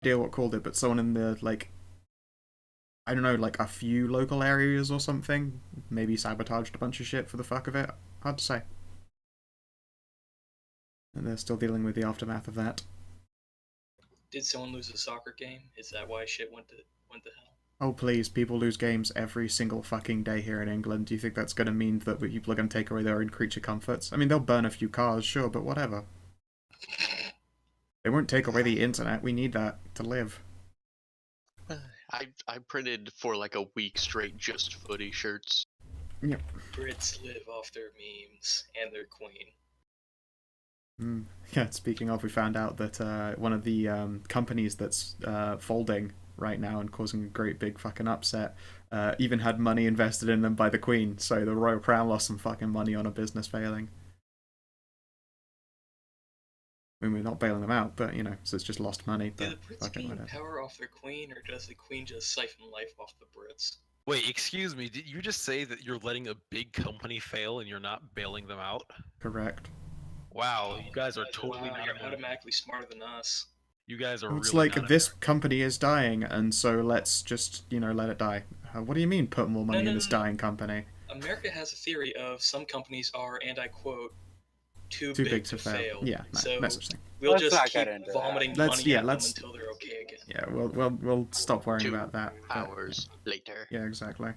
idea what called it, but someone in the, like, I don't know, like a few local areas or something, maybe sabotaged a bunch of shit for the fuck of it. Hard to say. And they're still dealing with the aftermath of that. Did someone lose a soccer game? Is that why shit went to hell? Oh please, people lose games every single fucking day here in England. Do you think that's going to mean that people are going to take away their own creature comforts? I mean, they'll burn a few cars, sure, but whatever. They won't take away the internet. We need that to live. I printed for like a week straight just footy shirts. Yep. Brits live off their memes and their queen. Yeah, speaking of, we found out that one of the companies that's folding right now and causing a great big fucking upset even had money invested in them by the Queen, so the Royal Crown lost some fucking money on a business failing. I mean, we're not bailing them out, but, you know, so it's just lost money. Do But the Brits fucking gain whatever. power off their queen, or does the queen just siphon life off the Brits? Wait, excuse me, did you just say that you're letting a big company fail and you're not bailing them out? Correct. Wow, you guys are totally wow, not you're automatically smarter than us. You guys are Well, it's really like, not this company is dying, and so let's just, you know, let it die. What do you mean, put more money in this dying company? America has a theory of some companies are, and I quote, too Too big to fail. Yeah, no, so no such thing. we'll Let's just not keep get into vomiting that. money at them until they're okay again. Yeah, we'll stop worrying 2 about that. hours later. Yeah, exactly.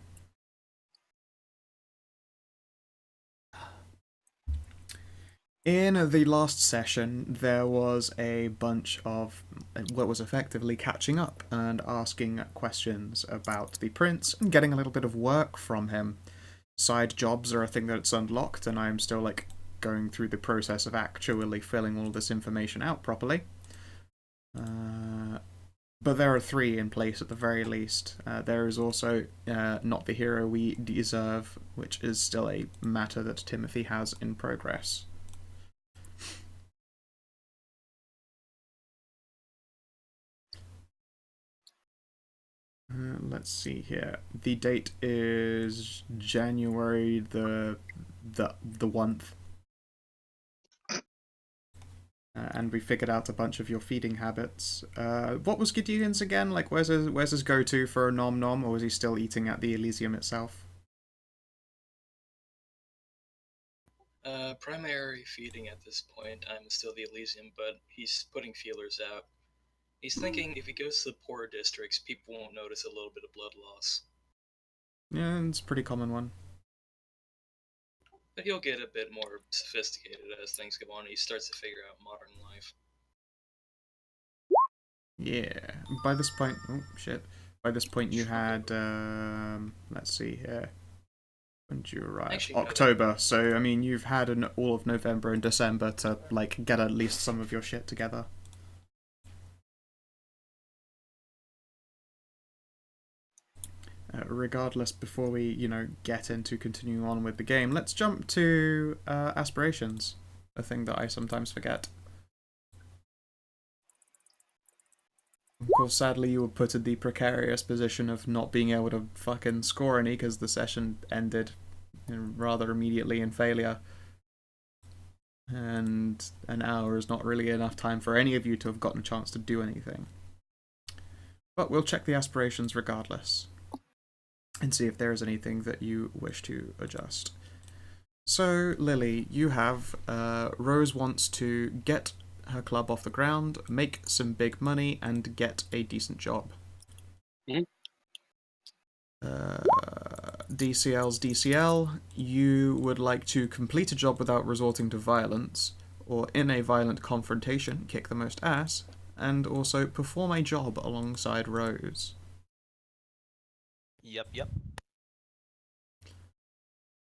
In the last session, there was a bunch of what was effectively catching up and asking questions about the prince and getting a little bit of work from him. Side jobs are a thing that's unlocked, and I'm still, like, going through the process of actually filling all this information out properly. But there are 3 in place at the very least. There is also Not the Hero We Deserve, which is still a matter that Timothy has in progress. Let's see here. The date is January the 1st. And we figured out a bunch of your feeding habits. What was Gideon's again? Like, where's his go-to for a nom nom, or is he still eating at the Elysium itself? Primary feeding at this point, I'm still the Elysium, but he's putting feelers out. He's thinking if he goes to the poorer districts, people won't notice a little bit of blood loss. Yeah, it's a pretty common one. But he'll get a bit more sophisticated as things go on and he starts to figure out modern life. Yeah. By this point... Oh, shit. By this point you had... let's see here. When did you arrive? Actually, October. So, I mean, you've had all of November and December to, like, get at least some of your shit together. Regardless, before we, you know, get into continuing on with the game, let's jump to aspirations, a thing that I sometimes forget. Of course, sadly, you were put in the precarious position of not being able to fucking score any because the session ended rather immediately in failure. And an hour is not really enough time for any of you to have gotten a chance to do anything. But we'll check the aspirations regardless and see if there is anything that you wish to adjust. So, Lily, you have Rose wants to get her club off the ground, make some big money, and get a decent job. Mm-hmm. DCL's DCL, you would like to complete a job without resorting to violence, or in a violent confrontation, kick the most ass, and also perform a job alongside Rose. Yep.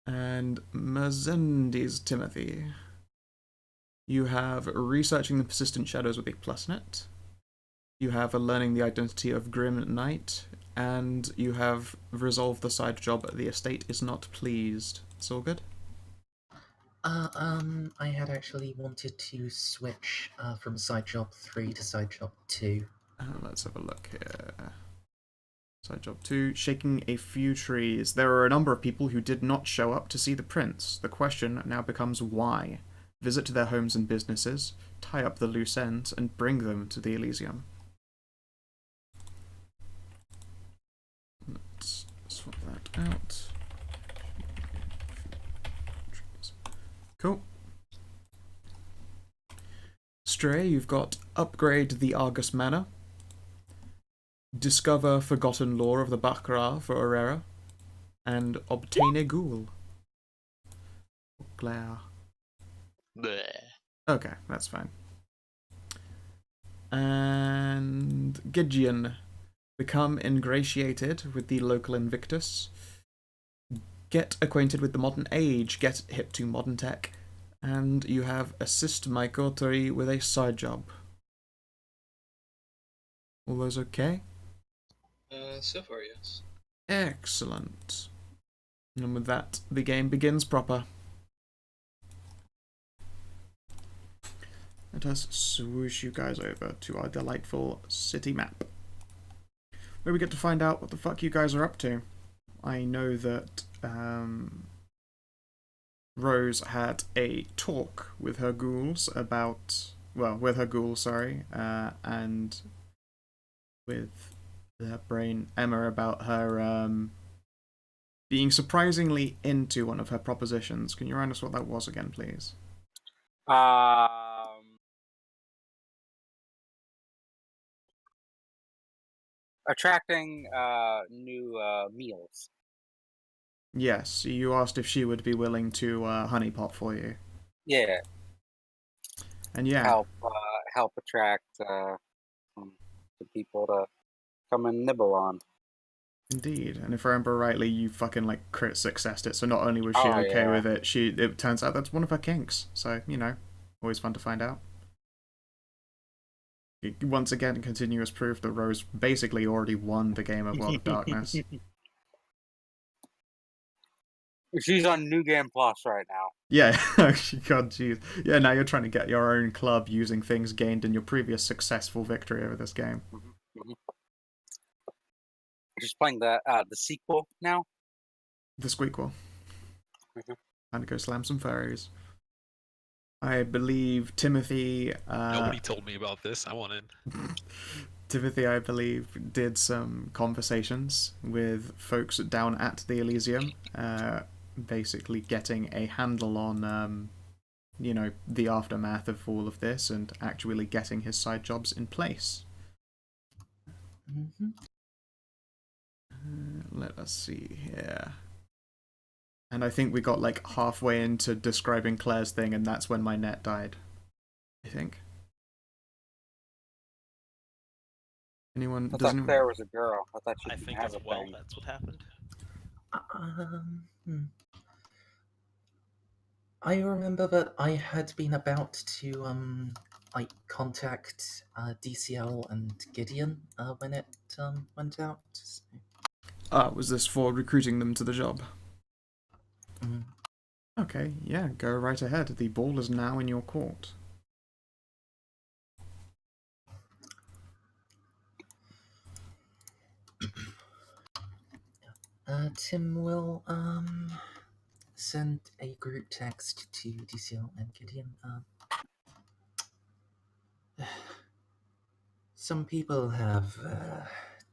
And Mazendi's Timothy. You have researching the persistent shadows with a plusnet. You have a learning the identity of Grim Knight, and you have resolved the side job the estate is not pleased. It's all good? I had actually wanted to switch from side job 3 to side job 2. Let's have a look here. Side job 2, shaking a few trees. There are a number of people who did not show up to see the prince. The question now becomes why. Visit their homes and businesses, tie up the loose ends, and bring them to the Elysium. out. Cool. Stray, you've got upgrade the Argus Manor, discover forgotten lore of the Baccarat for Aurora, and obtain a ghoul. Glare. Bleh. Okay, that's fine. And Gideon, become ingratiated with the local Invictus, get acquainted with the modern age, get hip to modern tech, and you have assist my coterie with a side job. All those okay? So far, yes. Excellent. And with that, the game begins proper. Let us swoosh you guys over to our delightful city map, where we get to find out what the fuck you guys are up to. I know that Rose had a talk with her ghouls about, well, with her ghoul, sorry, and with her brain Emma about her being surprisingly into one of her propositions. Can you remind us what that was again, please? Attracting new meals. Yes, you asked if she would be willing to honeypot for you. Yeah, And yeah, help attract the people to come and nibble on. indeed. And if I remember rightly, you fucking like crit successed it. So not only was she Oh, okay yeah. with it, it turns out that's one of her kinks. So, you know, always fun to find out. Once again, continuous proof that Rose basically already won the game of World of Darkness. She's on New Game Plus right now. Yeah, God, jeez. Yeah, now you're trying to get your own club using things gained in your previous successful victory over this game. Mm-hmm. She's playing the sequel now. The Squeakquel. Mm-hmm. Time to go slam some furries. I believe Timothy... Nobody told me about this. I want in. Timothy, I believe, did some conversations with folks down at the Elysium, basically getting a handle on, you know, the aftermath of all of this and actually getting his side jobs in place. Mm-hmm. Let us see here. And I think we got like halfway into describing Claire's thing, and that's when my net died. I think. Anyone? I thought Claire was a girl. I thought she I didn't think have as a well thing. that's what happened. I remember that I had been about to like contact DCL and Gideon when it went out. So. Was this for recruiting them to the job? Mm. Okay, yeah, go right ahead. The ball is now in your court. Tim will send a group text to DCL and Gideon. Some people have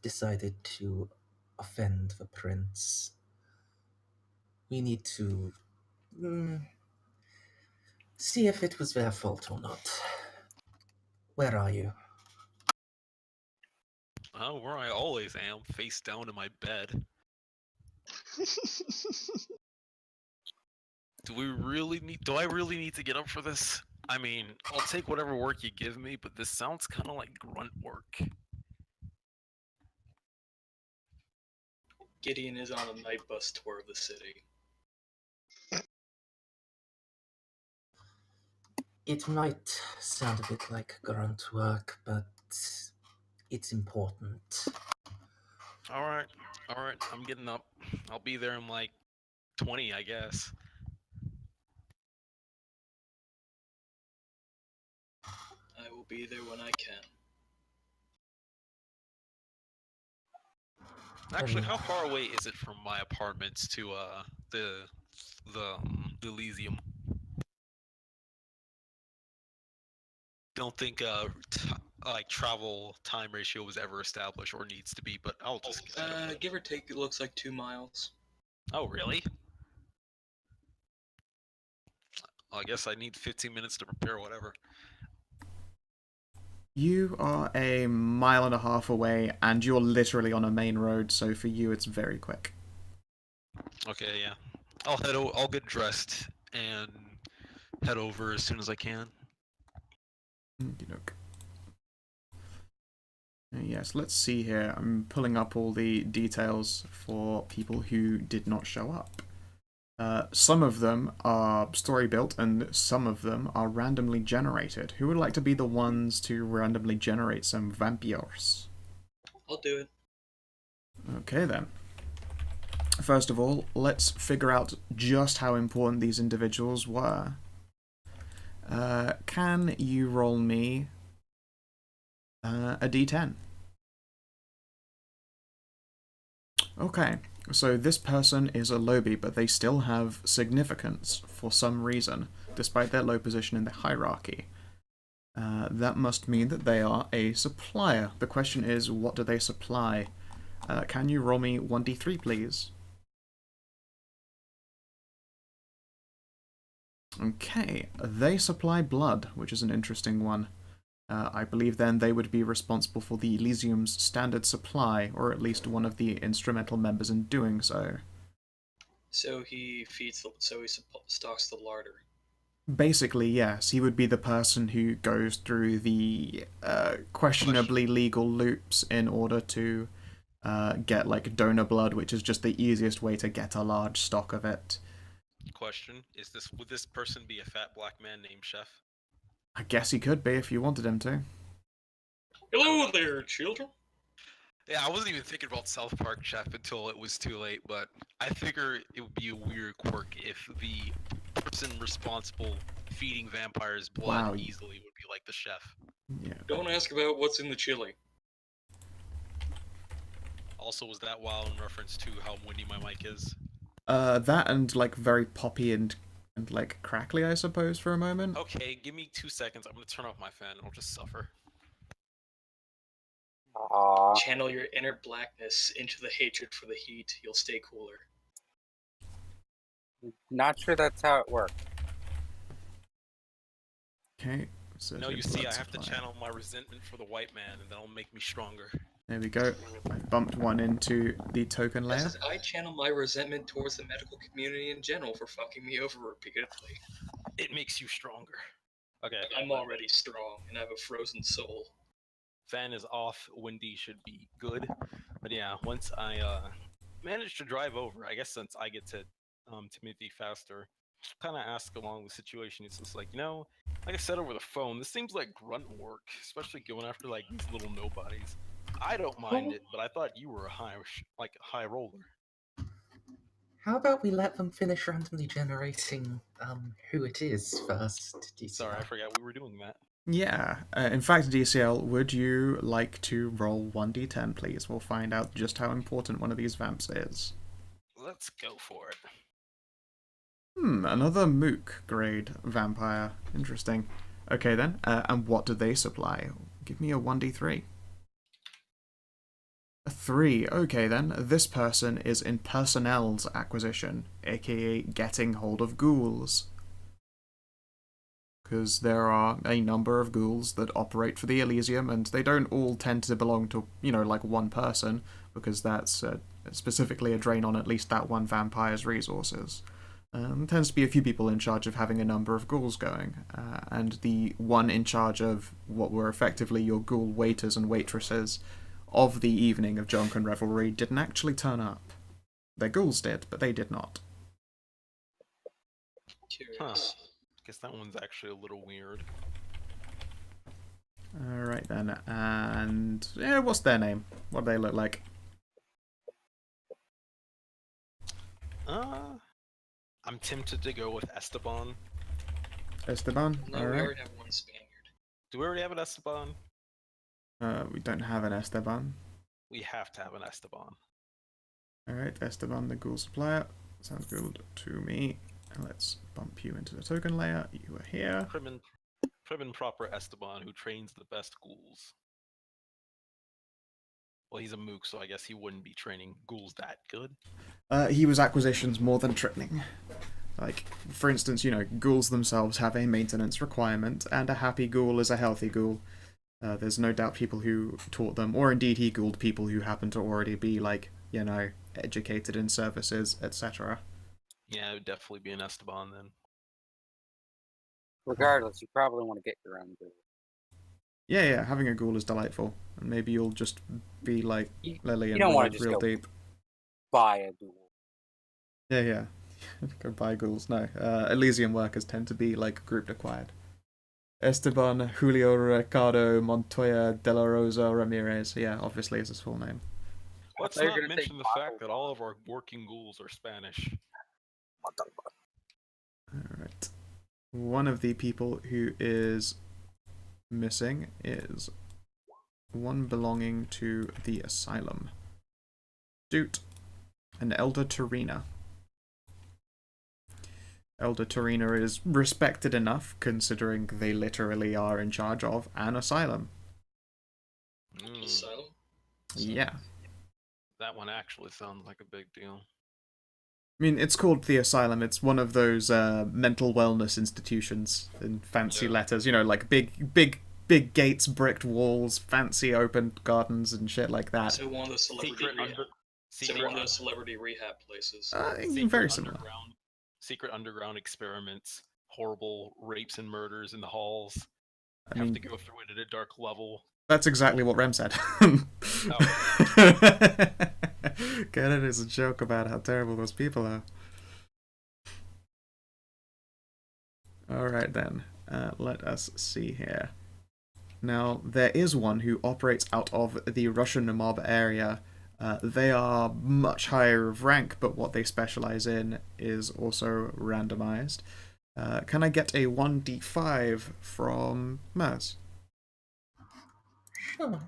decided to offend the prince. We need to see if it was their fault or not. Where are you? Oh, where I always am, face down in my bed. Do I really need to get up for this? I mean, I'll take whatever work you give me, but this sounds kind of like grunt work. Gideon is on a night bus tour of the city. It might sound a bit like grunt work, but it's important. Alright, I'm getting up. I'll be there in like 20, I guess. I will be there when I can. Actually, how far away is it from my apartments to the Elysium? Don't think like travel time ratio was ever established or needs to be, but I'll just give or take, it looks like 2 miles. Oh, really? Well, I guess I need 15 minutes to prepare whatever. You are a mile and a half away, and you're literally on a main road, so for you it's very quick. Okay, yeah. I'll get dressed and head over as soon as I can. Okey-doke. Yes, let's see here. I'm pulling up all the details for people who did not show up. Some of them are story built, and some of them are randomly generated. Who would like to be the ones to randomly generate some vampires? I'll do it. Okay then. First of all, let's figure out just how important these individuals were. Can you roll me a d10? Okay, so this person is a lowbie, but they still have significance for some reason, despite their low position in the hierarchy. That must mean that they are a supplier. The question is, what do they supply? Can you roll me 1d3, please? Okay, they supply blood, which is an interesting one. I believe then they would be responsible for the Elysium's standard supply, or at least one of the instrumental members in doing so. So he stocks the larder. Basically, yes, he would be the person who goes through the questionably legal loops in order to get like donor blood, which is just the easiest way to get a large stock of it. Question: would this person be a fat black man named Chef? I guess he could be if you wanted him to. Hello there, children. Yeah, I wasn't even thinking about South Park Chef until it was too late, but I figure it would be a weird quirk if the person responsible feeding vampires blood Wow. easily would be like the chef. Yeah. Don't ask about what's in the chili. Also, was that while in reference to how windy my mic is? That and like very poppy and like crackly, I suppose, for a moment. Okay, give me 2 seconds. I'm gonna turn off my fan and I'll just suffer. Channel your inner blackness into the hatred for the heat. You'll stay cooler. Not sure that's how it works. Okay. So No, you see, I have to channel my resentment for the white man, and that'll make me stronger. There we go. I bumped one into the token layer. I channel my resentment towards the medical community in general for fucking me over repeatedly. It makes you stronger. Okay. I'm already strong, and I have a frozen soul. Fan is off, windy should be good. But yeah, once I manage to drive over, I guess since I get to Timothy faster, kind of ask along the situation. It's just like, like I said over the phone, this seems like grunt work, especially going after like these little nobodies. I don't mind it, but I thought you were a high roller. How about we let them finish randomly generating who it is first, DCL? Sorry, I forgot we were doing that. Yeah. In fact, DCL, would you like to roll 1d10, please? We'll find out just how important one of these vamps is. Let's go for it. Another Mook grade vampire. Interesting. Okay then, and what do they supply? Give me a 1d3. A 3. Okay then, this person is in personnel's acquisition, aka getting hold of ghouls. Because there are a number of ghouls that operate for the Elysium, and they don't all tend to belong to, like one person, because that's specifically a drain on at least that one vampire's resources. There tends to be a few people in charge of having a number of ghouls going, and the one in charge of what were effectively your ghoul waiters and waitresses of the evening of drunken revelry didn't actually turn up. Their ghouls did, but they did not. Curious. Guess that one's actually a little weird. Alright then, and what's their name? What do they look like? I'm tempted to go with Esteban. Esteban? No, we Alright. already have one Spaniard. Do we already have an Esteban? We don't have an Esteban. We have to have an Esteban. Alright, Esteban, the ghoul supplier. Sounds good to me. And let's bump you into the token layer. You are here. Prim and proper Esteban who trains the best ghouls. Well, he's a mook, so I guess he wouldn't be training ghouls that good. He was acquisitions more than training. Like, for instance, you know, ghouls themselves have a maintenance requirement, and a happy ghoul is a healthy ghoul. There's no doubt people who taught them, or indeed he ghouled people who happen to already be, like, you know, educated in services, etc. Yeah, it would definitely be an Esteban then. Regardless, you probably want to get your own ghoul. Yeah, having a ghoul is delightful. And maybe you'll just be like Lily and don't roll wanna just real go- deep. Buy a ghoul. Yeah. Go buy ghouls. No. Elysium workers tend to be, like, grouped acquired. Esteban Julio Ricardo Montoya de la Rosa Ramirez. Yeah, obviously is his full name. Let's thought you were not gonna say mention the Paco fact that all of our working ghouls are Spanish. Alright. One of the people who is missing is one belonging to the asylum. Doot. An Elder Terina. Elder Terina is respected enough, considering they literally are in charge of an asylum. Asylum? Yeah. That one actually sounds like a big deal. I mean, it's called the asylum. It's one of those mental wellness institutions in fancy letters. You know, like big gates, bricked walls, fancy open gardens, and shit like that. So one of those celebrity rehab places. Very similar. Secret underground experiments, horrible rapes and murders in the halls. I Have mean, to go through it at a dark level. that's exactly what Rem said. Get it as a joke about how terrible those people are. Alright then, let us see here. Now, there is one who operates out of the Russian mob area. They are much higher of rank, but what they specialize in is also randomized. Can I get a 1d5 from Maz? Sure.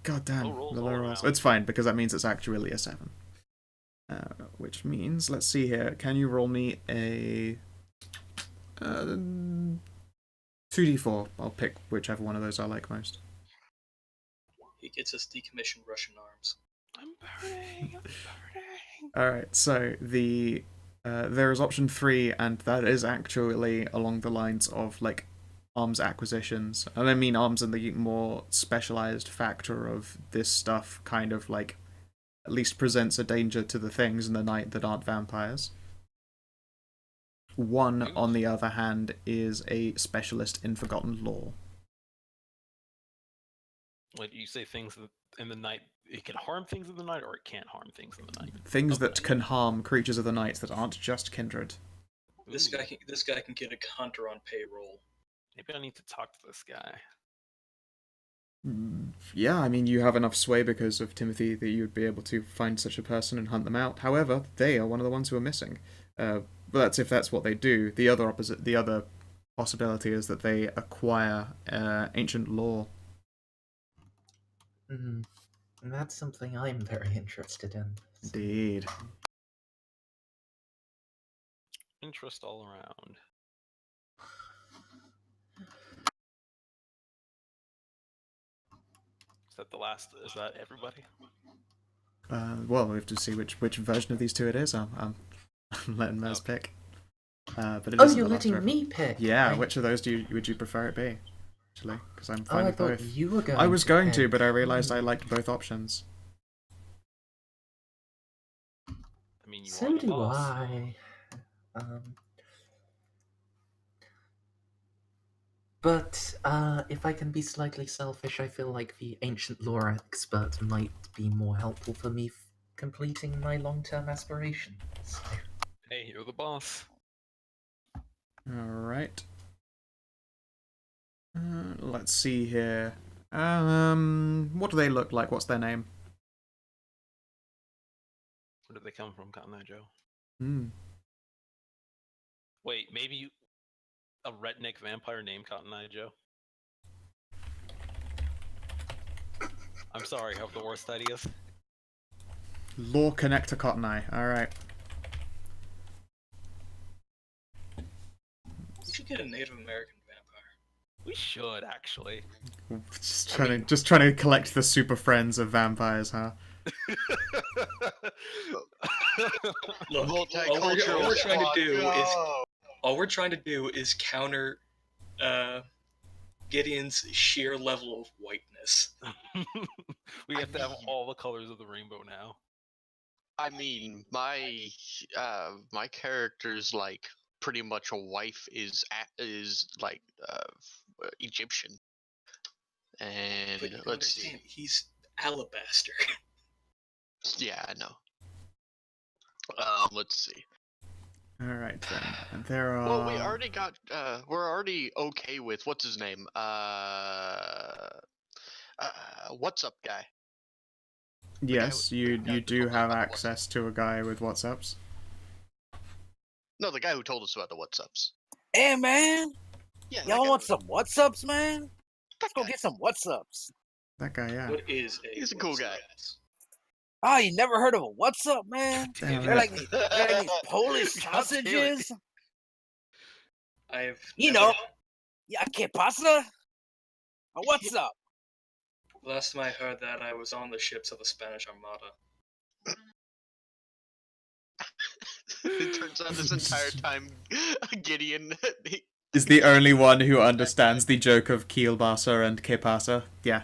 God damn, rolls the all low rolls. around. It's fine, because that means it's actually a 7. Which means, let's see here, can you roll me a 2d4? I'll pick whichever one of those I like most. He gets us decommissioned Russian arms. I'm burning. Alright, so there is option 3, and that is actually along the lines of, like, arms acquisitions. And I mean arms in the more specialized factor of this stuff kind of, like, at least presents a danger to the things in the night that aren't vampires. One, on the other hand, is a specialist in forgotten lore. When you say things in the night, it can harm things in the night, or it can't harm things in the night. Things Of the that night. can harm creatures of the night that aren't just kindred. This Ooh, guy can get a hunter on payroll. Maybe I need to talk to this guy. Yeah, I mean, you have enough sway because of Timothy that you'd be able to find such a person and hunt them out. However, they are one of the ones who are missing. But that's if that's what they do. The other possibility is that they acquire ancient lore. And that's something I'm very interested in. Indeed. Interest all around. Is that the last? Is that everybody? Well, we have to see which version of these two it is. I'm letting Mez pick. But it Oh, isn't you're the last letting reference. me pick? Yeah, which of those would you prefer it be? Actually, because I'm Oh, fine I with thought both. you were going I was going to, pick. but I realized I liked both options. I mean, you So are the do boss. I. But if I can be slightly selfish, I feel like the ancient lore expert might be more helpful for me completing my long-term aspirations. Hey, you're the boss. Alright. Let's see here. What do they look like? What's their name? Where did they come from, Cotton Eye Joe? Wait, maybe a redneck vampire named Cotton Eye Joe? I'm sorry, I have the worst ideas. Lore connector Cotton Eye. Alright. We should get a Native American vampire. We should actually. Just trying to collect the super friends of vampires, huh? Look, Multicultural all we're trying to do is counter Gideon's sheer level of whiteness. We have to have all the colors of the rainbow now. I mean, my character's like pretty much a wife is like Egyptian, and But you let's see. understand, he's alabaster. Yeah, I know. Let's see. All right then. And there are. Well, we already got. We're already okay with what's his name. What's up, guy? Yes, you who do told us have about the access to a guy with WhatsApps. No, the guy who told us about the what's ups. Hey, man. Yeah, Y'all want some what's ups, man? Let's go guy. get some what's ups. That guy, yeah. What is a He's a cool guy. Ah, you never heard of a what's up, man? Damn They're it. like these Polish God damn it. sausages. I've You never- know. Yeah, que pasa? A what's up? Last time I heard that, I was on the ships of the Spanish Armada. It turns out this entire time, Gideon. Is the only one who understands the joke of Kielbasa and Que Pasa. Yeah.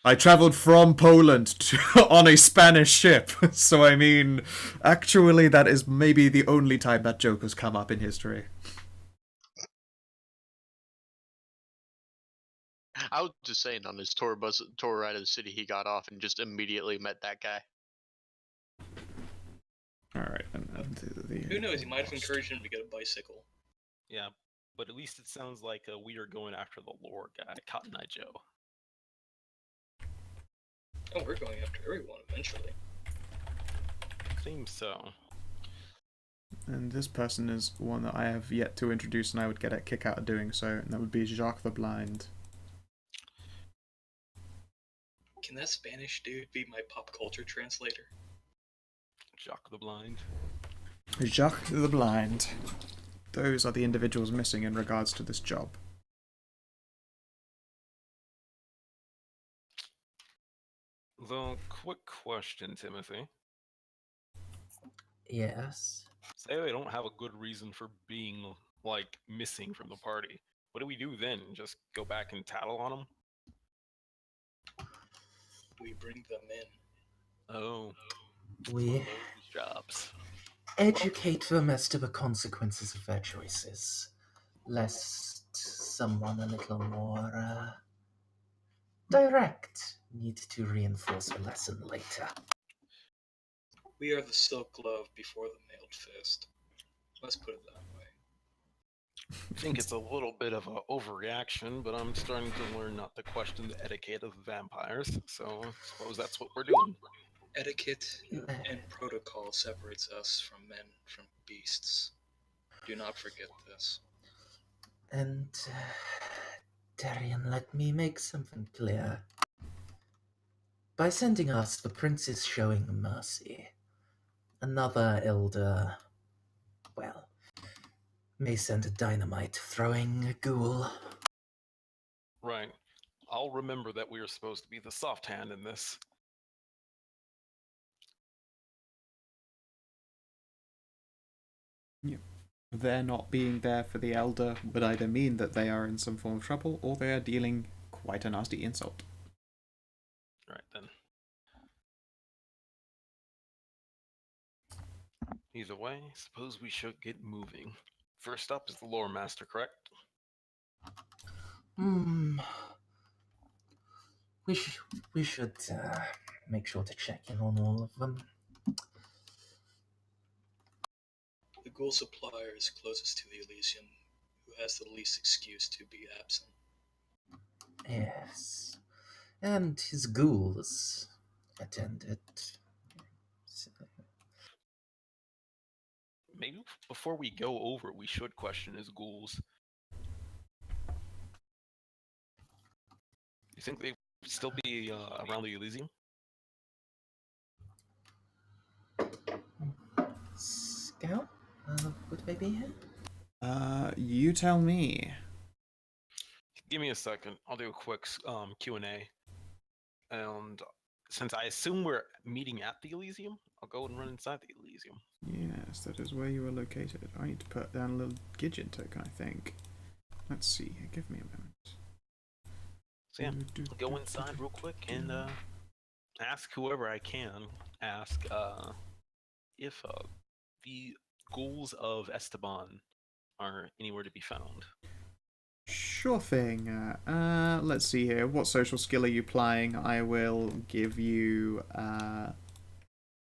I travelled from Poland on a Spanish ship, so I mean, actually that is maybe the only time that joke has come up in history. I was just saying, on his tour ride of the city, he got off and just immediately met that guy. Alright, and Who knows? He might have encouraged him to get a bicycle. Yeah, but at least it sounds like we are going after the lore guy, Cotton Eye Joe. Oh, we're going after everyone eventually. Seems so. And this person is one that I have yet to introduce, and I would get a kick out of doing so, and that would be Jacques the Blind. Can that Spanish dude be my pop culture translator? Jacques the Blind. Jacques the Blind. Those are the individuals missing in regards to this job. The quick question, Timothy. Yes. Say they don't have a good reason for being, like, missing from the party. What do we do then? Just go back and tattle on them? We bring them in. Oh, We those jobs. educate them as to the consequences of their choices, lest someone a little more direct need to reinforce the lesson later. We are the silk glove before the mailed fist. Let's put it that way. I think it's a little bit of an overreaction, but I'm starting to learn not to question the etiquette of vampires, so I suppose that's what we're doing. Etiquette and protocol separates us from men from beasts. Do not forget this. And, Darian, let me make something clear. By sending us, the prince is showing mercy. Another elder, well, may send a dynamite throwing a ghoul. Right. I'll remember that we are supposed to be the soft hand in this. Their not being there for the elder would either mean that they are in some form of trouble, or they are dealing quite a nasty insult. Right then. Either way, suppose we should get moving. First up is the lore master, correct? We should make sure to check in on all of them. The ghoul supplier is closest to the Elysium, who has the least excuse to be absent. Yes. And his ghouls attended. So, Maybe before we go over, we should question his ghouls. You think they would still be around the Elysium? Scout? Would they be here? You tell me. Give me a second. I'll do a quick Q&A. And since I assume we're meeting at the Elysium, I'll go and run inside the Elysium. Yes, that is where you are located. I need to put down a little Gideon token, I think. Let's see. Give me a moment. So yeah, I'll go inside real quick and ask whoever I can ask if the ghouls of Esteban are anywhere to be found. Sure thing. Let's see here. What social skill are you applying? I will give you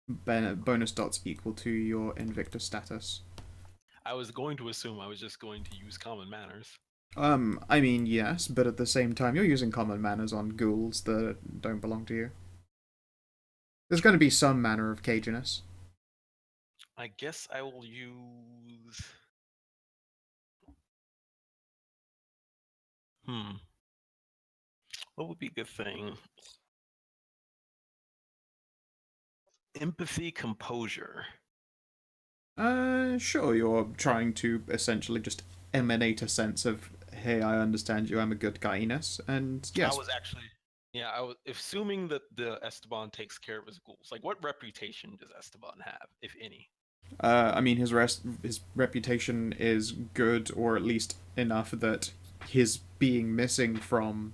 bonus dots equal to your Invictus status. I was going to assume I was just going to use common manners. I mean, yes, but at the same time, you're using common manners on ghouls that don't belong to you. There's going to be some manner of caginess. I guess I will use... What would be a good thing? Empathy, composure. Sure, you're trying to essentially just emanate a sense of, hey, I understand you, I'm a good guy-ness, and yes. I was actually... Yeah, I was assuming that the Esteban takes care of his ghouls. Like, what reputation does Esteban have, if any? I mean, his reputation is good, or at least enough that his being missing from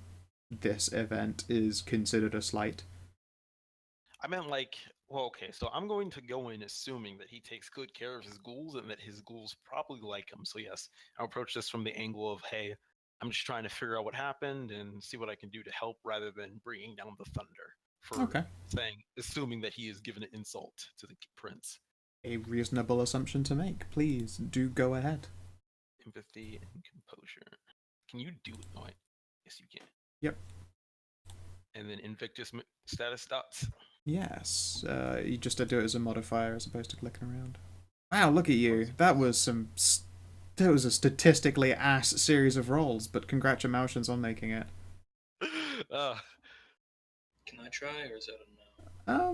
this event is considered a slight. I meant like, well, okay, so I'm going to go in assuming that he takes good care of his ghouls and that his ghouls probably like him. So yes, I'll approach this from the angle of, hey, I'm just trying to figure out what happened and see what I can do to help rather than bringing down the thunder for assuming that he is given an insult to the prince. A reasonable assumption to make. Please, do go ahead. Empathy and composure. Can you do it? Oh, yes, you can. Yep. And then Invictus status dots. Yes. You just do it as a modifier as opposed to clicking around. Wow, look at you. That was a statistically ass series of rolls, but congratulations on making it. Can I try, or is that a no?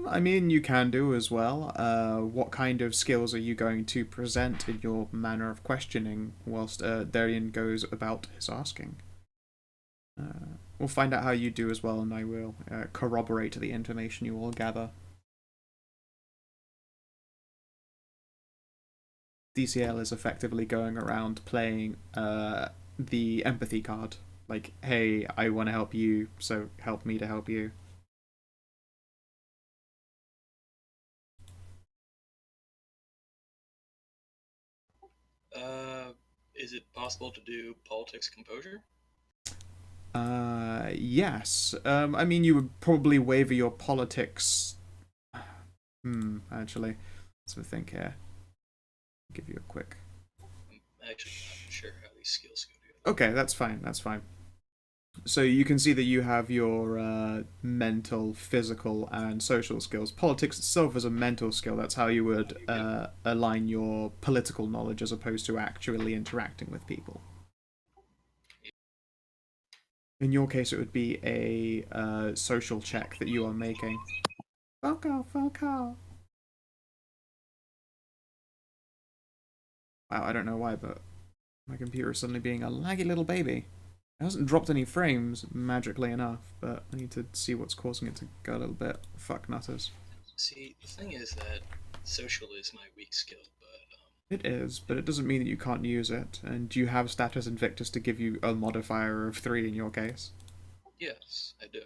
I mean, you can do as well. What kind of skills are you going to present in your manner of questioning whilst Darian goes about his asking? We'll find out how you do as well, and I will corroborate the information you all gather. DCL is effectively going around playing the empathy card. Like, hey, I want to help you, so help me to help you. Is it possible to do politics composure? Yes. I mean, you would probably waver your politics. Actually, let's have a think here. I'll give you a quick. I'm actually not sure how these skills go together. Okay, that's fine. That's fine. So you can see that you have your mental, physical, and social skills. Politics itself is a mental skill. That's how you would align your political knowledge as opposed to actually interacting with people. In your case, it would be a social check that you are making. Foco. Wow, I don't know why, but my computer is suddenly being a laggy little baby. It hasn't dropped any frames, magically enough, but I need to see what's causing it to go a little bit fuck nutters. See, the thing is that social is my weak skill, but... It is, but it doesn't mean that you can't use it, and you have status Invictus to give you a modifier of 3 in your case. Yes, I do.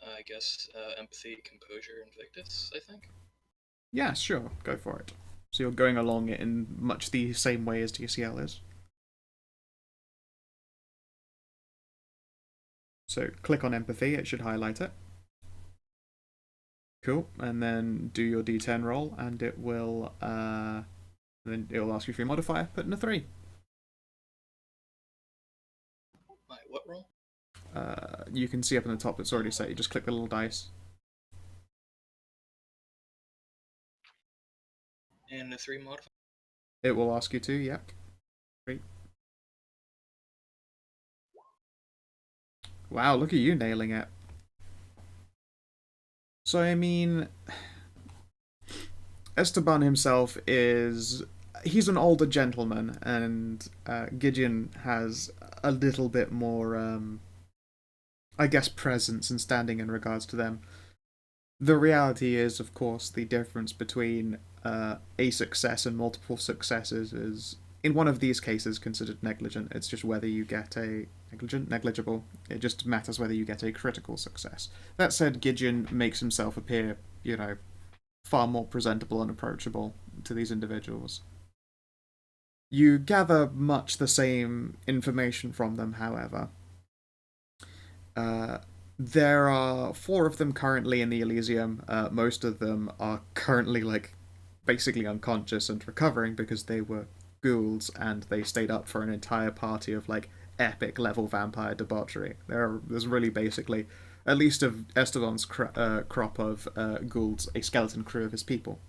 I guess empathy, composure, Invictus, I think? Yeah, sure, go for it. So you're going along it in much the same way as DCL is. So click on empathy, it should highlight it. Cool, and then do your D10 roll, and it will, then it will ask you for your modifier, put in a 3. My what roll? You can see up in the top it's already set, you just click the little dice. And a 3 modifier? It will ask you to, yep. 3. Wow, look at you nailing it. So, I mean, Esteban himself is he's an older gentleman, and Gideon has a little bit more, I guess, presence and standing in regards to them. The reality is, of course, the difference between a success and multiple successes is, in one of these cases, considered negligent. It's just whether you get a negligible. It just matters whether you get a critical success. That said, Gideon makes himself appear, far more presentable and approachable to these individuals. You gather much the same information from them, however. There are 4 of them currently in the Elysium. Most of them are currently, basically unconscious and recovering because they were ghouls and they stayed up for an entire party of, epic level vampire debauchery. There's really basically, at least of Esteban's crop of ghouls, a skeleton crew of his people.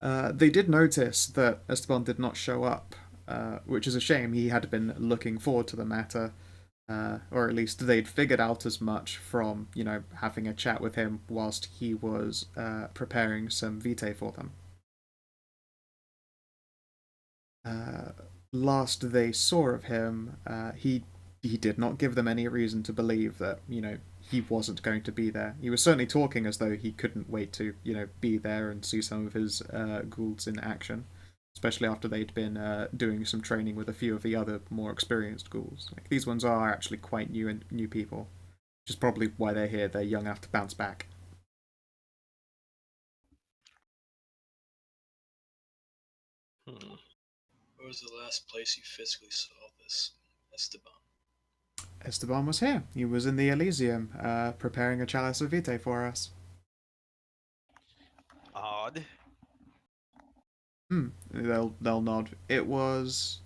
They did notice that Esteban did not show up, which is a shame. He had been looking forward to the matter, or at least they'd figured out as much from, having a chat with him whilst he was preparing some vitae for them. Last they saw of him, he did not give them any reason to believe that, he wasn't going to be there. He was certainly talking as though he couldn't wait to, be there and see some of his ghouls in action, especially after they'd been doing some training with a few of the other more experienced ghouls. These ones are actually quite new people, which is probably why they're here. They're young enough to bounce back. Where was the last place you physically saw this Esteban? Esteban was here. He was in the Elysium, preparing a chalice of vitae for us. Odd. They'll nod. It was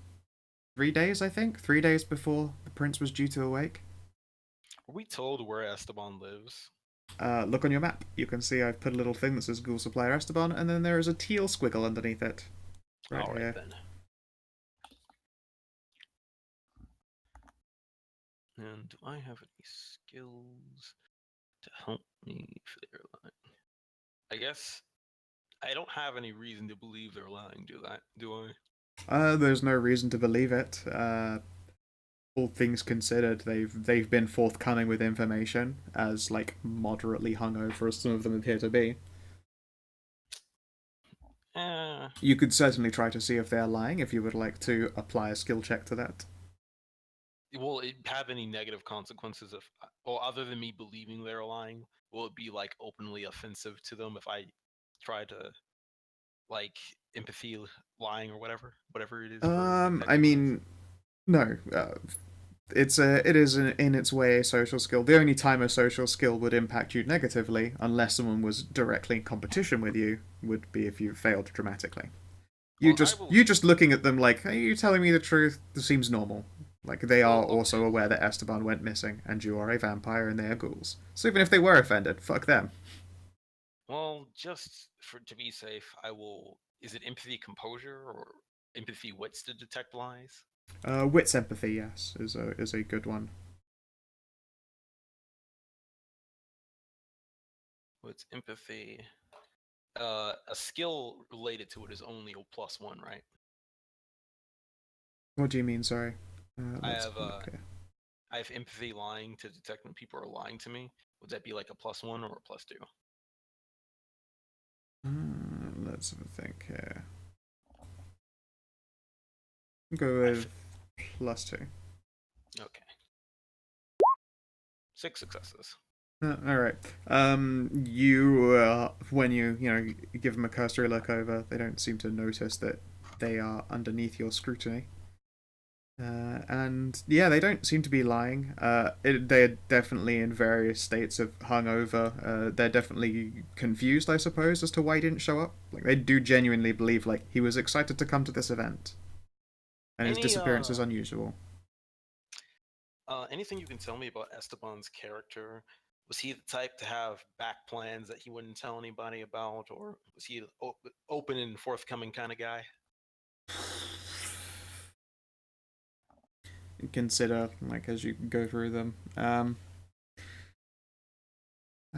3 days, I think. 3 days before the prince was due to awake. Were we told where Esteban lives? Look on your map. You can see I've put a little thing that says Ghoul Supplier Esteban, and then there is a teal squiggle underneath it. Right All right here. then. And do I have any skills to help me if they're lying? I guess I don't have any reason to believe they're lying, do I? There's no reason to believe it. All things considered, they've been forthcoming with information, as moderately hungover as some of them appear to be. You could certainly try to see if they're lying if you would like to apply a skill check to that. Will it have any negative consequences other than me believing they're lying? Will it be openly offensive to them if I try to empathy lying or whatever it is? I mean, no. It is in its way a social skill. The only time a social skill would impact you negatively, unless someone was directly in competition with you, would be if you failed dramatically. You just looking at them like, are you telling me the truth? This seems normal. They are also aware that Esteban went missing, and you are a vampire and they are ghouls. So even if they were offended, fuck them. Well, just to be safe, I will. Is it empathy composure or empathy wits to detect lies? Wits empathy, yes, is a good one. Wits empathy. A skill related to it is only a +1, right? What do you mean? Sorry. I have empathy lying to detect when people are lying to me. Would that be a +1 or a +2? Let's have a think here. Go with +2. Okay. 6 successes. All right. You when you give them a cursory look over, they don't seem to notice that they are underneath your scrutiny. And yeah, they don't seem to be lying. They're definitely in various states of hungover. They're definitely confused, I suppose, as to why he didn't show up. They do genuinely believe he was excited to come to this event, and his disappearance is unusual. Anything you can tell me about Esteban's character? Was he the type to have back plans that he wouldn't tell anybody about, or was he an open and forthcoming kind of guy? Consider as you go through them. I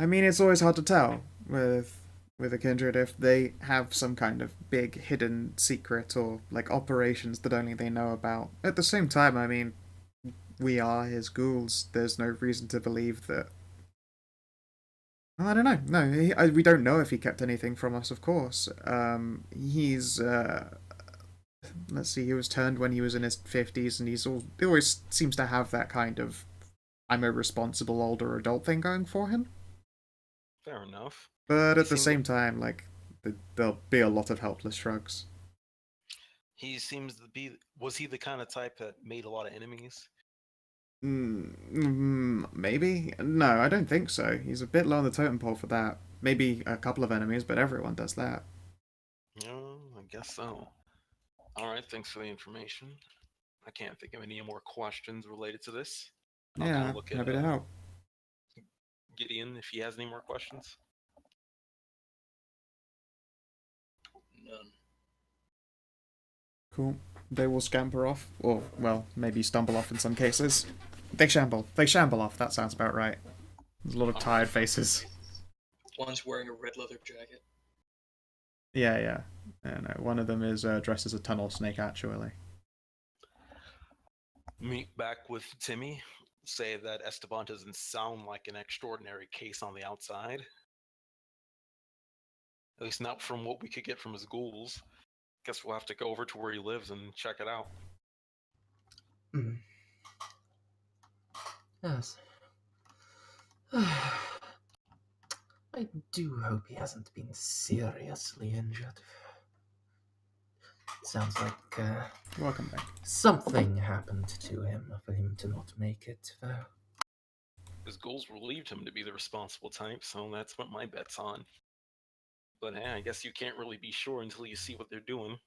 mean, it's always hard to tell with with a kindred if they have some kind of big hidden secret or like operations that only they know about. At the same time, I mean, we are his ghouls. There's no reason to believe that. I don't know. No, we don't know if he kept anything from us. Of course, he's. Let's see. He was turned when he was in his 50s, and he always seems to have that kind of "I'm a responsible older adult" thing going for him. Fair enough. But He at the seemed same like- time, like there'll be a lot of helpless shrugs. He seems to be. Was he the kind of type that made a lot of enemies? Maybe? No, I don't think so. He's a bit low on the totem pole for that. Maybe a couple of enemies, but everyone does that. Yeah, I guess so. All right, thanks for the information. I can't think of any more questions related to this. I'll kind Yeah, of look at happy to help. Gideon if he has any more questions. None. Cool. They will scamper off, or, well, maybe stumble off in some cases. They shamble. They shamble off, that sounds about right. There's a lot of tired faces. One's wearing a red leather jacket. Yeah. No, one of them is dressed as a tunnel snake, actually. Meet back with Timmy. Say that Esteban doesn't sound like an extraordinary case on the outside. At least not from what we could get from his ghouls. Guess we'll have to go over to where he lives and check it out. Yes. I do hope he hasn't been seriously injured. Sounds like Welcome back. something happened to him for him to not make it, though. His ghouls relieved him to be the responsible type, so that's what my bet's on. But hey, I guess you can't really be sure until you see what they're doing.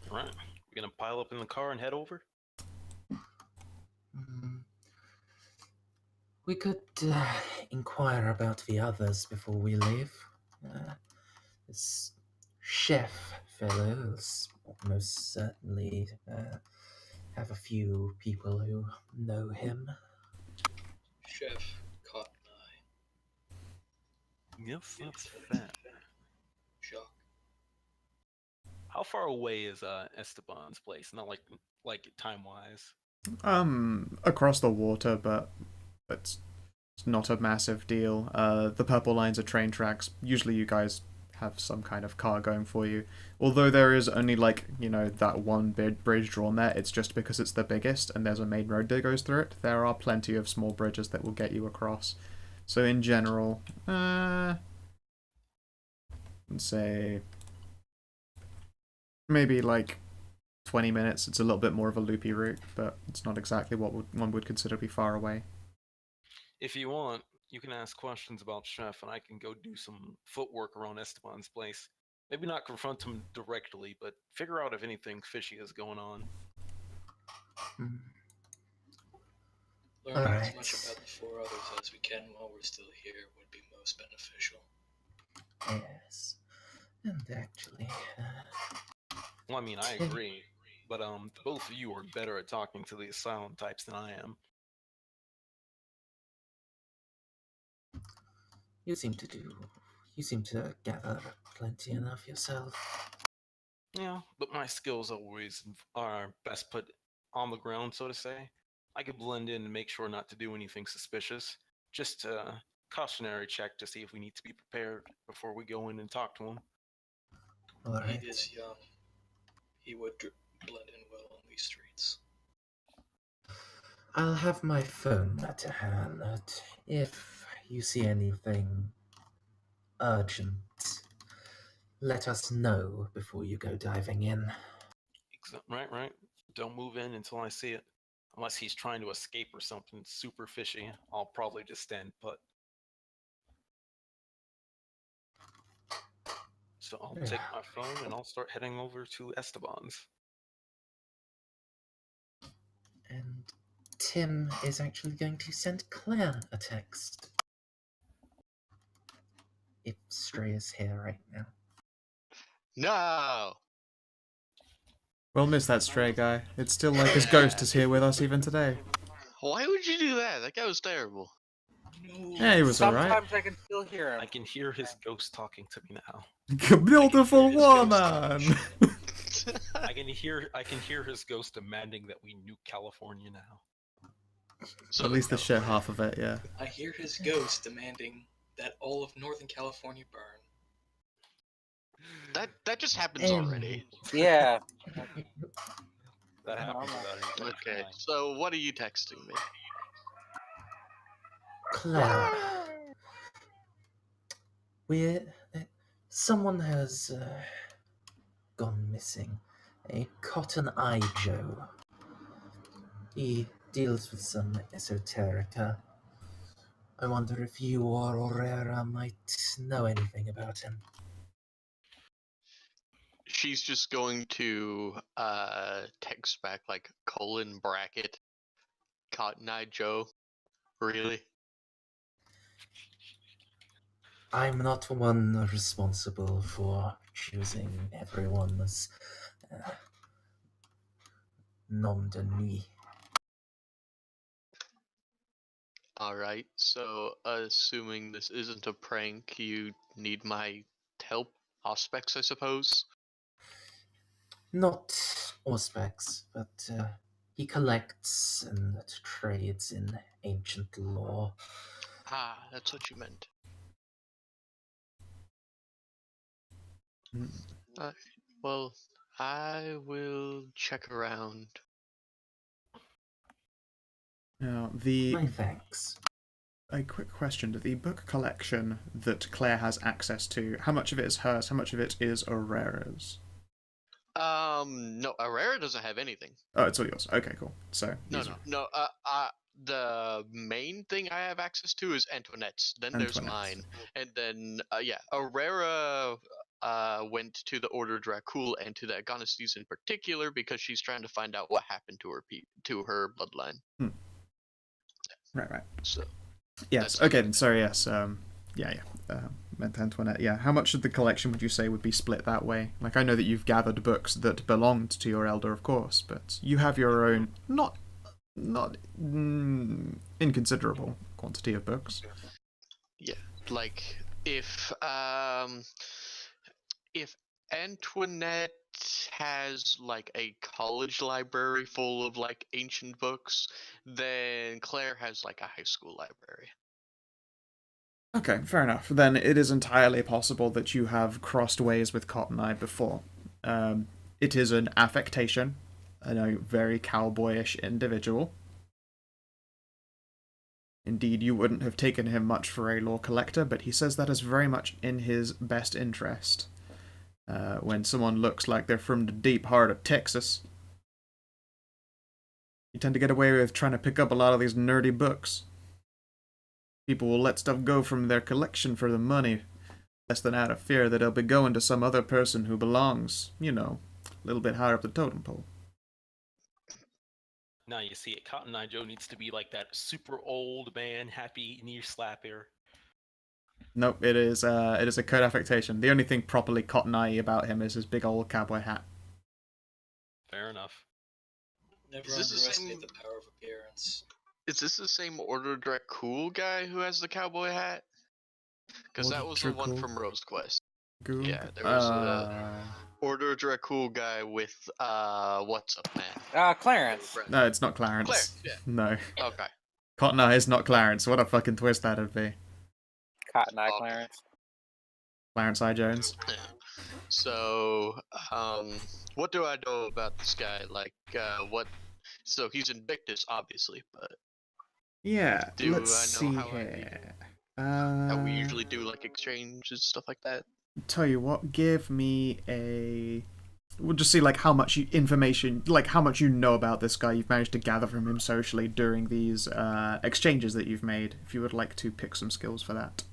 Alright, we're gonna pile up in the car and head over? We could inquire about the others before we leave. This chef fellow is most certainly have a few people who know him. Chef caught an eye. Yes, that's fair. Shock. How far away is Esteban's place? Not like time-wise. Across the water, but it's not a massive deal. The purple lines are train tracks. Usually you guys have some kind of car going for you. Although there is only, like, that one big bridge drawn there, it's just because it's the biggest and there's a main road that goes through it. There are plenty of small bridges that will get you across. So in general, let's say maybe like 20 minutes. It's a little bit more of a loopy route, but it's not exactly what one would consider to be far away. If you want, you can ask questions about Chef, and I can go do some footwork around Esteban's place. Maybe not confront him directly, but figure out if anything fishy is going on. Learning as much about the four others as we can while we're still here would be most beneficial. Yes. And actually... Well, I mean, I agree. But both of you are better at talking to the asylum types than I am. You seem to gather plenty enough yourself. Yeah, but my skills always are best put on the ground, so to say. I could blend in and make sure not to do anything suspicious. Just a cautionary check to see if we need to be prepared before we go in and talk to him. All right. He is young. He would blend in well on these streets. I'll have my phone to hand. If you see anything urgent, let us know before you go diving in. Right. Don't move in until I see it. Unless he's trying to escape or something super fishy, I'll probably just stand put. So I'll take my phone and I'll start heading over to Esteban's. And Tim is actually going to send Claire a text. If Stray is here right now. No. We'll miss that stray guy. It's still like his ghost is here with us even today. Why would you do that? That guy was terrible. No. Yeah, he was alright. Sometimes I can still hear him. I can hear his ghost talking to me now. Beautiful His ghost woman! I can hear his ghost demanding that we nuke California now. So At least the shit half of it, yeah. I hear his ghost demanding that all of Northern California burn. that just happens already. Yeah. That happens Normal. without any Okay, trying. so what are you texting me? Claire, someone has gone missing. A Cotton Eye Joe. He deals with some esoterica. I wonder if you or Aurora might know anything about him. She's just going to text back like colon bracket Cotton Eye Joe. Really? I'm not one responsible for choosing everyone's nom de nuit. Alright, so assuming this isn't a prank, you need my help? Auspex, I suppose? Not Auspex, but he collects and trades in ancient lore. Ah, that's what you meant. Well, I will check around. Now, My thanks. a quick question. The book collection that Claire has access to, how much of it is hers? How much of it is Aurora's? No, Herrera doesn't have anything. Oh, it's all yours. Okay, cool. So, No. The main thing I have access to is Antoinette's. Then there's Antoinette's. mine, and then Herrera went to the Order Dracul and to the Agonistes in particular because she's trying to find out what happened to her bloodline. Right. So Yes, that's okay, then, sorry, yes. Meant Antoinette. Yeah, how much of the collection would you say would be split that way? Like, I know that you've gathered books that belonged to your elder, of course, but you have your own, not inconsiderable quantity of books. yeah, like if Antoinette has like a college library full of like ancient books, then Claire has like a high school library. Okay, fair enough. Then it is entirely possible that you have crossed ways with Cotton Eye before. It is an affectation, a very cowboyish individual. Indeed, you wouldn't have taken him much for a lore collector, but he says that is very much in his best interest. When someone looks like they're from the deep heart of Texas, you tend to get away with trying to pick up a lot of these nerdy books. People will let stuff go from their collection for the money, less than out of fear that it'll be going to some other person who belongs, a little bit higher up the totem pole. Now you see it. Cotton Eye Joe needs to be like that super old man, happy knee slapper. Nope, it is a code affectation. The only thing properly Cotton Eye about him is his big old cowboy hat. Fair enough. Never Is this the underestimate same- the power of appearance. Is this the same Order Dracul guy who has the cowboy hat? Because that Order was the one Dracul? from Rose Quest. Goog. Yeah, there was a Order Dracul guy with what's up, man? Clarence. No, it's not Clarence. Claire, yeah. No. Okay. Cotton Eye is not Clarence. What a fucking twist that'd be. Cotton Eye Okay. Clarence. Clarence I. Jones. Yeah. So, what do I know about this guy? Like, what? So he's Invictus, obviously, but Yeah, Do let's I know see how I read here. how we usually do like exchanges, stuff like that. Tell you what, give me a... We'll just see like how much information, like how much you know about this guy you've managed to gather from him socially during these exchanges that you've made, if you would like to pick some skills for that.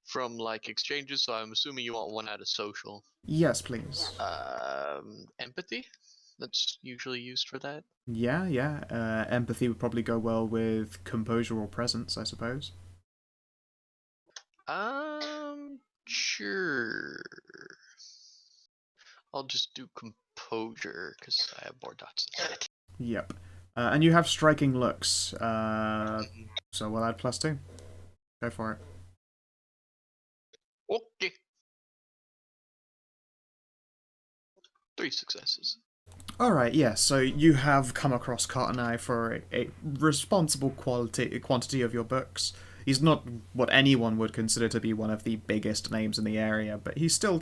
From like exchanges, so I'm assuming you want one out of social. Yes, please. Empathy? That's usually used for that. Yeah. Empathy would probably go well with composure or presence, I suppose. Sure. I'll just do composure because I have more dots than that. Yep. And you have striking looks. So we'll add +2. Go for it. Okay. 3 successes. Alright, yeah, so you have come across Cotton Eye for a responsible quantity of your books. He's not what anyone would consider to be one of the biggest names in the area, but he's still,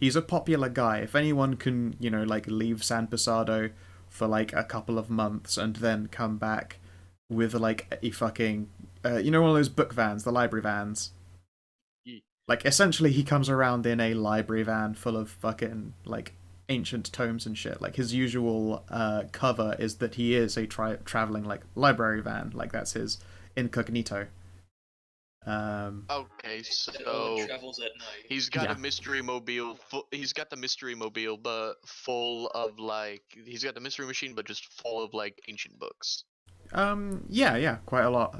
he's a popular guy. If anyone can, leave San Posado for, a couple of months and then come back with, a fucking, one of those book vans, the library vans. Yeah. Essentially, he comes around in a library van full of fucking, ancient tomes and shit. His usual cover is that he is a traveling library van. That's his incognito. Okay, That only so travels at night. he's got Yeah. a mystery mobile. He's got the mystery mobile, but full of he's got the mystery machine, but just full of ancient books. Yeah, quite a lot.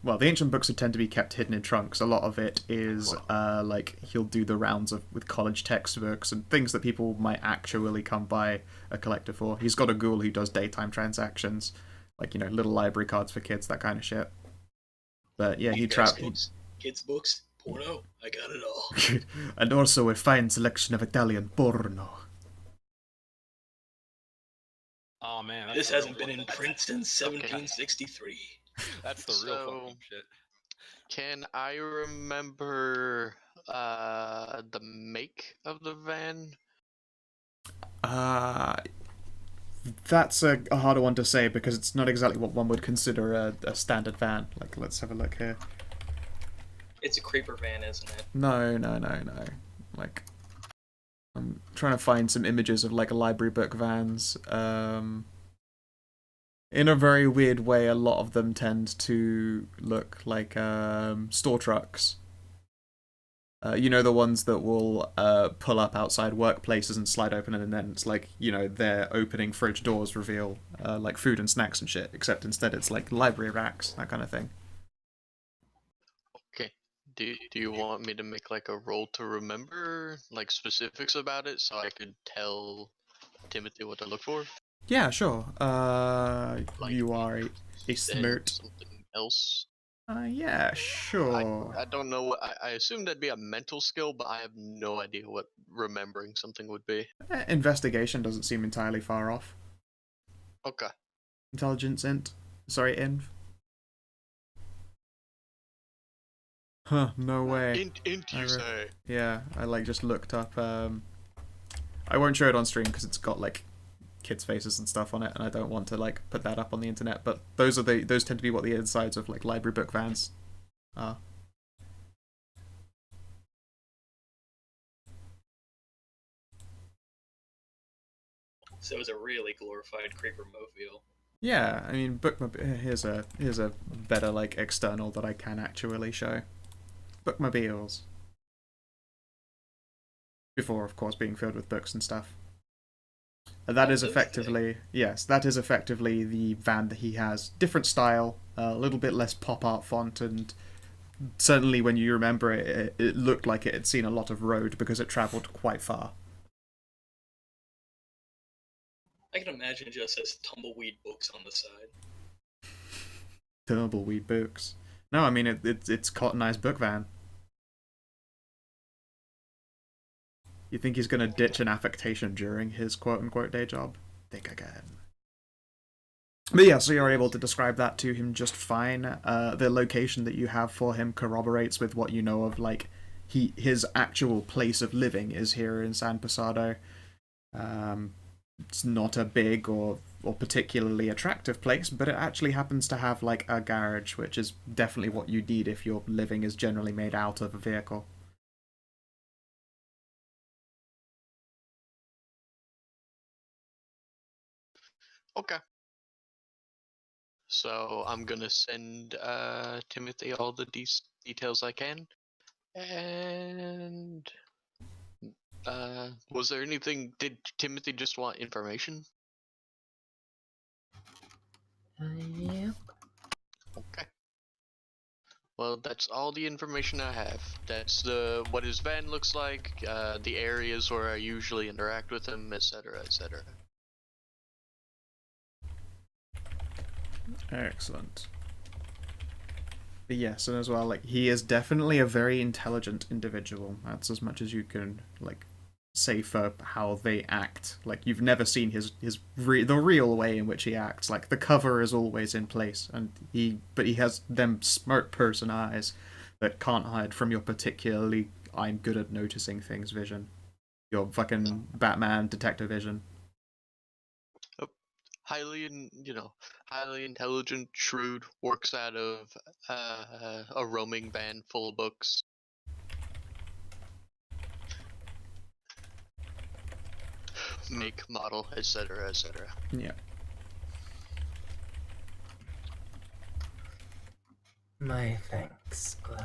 Well, the ancient books would tend to be kept hidden in trunks. A lot of it is he'll do the rounds with college textbooks and things that people might actually come by a collector for. He's got a ghoul who does daytime transactions, little library cards for kids, that kind of shit. But yeah, he travels. Kids books, porno, I got it all. And also a fine selection of Italian porno. Oh man, This hasn't been in print since 1763. That's the real fucking shit. Can I remember the make of the van? That's a harder one to say because it's not exactly what one would consider a standard van. Let's have a look here. It's a creeper van, isn't it? No. I'm trying to find some images of library book vans. In a very weird way, a lot of them tend to look like store trucks. The ones that will pull up outside workplaces and slide open, and then it's their opening fridge doors reveal food and snacks and shit, except instead it's library racks, that kind of thing. Okay. Do you want me to make a roll to remember specifics about it so I could tell Timothy what to look for? Yeah, sure. You are a smart. Something else? Yeah, sure. I don't know. I assume that'd be a mental skill, but I have no idea what remembering something would be. Investigation doesn't seem entirely far off. Okay. Intelligence inv. Huh, no way. Int you say? Yeah, I just looked up. I won't show it on stream because it's got kids' faces and stuff on it, and I don't want to put that up on the internet. But those tend to be what the insides of library book vans are. So it's a really glorified creeper mobile. Yeah, I mean, here's a better external that I can actually show. Bookmobiles. Before, of course, being filled with books and stuff. That is effectively, yes, that is effectively the van that he has. Different style, a little bit less pop art font, and certainly when you remember it, it looked like it had seen a lot of road because it travelled quite far. I can imagine it just says tumbleweed books on the side. Tumbleweed books. No, I mean, it's Cotton Eye's book van. You think he's going to ditch an affectation during his quote-unquote day job? Think again. But yeah, so you're able to describe that to him just fine. The location that you have for him corroborates with what you know of, his actual place of living is here in San Posado. It's not a big or particularly attractive place, but it actually happens to have, a garage, which is definitely what you need if your living is generally made out of a vehicle. Okay. So I'm gonna send Timothy all the details I can. And was there anything? Did Timothy just want information? Yeah. Okay. Well, that's all the information I have. That's what his van looks like, the areas where I usually interact with him, etc., etc. Excellent. But yes, and as well, like, he is definitely a very intelligent individual. That's as much as you can, like, say for how they act. Like, you've never seen the real way in which he acts. Like, the cover is always in place, but he has them smart person eyes that can't hide from your particularly I'm good at noticing things vision. Your fucking Batman detective vision. Highly intelligent, shrewd, works out of a roaming van full of books. Make, model, etc., etc. Yeah. My thanks, Glow.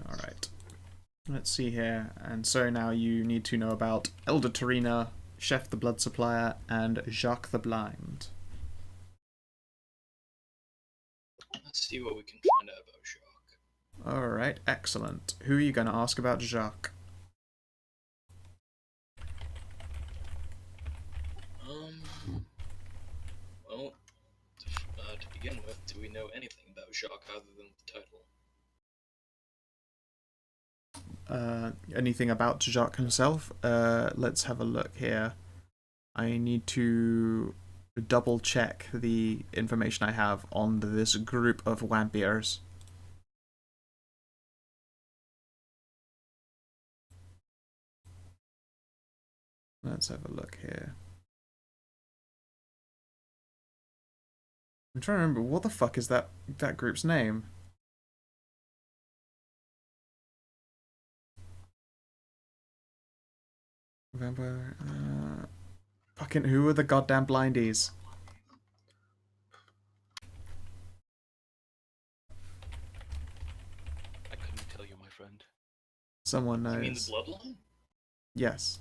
Alright. Let's see here. And so now you need to know about Elder Tarina, Chef the Blood Supplier, and Jacques the Blind. Let's see what we can find out about Jacques. Alright, excellent. Who are you going to ask about Jacques? Well, to begin with, do we know anything about Jacques other than the title? Anything about Jacques himself? Let's have a look here. I need to double check the information I have on this group of vampires. Let's have a look here. I'm trying to remember, what the fuck is that group's name? Vampire, fucking who are the goddamn blindies? I couldn't tell you, my friend. Someone knows. You mean the Bloodline? Yes.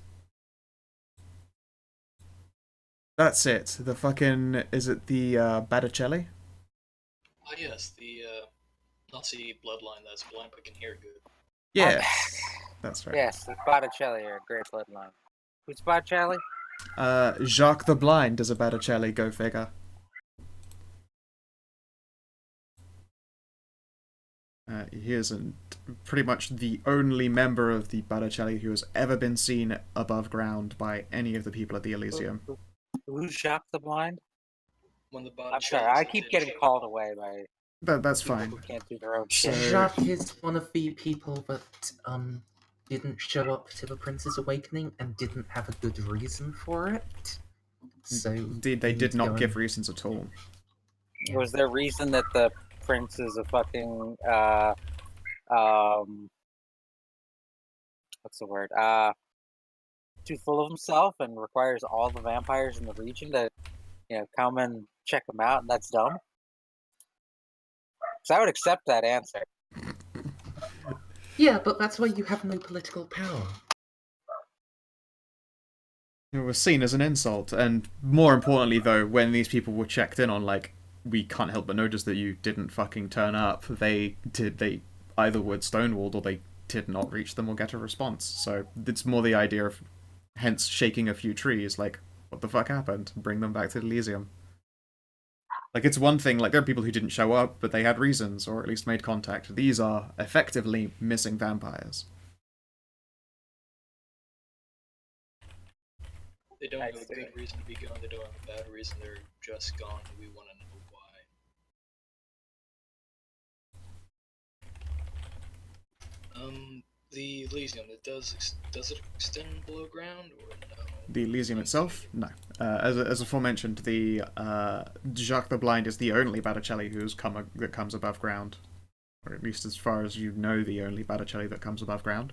That's it. The fucking... Is it the Batticelli? Ah, yes, the Nazi bloodline that's blind but can hear good. Yes. That's right. Yes, the Botticelli are a great bloodline. Who's Botticelli? Jacques the Blind is a Batticelli, go figure. He is pretty much the only member of the Batticelli who has ever been seen above ground by any of the people at the Elysium. Who's Jacques the Blind? When the I'm sorry, I keep getting called away by That's people fine. who can't do their own So- shit. Jacques is one of the people that didn't show up to the Prince's Awakening and didn't have a good reason for it. So Indeed, they did not give reasons at all. Was there reason that the prince is a fucking what's the word? Too full of himself and requires all the vampires in the region to, come and check him out, and that's dumb? So I would accept that answer. Yeah, but that's why you have no political power. It was seen as an insult, and more importantly, though, when these people were checked in on, like, we can't help but notice that you didn't fucking turn up, they either were stonewalled or they did not reach them or get a response. So it's more the idea of, hence, shaking a few trees, like, what the fuck happened? Bring them back to Elysium. Like, it's one thing, like, there are people who didn't show up, but they had reasons, or at least made contact. These are effectively missing vampires. They don't have a good reason to be gone, they don't have a bad reason, they're just gone, and we want to know why. The Elysium, does it extend below ground, or no? The Elysium itself? No. As aforementioned, the Jacques the Blind is the only Batticelli that comes above ground. Or at least as far as you know, the only Batticelli that comes above ground.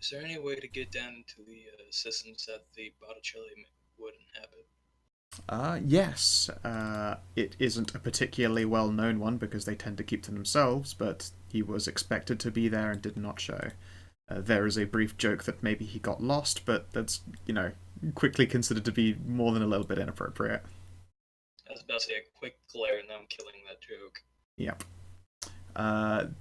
Is there any way to get down into the systems that the Botticelli would inhabit? Yes. It isn't a particularly well-known one because they tend to keep to themselves, but he was expected to be there and did not show. There is a brief joke that maybe he got lost, but that's, quickly considered to be more than a little bit inappropriate. I was about to say a quick glare, and now I'm killing that joke. Yep.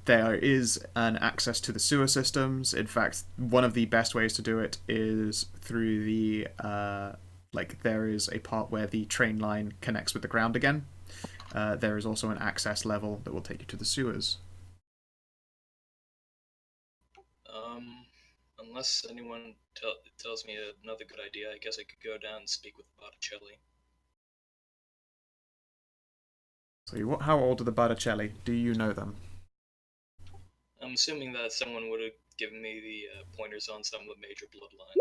There is an access to the sewer systems. In fact, one of the best ways to do it is through the there is a part where the train line connects with the ground again. There is also an access level that will take you to the sewers. Unless anyone tells me another good idea, I guess I could go down and speak with Botticelli. So, how old are the Botticelli? Do you know them? I'm assuming that someone would have given me the pointers on some of the major bloodlines.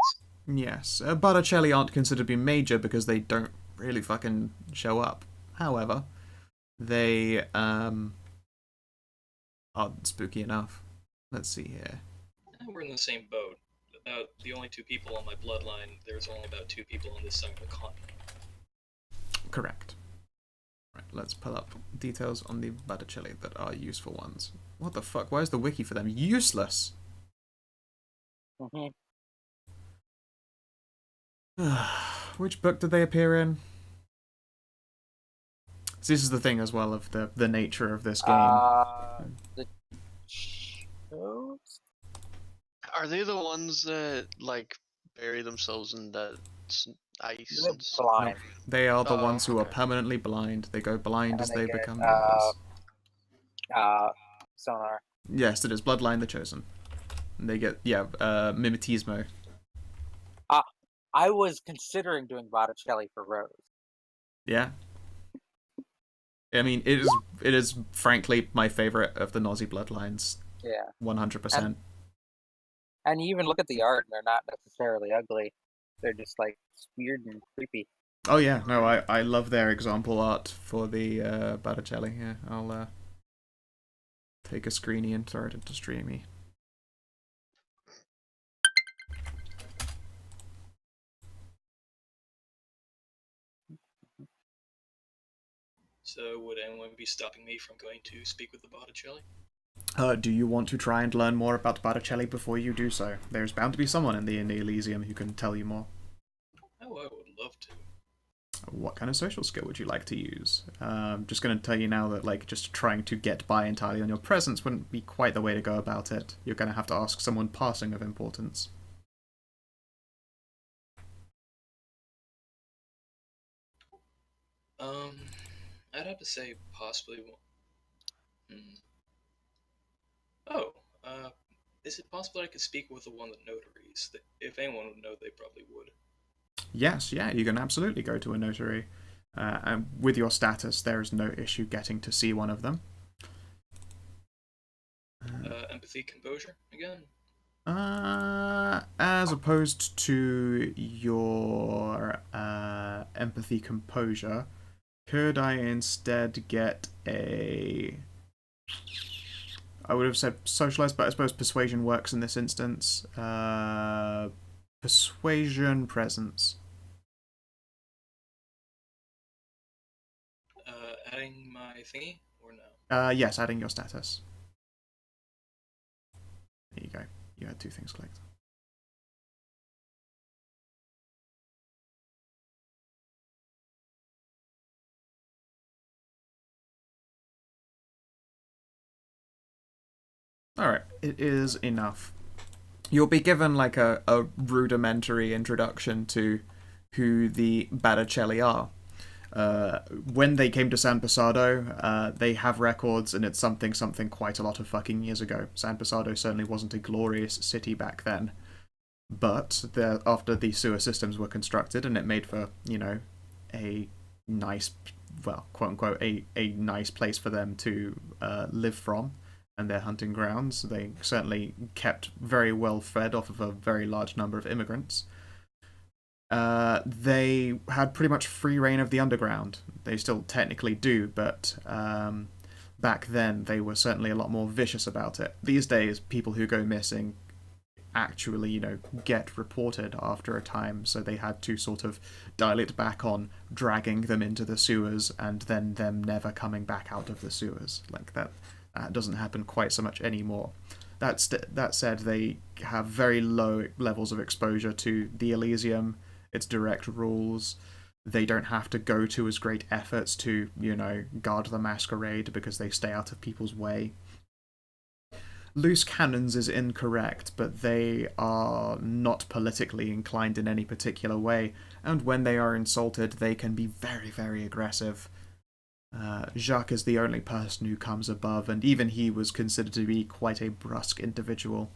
Yes. Botticelli aren't considered to be major because they don't really fucking show up. However, they are spooky enough. Let's see here. We're in the same boat. About the only two people on my bloodline, there's only about 2 people on this side of the continent. Correct. Right, let's pull up details on the Botticelli that are useful ones. What the fuck? Why is the wiki for them useless? Which book did they appear in? So this is the thing as well of the nature of this game. The shows? Are they the ones that like bury themselves in that ice? They're And blind. They are the Oh, ones who are okay. permanently blind. They go blind And as they they get, become members. Sonar. Yes, it is Bloodline the Chosen. And they get, Mimetismo. I was considering doing Botticelli for Rose. Yeah. I mean, it is frankly my favorite of the Nazi bloodlines. Yeah. 100%. And you even look at the art, and they're not necessarily ugly. They're just, like, weird and creepy. Oh yeah, no, I love their example art for the Botticelli. Yeah, I'll take a screeny and throw it into Streamy. So would anyone be stopping me from going to speak with the Botticelli? Do you want to try and learn more about Botticelli before you do so? There's bound to be someone in the Elysium who can tell you more. Oh, I would love to. What kind of social skill would you like to use? Just going to tell you now that, like, just trying to get by entirely on your presence wouldn't be quite the way to go about it. You're going to have to ask someone passing of importance. I'd have to say possibly. Oh, is it possible I could speak with the one that notaries? If anyone would know, they probably would. Yes, yeah, you can absolutely go to a notary. And with your status, there is no issue getting to see one of them. Empathy, composure, again? As opposed to your empathy, composure, could I instead get a... I would have said socialized, but I suppose persuasion works in this instance. Persuasion, presence. Adding my thingy, or no? Yes, adding your status. There you go. You had 2 things clicked. Alright, it is enough. You'll be given like a rudimentary introduction to who the Botticelli are. When they came to San Posado, they have records, and it's something quite a lot of fucking years ago. San Posado certainly wasn't a glorious city back then. But after the sewer systems were constructed, and it made for, a nice, well, quote-unquote, a nice place for them to live from, and their hunting grounds. They certainly kept very well fed off of a very large number of immigrants. They had pretty much free reign of the underground. They still technically do, but back then they were certainly a lot more vicious about it. These days, people who go missing actually, get reported after a time, so they had to sort of dial it back on dragging them into the sewers and then them never coming back out of the sewers. Like that doesn't happen quite so much anymore. That said, they have very low levels of exposure to the Elysium, its direct rules. they don't have to go to as great efforts to, guard the masquerade because they stay out of people's way. Loose cannons is incorrect, but they are not politically inclined in any particular way, and when they are insulted, they can be very, very aggressive. Jacques is the only person who comes above, and even he was considered to be quite a brusque individual.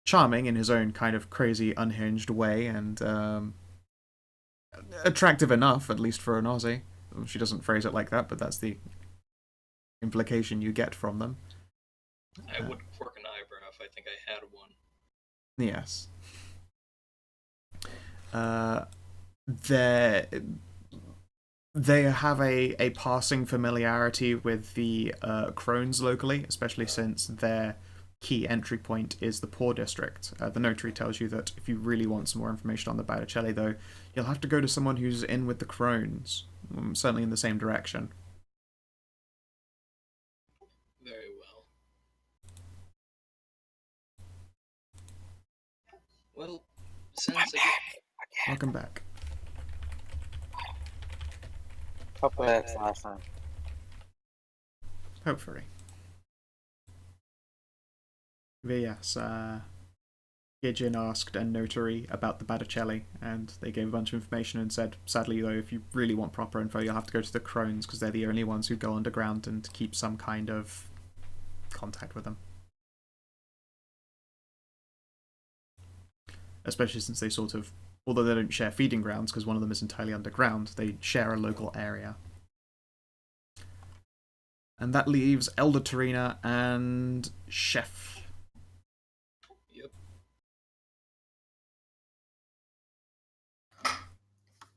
Charming in his own kind of crazy, unhinged way, and attractive enough, at least for an Aussie. She doesn't phrase it like that, but that's the implication you get from them. I would quirk an eyebrow if I think I had one. Yes. They have a passing familiarity with the crones locally, especially since their key entry point is the poor district. The notary tells you that if you really want some more information on the Botticelli, though, you'll have to go to someone who's in with the crones, certainly in the same direction. Very well. Well, since I get... Welcome back. Hopefully that's the last time. Hopefully. But yes, Gideon asked a notary about the Botticelli, and they gave a bunch of information and said, sadly though, if you really want proper info, you'll have to go to the crones, because they're the only ones who go underground and keep some kind of contact with them. Especially since they sort of, although they don't share feeding grounds, because one of them is entirely underground, they share a local area. And that leaves Elder Tarina and Chef. Yep.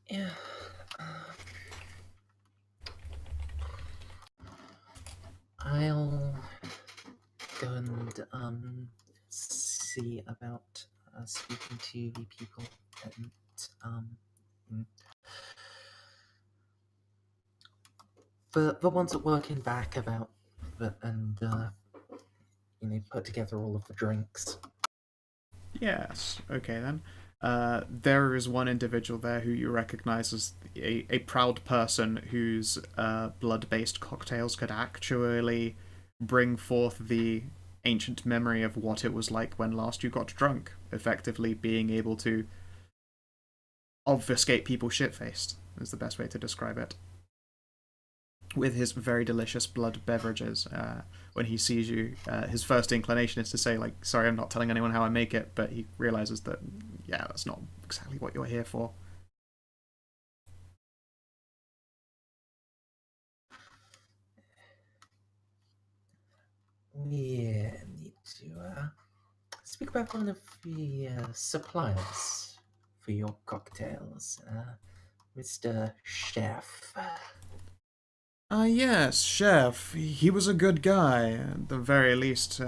Yeah. I'll go and see about speaking to the people and the ones that working back about and put together all of the drinks. Yes, okay then. There is one individual there who you recognize as a proud person whose blood-based cocktails could actually bring forth the ancient memory of what it was like when last you got drunk, effectively being able to obfuscate people shit-faced, is the best way to describe it. With his very delicious blood beverages. When he sees you, his first inclination is to say, like, sorry, I'm not telling anyone how I make it, but he realizes that, yeah, that's not exactly what you're here for. We need to speak about one of the suppliers for your cocktails, Mr. Chef. Yes, Chef. He was a good guy, at the very least.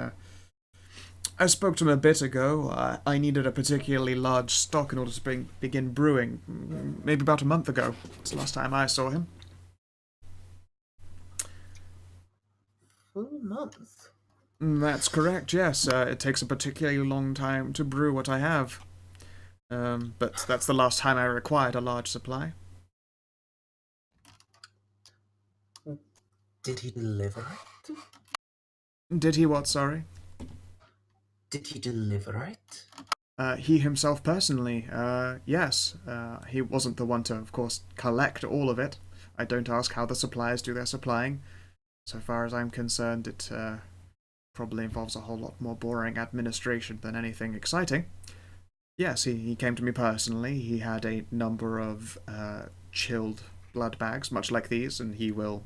I spoke to him a bit ago. I needed a particularly large stock in order to begin brewing. Maybe about a month ago. It's the last time I saw him. Full month? That's correct, yes. It takes a particularly long time to brew what I have. But that's the last time I required a large supply. Did he deliver it? Did he what, sorry? Did he deliver it? He himself personally, yes. He wasn't the one to, of course, collect all of it. I don't ask how the suppliers do their supplying. So far as I'm concerned, it probably involves a whole lot more boring administration than anything exciting. Yes, he came to me personally. He had a number of chilled blood bags, much like these, and he will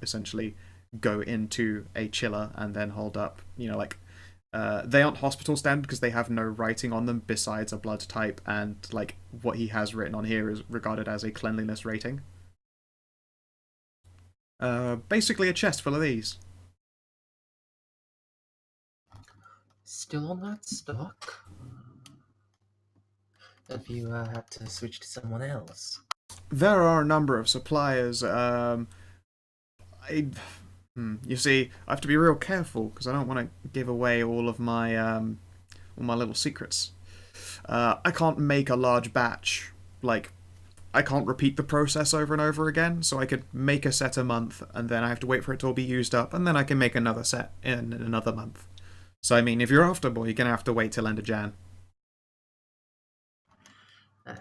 essentially go into a chiller and then hold up, they aren't hospital standard because they have no writing on them besides a blood type, and what he has written on here is regarded as a cleanliness rating. Basically a chest full of these. Still on that stock? Have you had to switch to someone else? There are a number of suppliers. You see, I have to be real careful because I don't want to give away all of my little secrets. I can't make a large batch. Like, I can't repeat the process over and over again, so I could make a set a month, and then I have to wait for it to all be used up, and then I can make another set in another month. So, I mean, if you're after more, you're going to have to wait till end of Jan. Alright.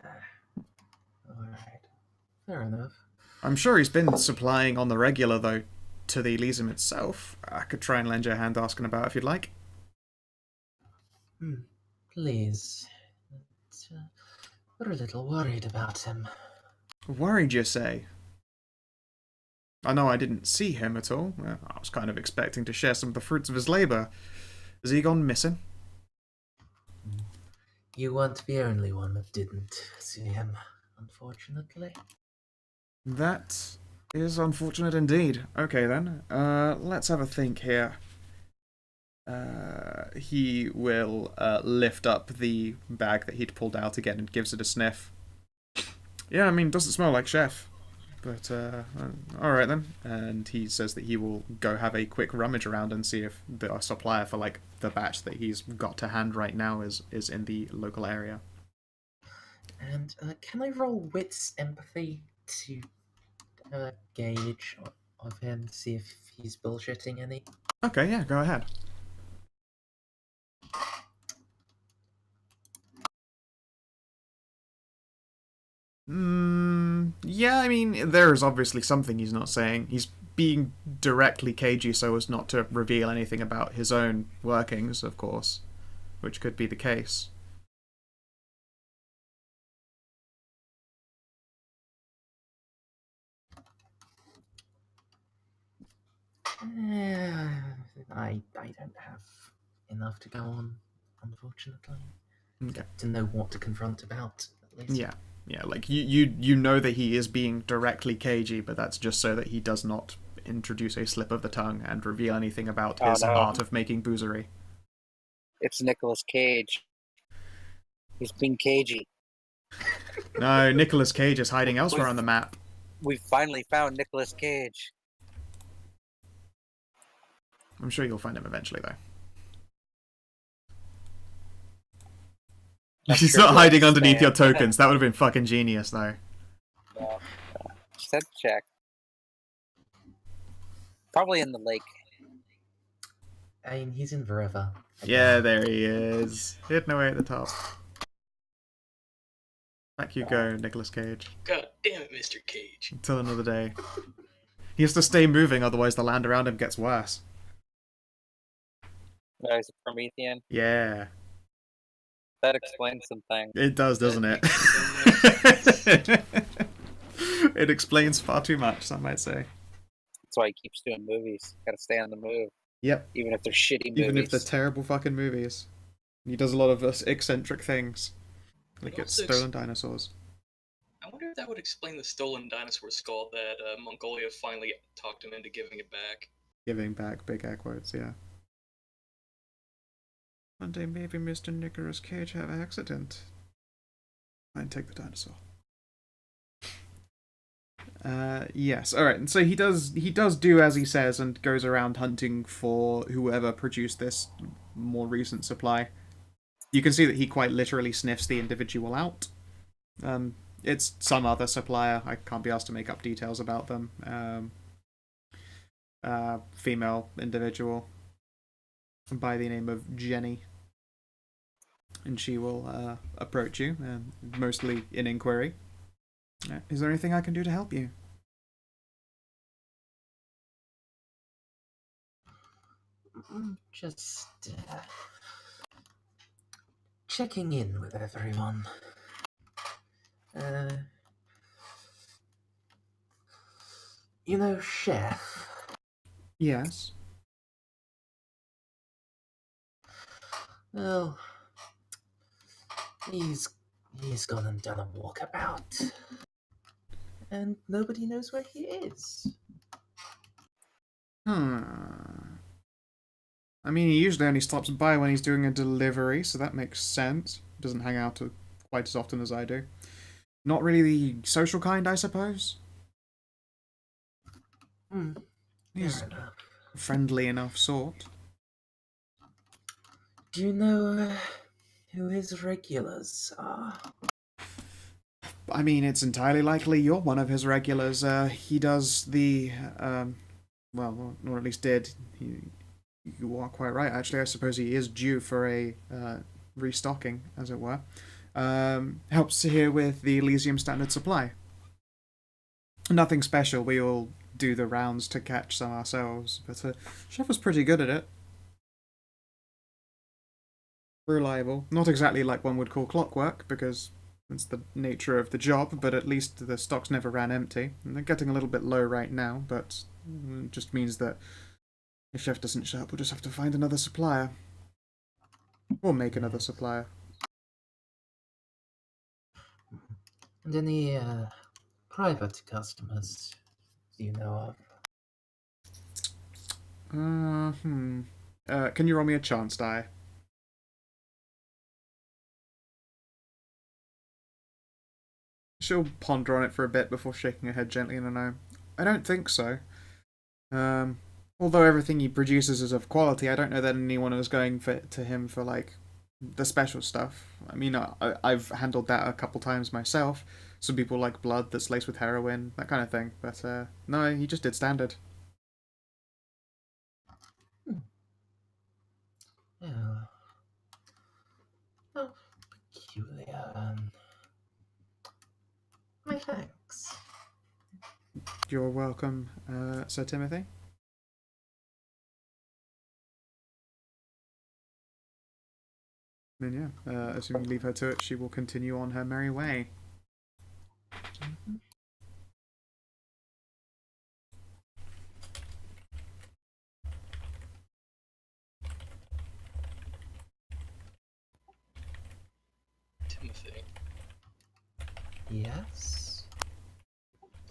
Fair enough. I'm sure he's been supplying on the regular, though, to the Elysium itself. I could try and lend you a hand asking about if you'd like. Please. We're a little worried about him. Worried, you say? I know I didn't see him at all. I was kind of expecting to share some of the fruits of his labour. Has he gone missing? You weren't the only one that didn't see him, unfortunately. That is unfortunate indeed. Okay then, let's have a think here. He will lift up the bag that he'd pulled out again and gives it a sniff. Yeah, I mean, doesn't smell like chef. But, alright then. And he says that he will go have a quick rummage around and see if the supplier for, like, the batch that he's got to hand right now is in the local area. And can I roll wits empathy to gauge of him, see if he's bullshitting any? Okay, yeah, go ahead. Yeah, I mean, there's obviously something he's not saying. He's being directly cagey so as not to reveal anything about his own workings, of course, which could be the case. I don't have enough to go on, unfortunately. Okay. To know what to confront about, at least. Yeah, like you know that he is being directly cagey, but that's just so that he does not introduce a slip of the tongue and reveal anything about his art of making boozery. It's Nicolas Cage. He's being cagey. No, Nicolas Cage is hiding elsewhere on the map. We finally found Nicolas Cage. I'm sure you'll find him eventually, though. He's not hiding underneath your tokens. That would have been fucking genius, though. No. Just had to check. Probably in the lake. I mean, he's in the river. Yeah, there he is. Hidden away at the top. Back you go, Nicolas Cage. God damn it, Mr. Cage. Until another day. He has to stay moving, otherwise the land around him gets worse. No, he's a Promethean. Yeah. That explains some things. It does, doesn't it? It explains far too much, some might say. That's why he keeps doing movies. Gotta stay on the move. Yep. Even if they're shitty movies. Even if they're terrible fucking movies. He does a lot of eccentric things. Like it's stolen dinosaurs. I wonder if that would explain the stolen dinosaur skull that Mongolia finally talked him into giving it back. Giving back, big air quotes, yeah. One day maybe Mr. Nicolas Cage have an accident. And take the dinosaur. Yes, alright, and so he does do as he says and goes around hunting for whoever produced this more recent supply. You can see that he quite literally sniffs the individual out. It's some other supplier. I can't be asked to make up details about them. Female individual by the name of Jenny. And she will approach you, mostly in inquiry. Is there anything I can do to help you? Just checking in with everyone. You know, Chef? Yes. Well, he's gone and done a walkabout. And nobody knows where he is. I mean, he usually only stops by when he's doing a delivery, so that makes sense. Doesn't hang out quite as often as I do. Not really the social kind, I suppose. He's a friendly enough sort. Do you know who his regulars are. I mean, it's entirely likely you're one of his regulars. He does the, well, or at least did. You are quite right, actually. I suppose he is due for a restocking, as it were. Helps here with the Elysium Standard Supply. Nothing special. We all do the rounds to catch some ourselves, but Chef was pretty good at it. Reliable. Not exactly like one would call clockwork, because it's the nature of the job, but at least the stocks never ran empty. And they're getting a little bit low right now, but it just means that if Chef doesn't show up, we'll just have to find another supplier. Or make another supplier. And any private customers you know of? Can you roll me a chance die? She'll ponder on it for a bit before shaking her head gently in a no. I don't think so. Although everything he produces is of quality, I don't know that anyone is going to him for, like, the special stuff. I mean, I've handled that a couple times myself. Some people like blood that's laced with heroin, that kind of thing. But, no, he just did standard. Oh, how peculiar. My thanks. You're welcome, Sir Timothy. Then yeah, assuming you leave her to it, she will continue on her merry way. Timothy, Yes?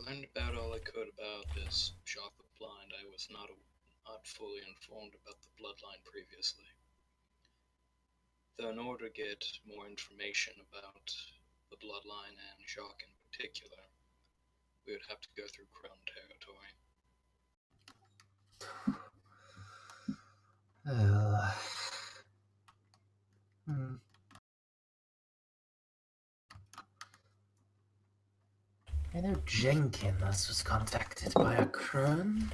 learned about all I could about this shop of blind. I was not fully informed about the bloodline previously. Though in order to get more information about the bloodline and Jacques in particular, we would have to go through Crown territory. Oh. I know Jenkins was contacted by a crone.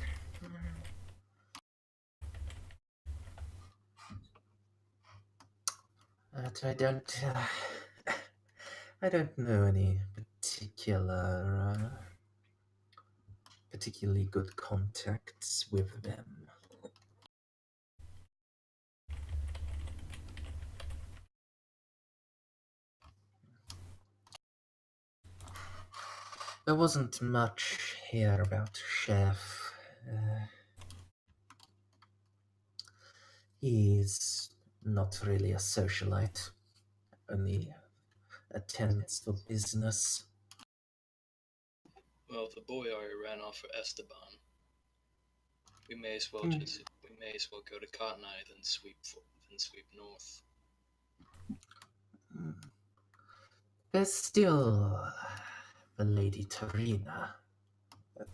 But I don't know any particularly good contacts with them. There wasn't much here about Chef. He's not really a socialite, only attends for business. Well, the boy already ran off for Esteban. We may as well go to Cotton Eye than sweep north. There's still the Lady Tarina. But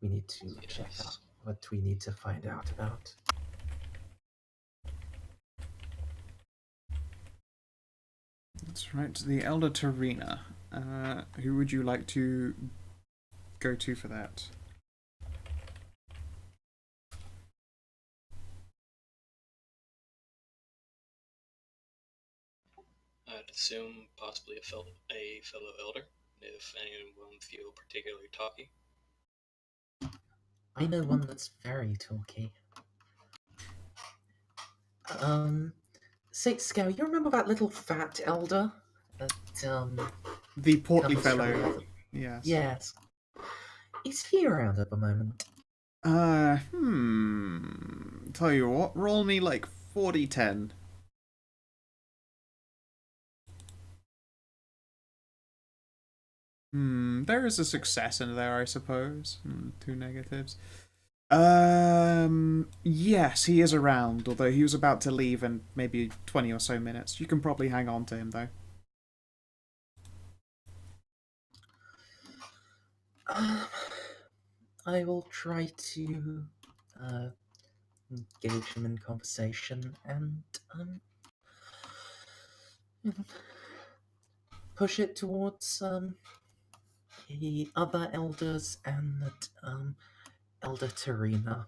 we need to check out what we need to find out about. That's right, the Elder Tarina. Who would you like to go to for that? I'd assume possibly a fellow elder, if anyone feel particularly talky. I know one that's very talky. Say, Scow, you remember that little fat elder? The portly comes from fellow. another- Yes. Yes. Is he around at the moment? Tell you what, roll me like 40-10. There is a success in there, I suppose. 2 negatives. Yes, he is around, although he was about to leave in maybe 20 or so minutes. You can probably hang on to him, though. I will try to engage him in conversation and push it towards the other elders and Elder Terina.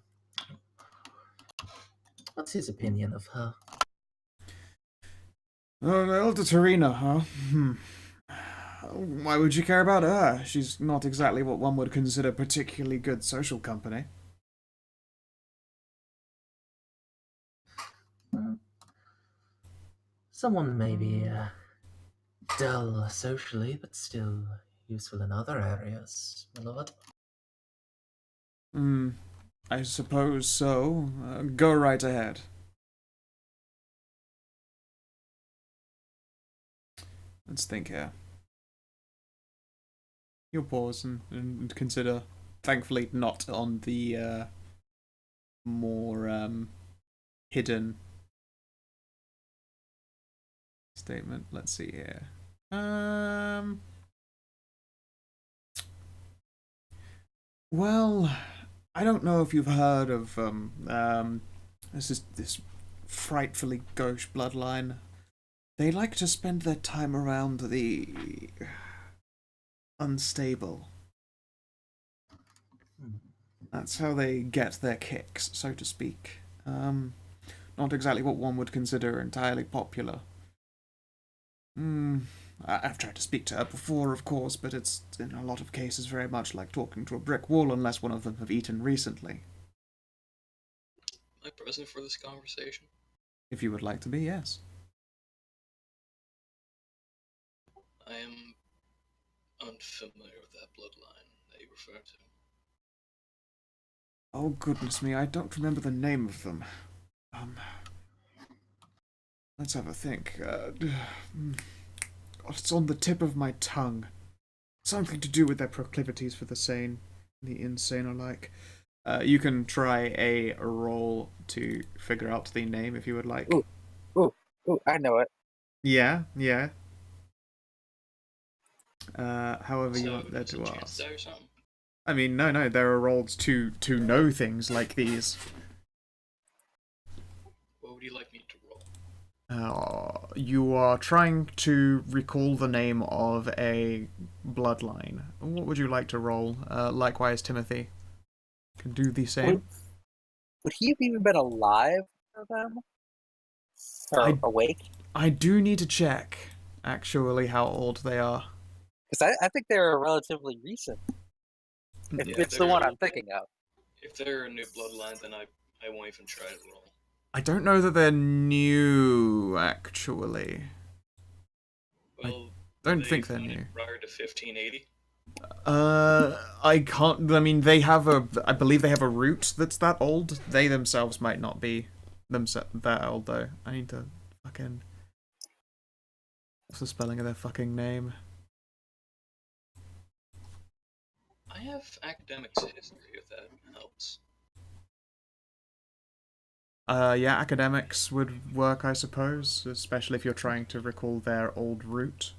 What's his opinion of her? Oh, Elder Tarina, huh? Why would you care about her? She's not exactly what one would consider particularly good social company. Someone may be dull socially, but still useful in other areas, my lord. I suppose so. Go right ahead. Let's think here. You'll pause and consider. Thankfully, not on the more hidden statement. Let's see here. Well, I don't know if you've heard of this frightfully gauche bloodline. They like to spend their time around the unstable. That's how they get their kicks, so to speak. Not exactly what one would consider entirely popular. I've tried to speak to her before, of course, but it's in a lot of cases very much like talking to a brick wall unless one of them have eaten recently. Am I present for this conversation? If you would like to be, yes. I am unfamiliar with that bloodline that you refer to. Oh, goodness me, I don't remember the name of them. Let's have a think. It's on the tip of my tongue. Something to do with their proclivities for the insane alike. You can try a roll to figure out the name if you would like. Ooh, I know it. Yeah. However you want there to ask. Or something? I mean, no, there are rolls to know things like these. What would you like me to roll? You are trying to recall the name of a bloodline. What would you like to roll? Likewise, Timothy can do the same. Would he have even been alive for them? Or awake? I do need to check, actually, how old they are. Because I think they're relatively recent. If it's the one I'm thinking of. If they're a new bloodline, then I won't even try to roll. I don't know that they're new, actually. Well, I don't think they're new. Prior to 1580? I can't. I mean, I believe they have a root that's that old. They themselves might not be that old, though. I need to fucking. What's the spelling of their fucking name? I have academics history, if that helps. Yeah, academics would work, I suppose, especially if you're trying to recall their old root.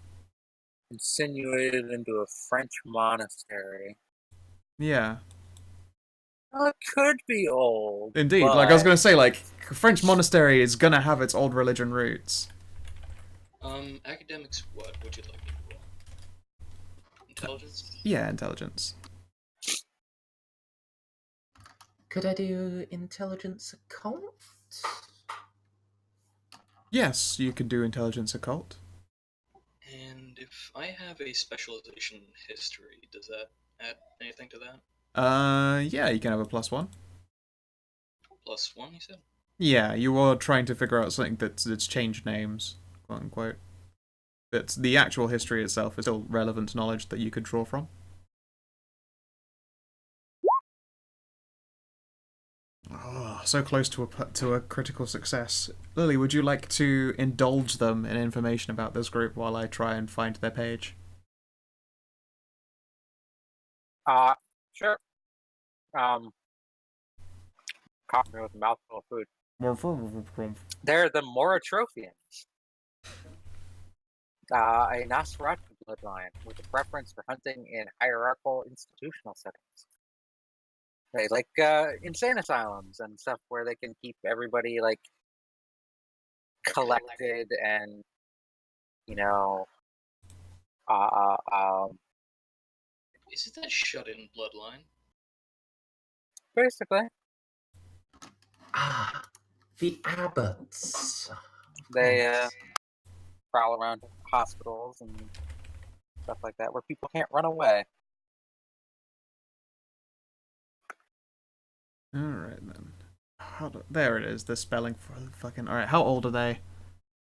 Insinuated into a French monastery. Yeah. Well, it could be old. Indeed, but... like I was gonna say, like, French monastery is gonna have its old religion roots. Academics, what would you like me to roll? Intelligence? Yeah, intelligence. Could I do intelligence occult? Yes, you can do intelligence occult. And if I have a specialization in history, does that add anything to that? Yeah, you can have a +1. +1, you said? Yeah, you are trying to figure out something that's changed names, quote unquote. But the actual history itself is still relevant knowledge that you could draw from. Oh, so close to a critical success. Lily, would you like to indulge them in information about this group while I try and find their page? Sure. Caught me with a mouthful of food. They're the Moratrophians. A Nosferatu bloodline with a preference for hunting in hierarchical institutional settings. They like insane asylums and stuff where they can keep everybody like collected and you know, uh, uh, um, Is it that shut-in bloodline? basically, Ah, the abbots. Of they course. prowl around hospitals and stuff like that where people can't run away. Alright then. There it is, the spelling for the fucking... Alright, how old are they?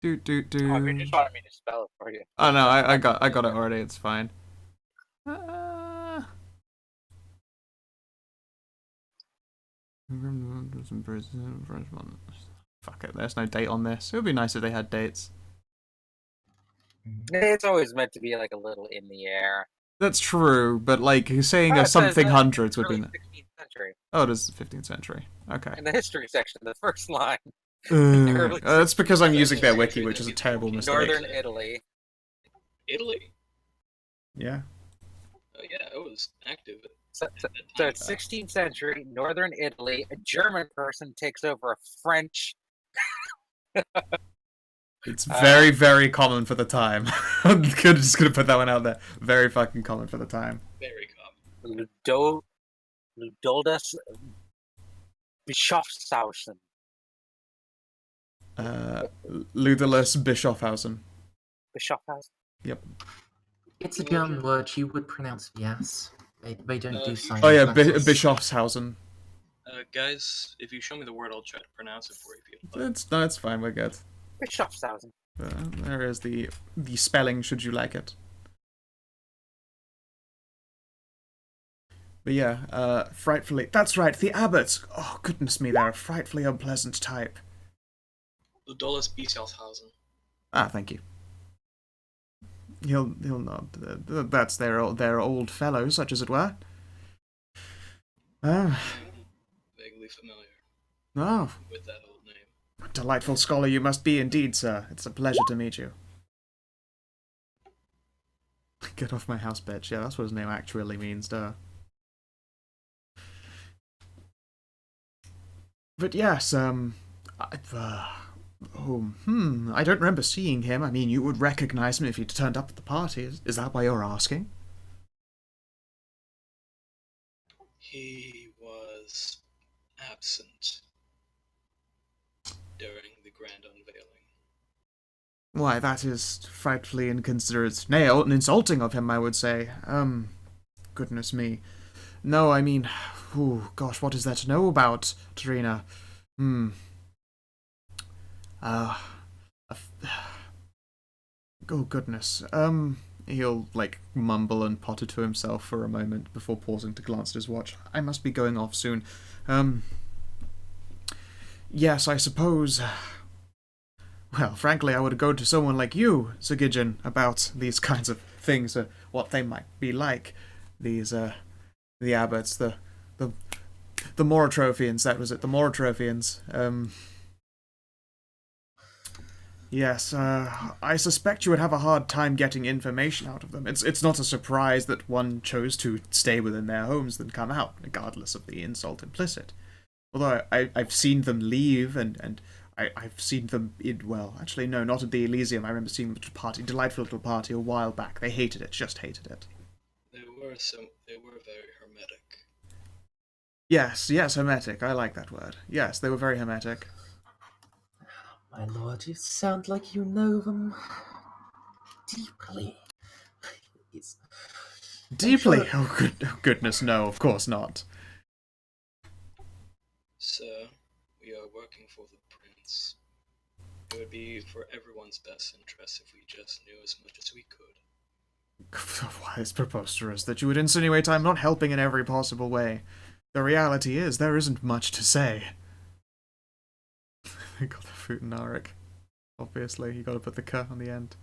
Oh, if you just wanted me to spell it for you. Oh no, I got it already, it's fine. Uh... Fuck it, there's no date on this. It would be nice if they had dates. It's always meant to be like a little in the air. That's true, but like saying Oh, a it says, something hundreds would be. early 16th century. Oh, it is the 15th century. Okay. In the history section, the first line. Early That's because I'm 16th using their century. wiki, which is a terrible mistake. Northern Italy. Italy? Yeah. Oh yeah, it was active. So it's 16th century, Northern Italy. A German person takes over a French. It's very, very common for the time. I'm just gonna put that one out there. Very fucking common for the time. Very common. Ludoldas Bischofshausen. Ludulus Bischofhausen. Bischofhausen? Yep. It's a German word. You would pronounce the S. They don't do silent Oh yeah, letters. Bischofshausen. Guys, if you show me the word, I'll try to pronounce it for you. If you'd like. It's fine. We're good. Bischofshausen. There is the spelling. Should you like it? But yeah, frightfully. That's right. The abbots. Oh goodness me, they're a frightfully unpleasant type. Ludolus Bischofshausen. Ah, thank you. He'll nod. That's their old fellow, such as it were. Ah. Vaguely familiar Oh, with that old name. a delightful scholar you must be indeed, sir. It's a pleasure to meet you. Get off my house, bitch. Yeah, that's what his name actually means, duh. But yes, I don't remember seeing him. I mean, you would recognize him if he'd turned up at the party. Is that why you're asking? He was absent during the grand unveiling. Why, that is frightfully inconsiderate. Nay, insulting of him, I would say. Goodness me. No, I mean, gosh, what is there to know about Tarina? Oh, goodness. He'll, like, mumble and potter to himself for a moment before pausing to glance at his watch. I must be going off soon. Yes, I suppose... Well, frankly, I would go to someone like you, Sir Gideon, about these kinds of things, what they might be like. These, the abbots, the Morotrophians, that was it, the Morotrophians. Yes, I suspect you would have a hard time getting information out of them. It's not a surprise that one chose to stay within their homes than come out, regardless of the insult implicit. Although I've seen them leave, and I've seen them in, well, actually no, not at the Elysium. I remember seeing them at a party, delightful little party a while back. They hated it, just hated it. They were very hermetic. Yes, hermetic. I like that word. Yes, they were very hermetic. My lord, you sound like you know them deeply. Deeply? Sure. Oh, goodness, no, of course not. Sir, we are working for the prince. It would be for everyone's best interest if we just knew as much as we could. Why, it's preposterous that you would insinuate I'm not helping in every possible way. The reality is, there isn't much to say. I got the Futanaric. Obviously, you gotta put the K on the end.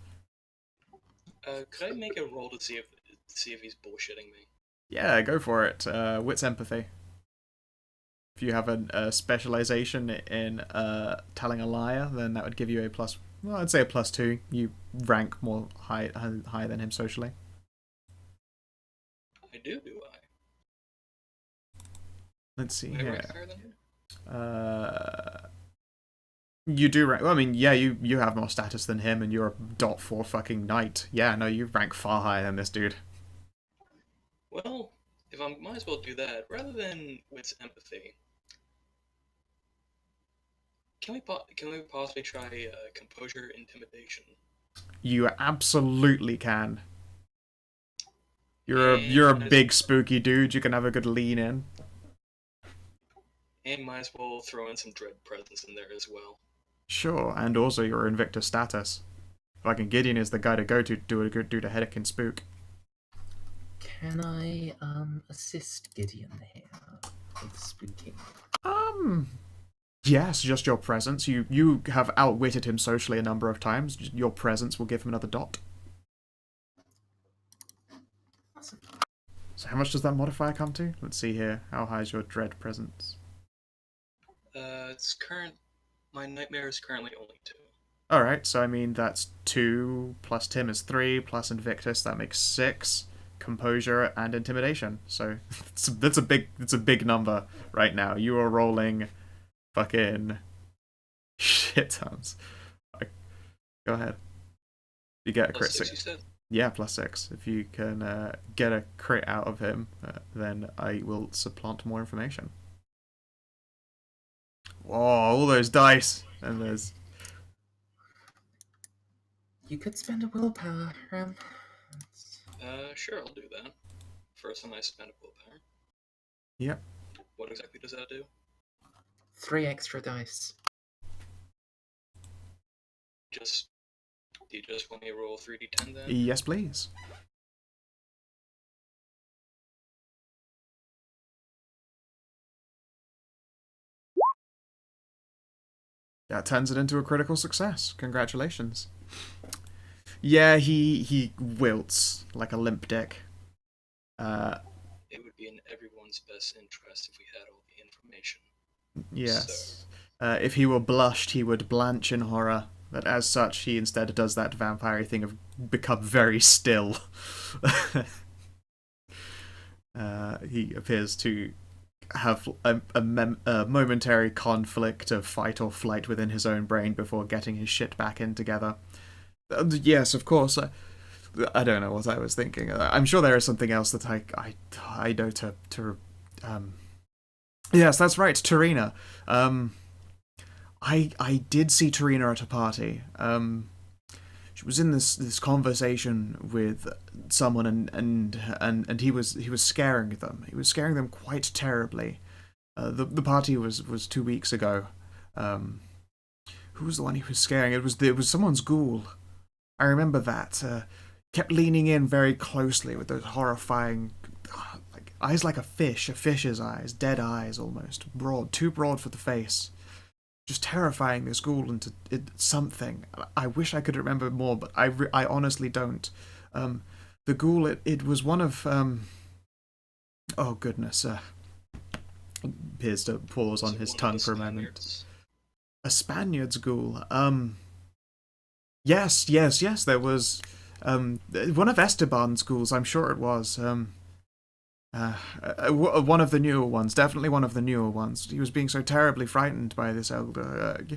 Could I make a roll to see if he's bullshitting me? Yeah, go for it. Wits empathy. If you have a specialization in telling a liar, then that would give you a plus. Well, I'd say a +2. You rank more high than him socially. I do I? Let's see Do I here. rank higher than him? You do rank. Well, I mean, yeah, you have more status than him, and you're a .4 fucking knight. Yeah, no, you rank far higher than this dude. Well, if I might as well do that rather than with empathy. Can we possibly try composure intimidation? You absolutely can. You're And a might as- big spooky dude. You can have a good lean in. And might as well throw in some dread presence in there as well. Sure, and also your Invictus status. Fucking Gideon is the guy to go to do a good dude a Hedekin spook. Can I assist Gideon here with spooking? Yes, just your presence. You have outwitted him socially a number of times. Your presence will give him another dot. Awesome. So how much does that modifier come to? Let's see here. How high is your dread presence? My nightmare is currently only 2. Alright, so I mean that's 2, plus Tim is 3, plus Invictus, that makes 6. Composure and Intimidation. So that's a big number right now. You are rolling fucking shit tons. Go ahead. You get a Plus crit 6, 6. you said? Yeah, plus 6. If you can get a crit out of him, then I will supplant more information. Whoa, all those dice! And there's... You could spend a willpower, Ram. Sure, I'll do that. First time I spend a willpower. Yep. What exactly does that do? 3 extra dice. Do you just want me to roll 3d10 then? Yes, please. That turns it into a critical success. Congratulations. Yeah, he wilts like a limp dick. It would be in everyone's best interest if we had all the information. Yes. If he were blushed, he would blanch in horror. But as such, he instead does that vampire thing of become very still. He appears to have a momentary conflict of fight or flight within his own brain before getting his shit back in together. Yes, of course. I don't know what I was thinking. I'm sure there is something else that I know to Yes, that's right, Tarina. I did see Tarina at a party. She was in this conversation with someone, and he was scaring them. He was scaring them quite terribly. The party was 2 weeks ago. Who was the one he was scaring? It was someone's ghoul. I remember that. Kept leaning in very closely with those horrifying, eyes like a fish's eyes, dead eyes almost, too broad for the face. Just terrifying this ghoul into something. I wish I could remember more, but I honestly don't. The ghoul, it was one of, oh goodness, appears to pause on his tongue for a moment. A Spaniard's ghoul. Yes, there was, one of Esteban's ghouls, I'm sure it was, one of the newer ones, definitely one of the newer ones. He was being so terribly frightened by this elder.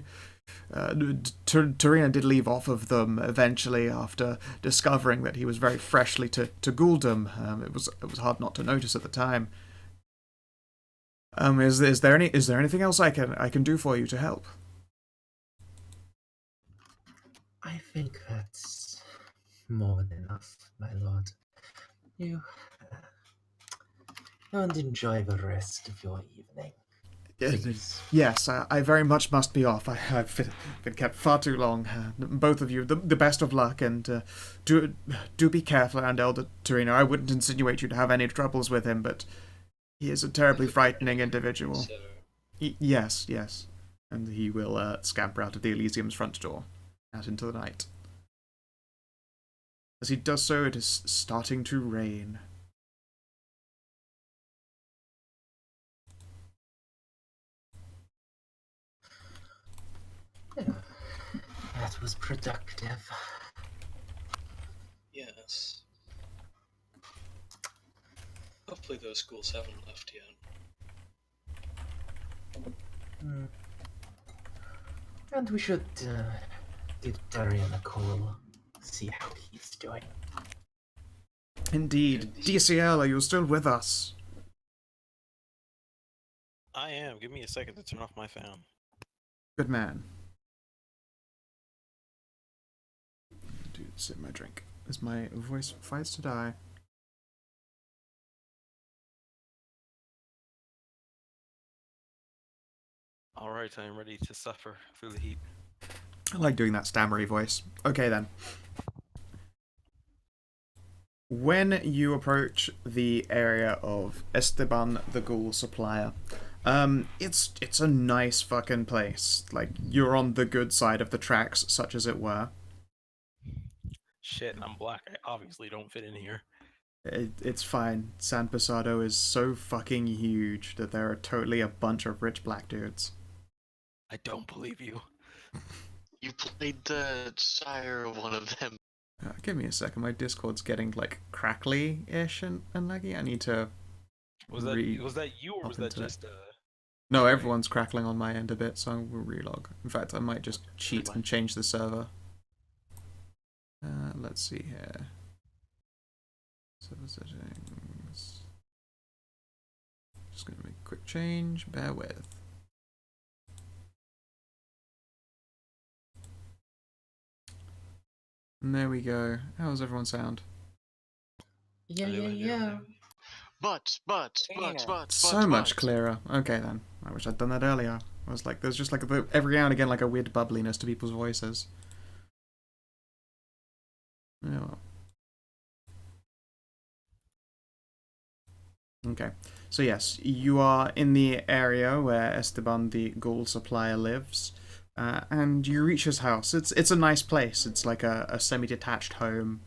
Tarina did leave off of them eventually after discovering that he was very freshly to ghouldom. It was hard not to notice at the time. Is there anything else I can do for you to help? I think that's more than enough, my lord. You go and enjoy the rest of your evening. Please. Yes, I very much must be off. I've been kept far too long. Both of you, the best of luck, and do be careful around Elder Torino. I wouldn't insinuate you to have any troubles with him, but he is a terribly frightening individual. So, Yes. And he will scamper out of the Elysium's front door, out into the night. As he does so, it is starting to rain. That was productive. yes. Hopefully those schools haven't left yet. And we should give Darian a call, see how he's doing. Indeed. DCL, are you still with us? I am. Give me a second to turn off my fan. Good man. Dude, sip my drink as my voice fights to die. All right, I am ready to suffer through the heat. I like doing that stammery voice. Okay then. When you approach the area of Esteban the Ghoul Supplier, it's a nice fucking place. Like, you're on the good side of the tracks, such as it were. Shit, I'm black. I obviously don't fit in here. It's fine. San Pasado is so fucking huge that there are totally a bunch of rich black dudes. I don't believe you. You played the sire of one of them. Give me a second. My Discord's getting like crackly-ish and laggy. I need to. Was that you or was that just No, everyone's crackling on my end a bit, so I will relog. In fact, I might just cheat and change the server. Let's see here. Server settings. Just gonna make a quick change. Bear with. And there we go. How does everyone sound? Yeah. So much clearer. Okay then. I wish I'd done that earlier. I was like, there's just like every now and again like a weird bubbliness to people's voices. Yeah. Well. Okay. So yes, you are in the area where Esteban the Ghoul Supplier lives. And you reach his house. It's a nice place. It's like a semi-detached home,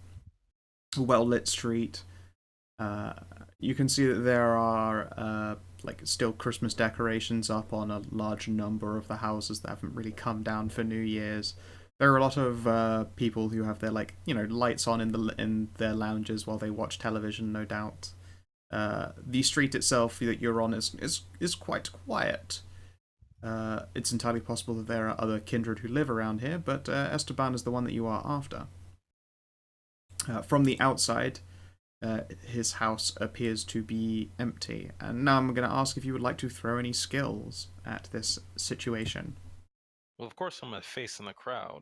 a well-lit street. You can see that there are like still Christmas decorations up on a large number of the houses that haven't really come down for New Year's. There are a lot of people who have their lights on in their lounges while they watch television, no doubt. The street itself that you're on is quite quiet. It's entirely possible that there are other kindred who live around here, but Esteban is the one that you are after. From the outside, his house appears to be empty, and now I'm going to ask if you would like to throw any skills at this situation. Well, of course I'm gonna face in the crowd.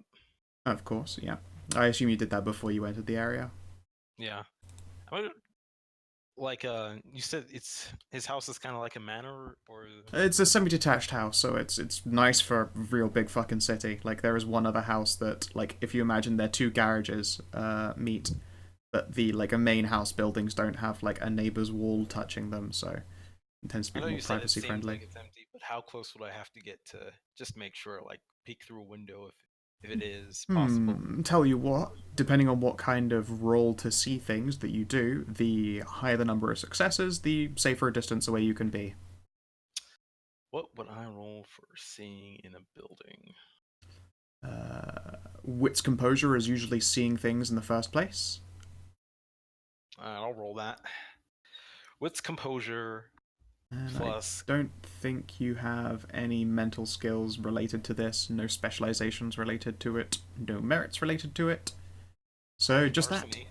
Of course, yeah. I assume you did that before you entered the area. Yeah. Like you said, his house is kind of like a manor, or It's a semi-detached house, so it's nice for a real big fucking city. Like, there is one other house that, like, if you imagine their two garages meet, but the a main house buildings don't have like a neighbor's wall touching them, so it tends to be I know more you said it privacy seems friendly. like it's empty, but how close would I have to get to just make sure, like, peek through a window if it is possible? Tell you what, depending on what kind of roll to see things that you do, the higher the number of successes, the safer a distance away you can be. What would I roll for seeing in a building? Wit's composure is usually seeing things in the first place. I'll roll that. What's composure And plus? I don't think you have any mental skills related to this, no specializations related to it, no merits related to it. So just larceny.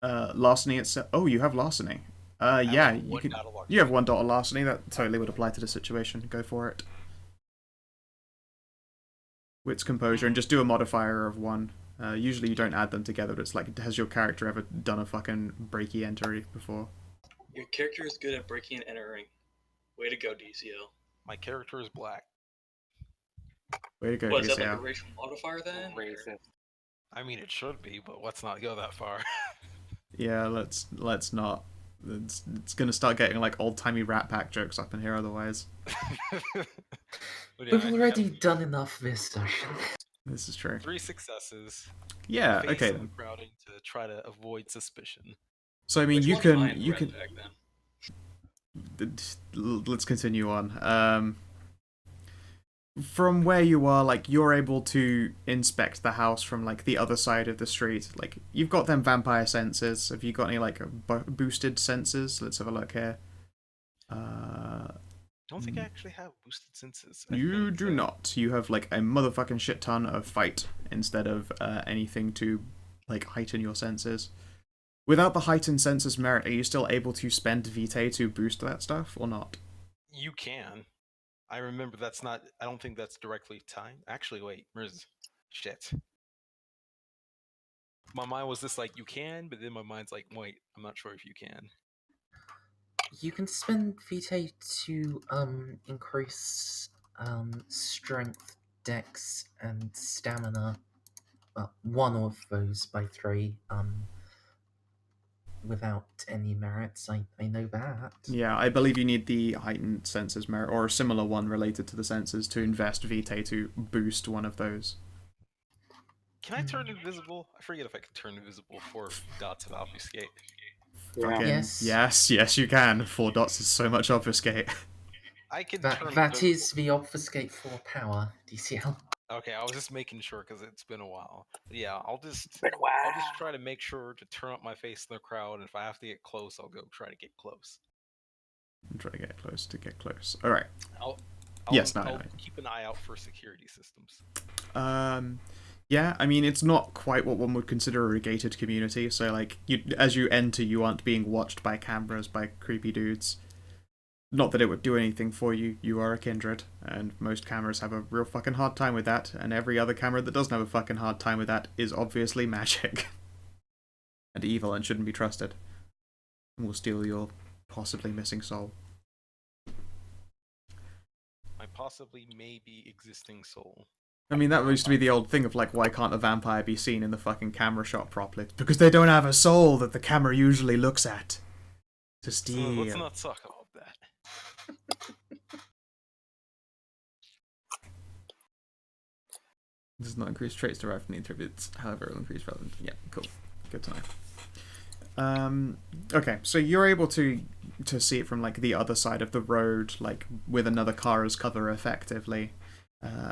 that. Larceny itself. Oh, you have larceny. Yeah, you can. You have 1 dot of larceny. That totally would apply to the situation. Go for it. Wit's composure, and just do a modifier of 1. Usually you don't add them together, but it's like, has your character ever done a fucking breaky entry before? Your character is good at breaking and entering. Way to go, DCL. My character is black. Way to go, What, is that like a DCL. racial modifier then? Racist. I mean, it should be, but let's not go that far. Yeah, let's not. It's gonna start getting like old-timey Rat Pack jokes up in here otherwise. But yeah, We've I already have done enough this session. This is true. 3 successes. Yeah, Face okay in then. crowding to try to avoid suspicion. So I mean, Which you one's can mine, Red Pack, then? let's continue on. From where you are, like, you're able to inspect the house from like the other side of the street. Like, you've got them vampire senses. Have you got any like boosted senses? Let's have a look here. don't think I actually have boosted senses. I You think, do not. You have like a motherfucking shit ton of fight instead of anything to like heighten your senses. Without the heightened senses merit, are you still able to spend Vitae to boost that stuff or not? You can. I remember that's not. I don't think that's directly timed. Actually, wait. Where's shit? My mind was just like you can, but then my mind's like, wait, I'm not sure if you can. You can spend Vitae to increase strength, dex, and stamina. Well, one of those by 3. Without any merits, I know that. Yeah, I believe you need the heightened senses merit or a similar one related to the senses to invest Vitae to boost one of those. Can I turn invisible? I forget if I can turn invisible for dots of obfuscate. Yeah. Fucking Yes. yes, you can. 4 dots is so much obfuscate. I can turn That invisible. is the obfuscate for power, DCL. Okay, I was just making sure because it's been a while. But yeah, I'll just Been a while. I'll just try to make sure to turn up my face in the crowd, and if I have to get close, I'll go try to get close. Try to get close to get close. All right. I'll no. keep an eye out for security systems. Yeah, I mean it's not quite what one would consider a gated community. So like, as you enter, you aren't being watched by cameras by creepy dudes. Not that it would do anything for you. You are a kindred, and most cameras have a real fucking hard time with that. And every other camera that doesn't have a fucking hard time with that is obviously magic and evil and shouldn't be trusted. And will steal your possibly missing soul. My possibly maybe existing soul. I mean, that used to be the old thing of like, why can't a vampire be seen in the fucking camera shot properly? It's because they don't have a soul that the camera usually looks at to steal. Let's not talk about that. Does not increase traits derived from the attributes, however, it will increase relevant. Yeah, cool. Good to know. Okay, so you're able to see it from like the other side of the road, like with another car as cover effectively.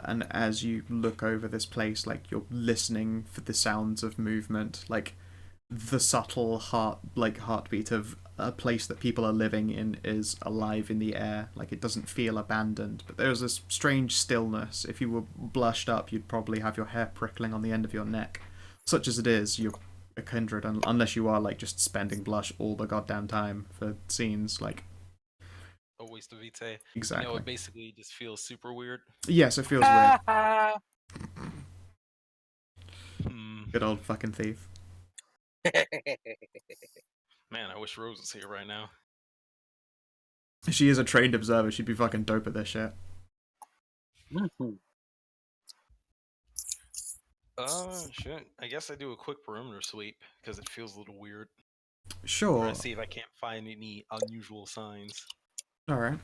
And as you look over this place, like you're listening for the sounds of movement, like the subtle heartbeat of a place that people are living in is alive in the air. Like it doesn't feel abandoned, but there's this strange stillness. If you were blushed up, you'd probably have your hair prickling on the end of your neck. Such as it is, you're a kindred, unless you are like just spending blush all the goddamn time for scenes like. A waste of Vitae. Exactly. You know, it basically just feels super weird. Yes, it feels weird. Good old fucking thief. Man, I wish Rose was here right now. She is a trained observer. She'd be fucking dope at this shit. Shit. I guess I do a quick perimeter sweep because it feels a little weird. Sure. Trying to see if I can't find any unusual signs. Alright.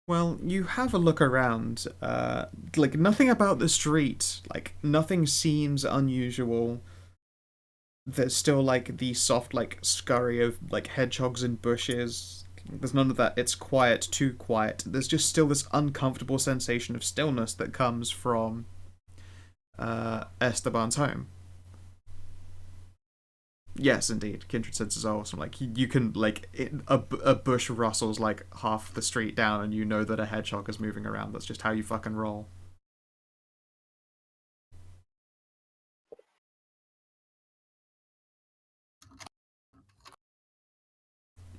Well, you have a look around. Like, nothing about the street. Like, nothing seems unusual. There's still, like, the soft, like, scurry of, like, hedgehogs and bushes. There's none of that. It's quiet, too quiet. There's just still this uncomfortable sensation of stillness that comes from Esteban's home. Yes, indeed. Kindred senses are awesome. Like, you can, like, a bush rustles, like, half the street down and you know that a hedgehog is moving around. That's just how you fucking roll.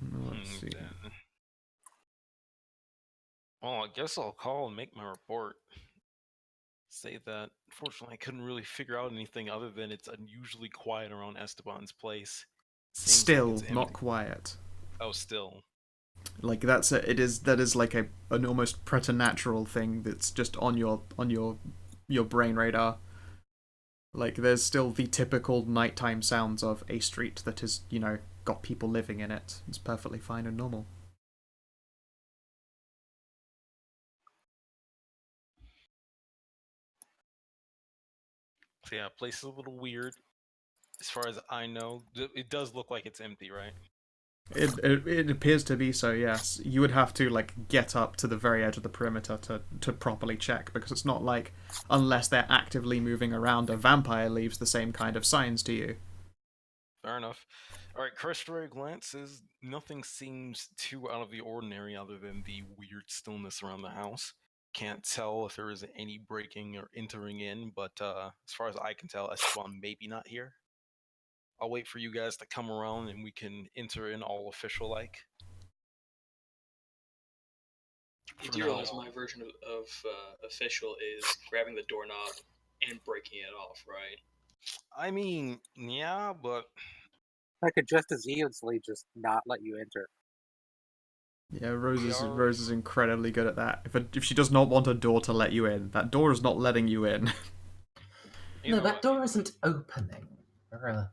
Let's see. Well, I guess I'll call and make my report. Say that, unfortunately, I couldn't really figure out anything other than it's unusually quiet around Esteban's place. Still, not quiet. Oh, still. Like that is like an almost preternatural thing that's just on your brain radar. Like there's still the typical nighttime sounds of a street that has, you know, got people living in it. It's perfectly fine and normal. So yeah, place is a little weird. As far as I know, it does look like it's empty, right? It appears to be so, yes. You would have to, like, get up to the very edge of the perimeter to properly check, because it's not like, unless they're actively moving around, a vampire leaves the same kind of signs to you. Fair enough. Alright, cursory glances, nothing seems too out of the ordinary other than the weird stillness around the house. Can't tell if there is any breaking or entering in, but as far as I can tell, Esteban maybe not here. I'll wait for you guys to come around and we can enter in all official like. You For do now. realize my version of official is grabbing the doorknob and breaking it off, right? I mean, yeah, but I could just as easily just not let you enter. Yeah, Rose We is, are- Rose is incredibly good at that. If she does not want a door to let you in, that door is not letting you in. No, either that way, door isn't opening. There are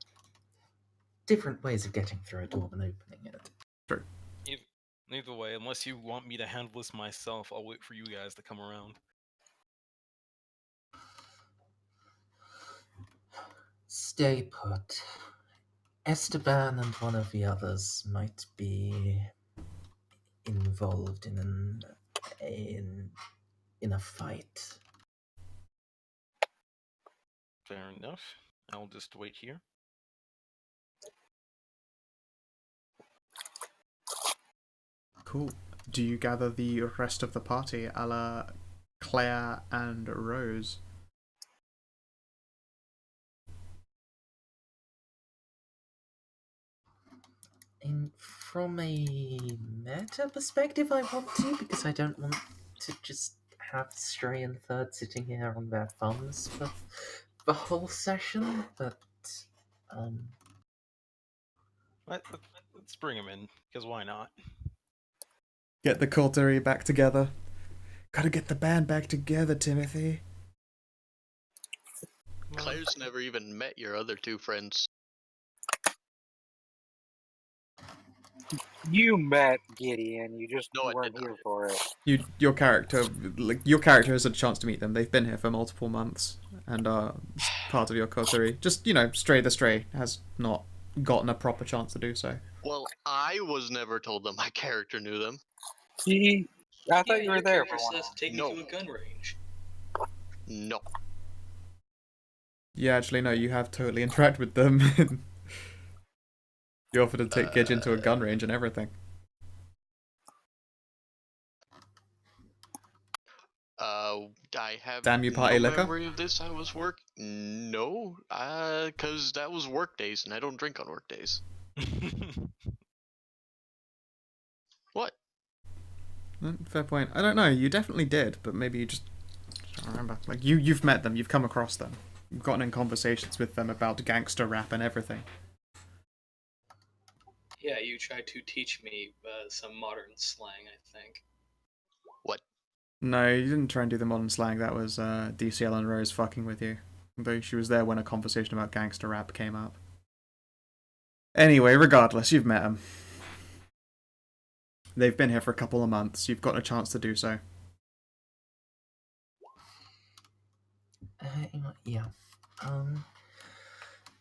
different ways of getting through a door than opening it. True. either way, unless you want me to handle this myself, I'll wait for you guys to come around. Stay put. Esteban and one of the others might be involved in a fight. Fair enough. I'll just wait here. Cool. Do you gather the rest of the party, a la Claire and Rose? From a meta perspective, I want to, because I don't want to just have Stray and Third sitting here on their thumbs for the whole session, but Let's bring him in, because why not? Get the coterie back together. Gotta get the band back together, Timothy. Claire's never even met your other two friends. You met Gideon, you just No, I weren't did not. here for it. Your character has a chance to meet them. They've been here for multiple months and are part of your coterie. Just, Stray the Stray has not gotten a proper chance to do so. Well, I was never told that my character knew them. I thought you were your there character for one. says to take No. me to a gun range. No. Yeah, actually, no, you have totally interacted with them. You offered to take Gidge into a gun range and everything. I have Damn you, party no liquor? memory of this. I was No, cause that was work days, and I don't drink on work days. What? Fair point. I don't know. You definitely did, but maybe you just don't remember. Like you've met them. You've come across them. You've gotten in conversations with them about gangster rap and everything. Yeah, you tried to teach me some modern slang, I think. What? No, you didn't try and do the modern slang. That was DCL and Rose fucking with you. Though she was there when a conversation about gangster rap came up. Anyway, regardless, you've met them. They've been here for a couple of months. You've got a chance to do so. Yeah.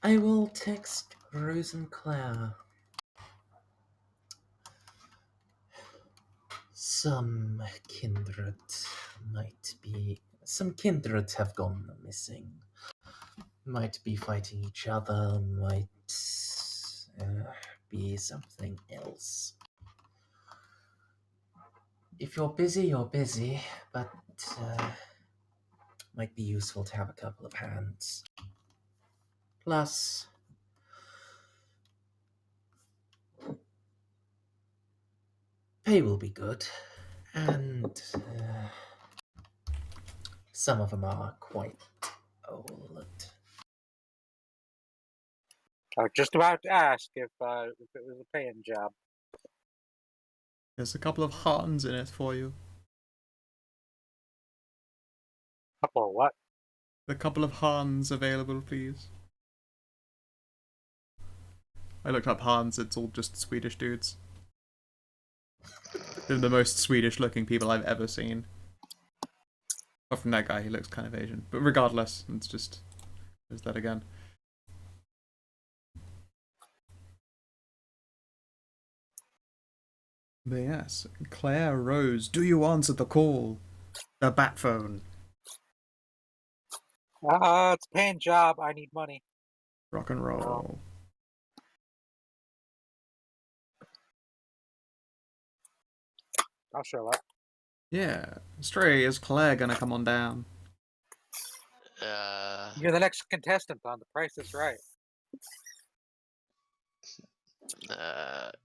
I will text Rose and Claire. Some kindred have gone missing. Might be fighting each other, might be something else. If you're busy, but might be useful to have a couple of hands. Plus, pay will be good, and some of them are quite old. I was just about to ask if it was a paying job. There's a couple of Hans in it for you. Couple of what? A couple of Hans available, please. I looked up Hans. It's all just Swedish dudes. They're the most Swedish-looking people I've ever seen. Apart from that guy, he looks kind of Asian. But regardless, it's just... There's that again. But yes, Claire Rose, do you answer the call? The bat phone. It's a paying job. I need money. Rock and roll. I'll show up. Yeah. Stray, is Claire gonna come on down? You're the next contestant on The Price is Right.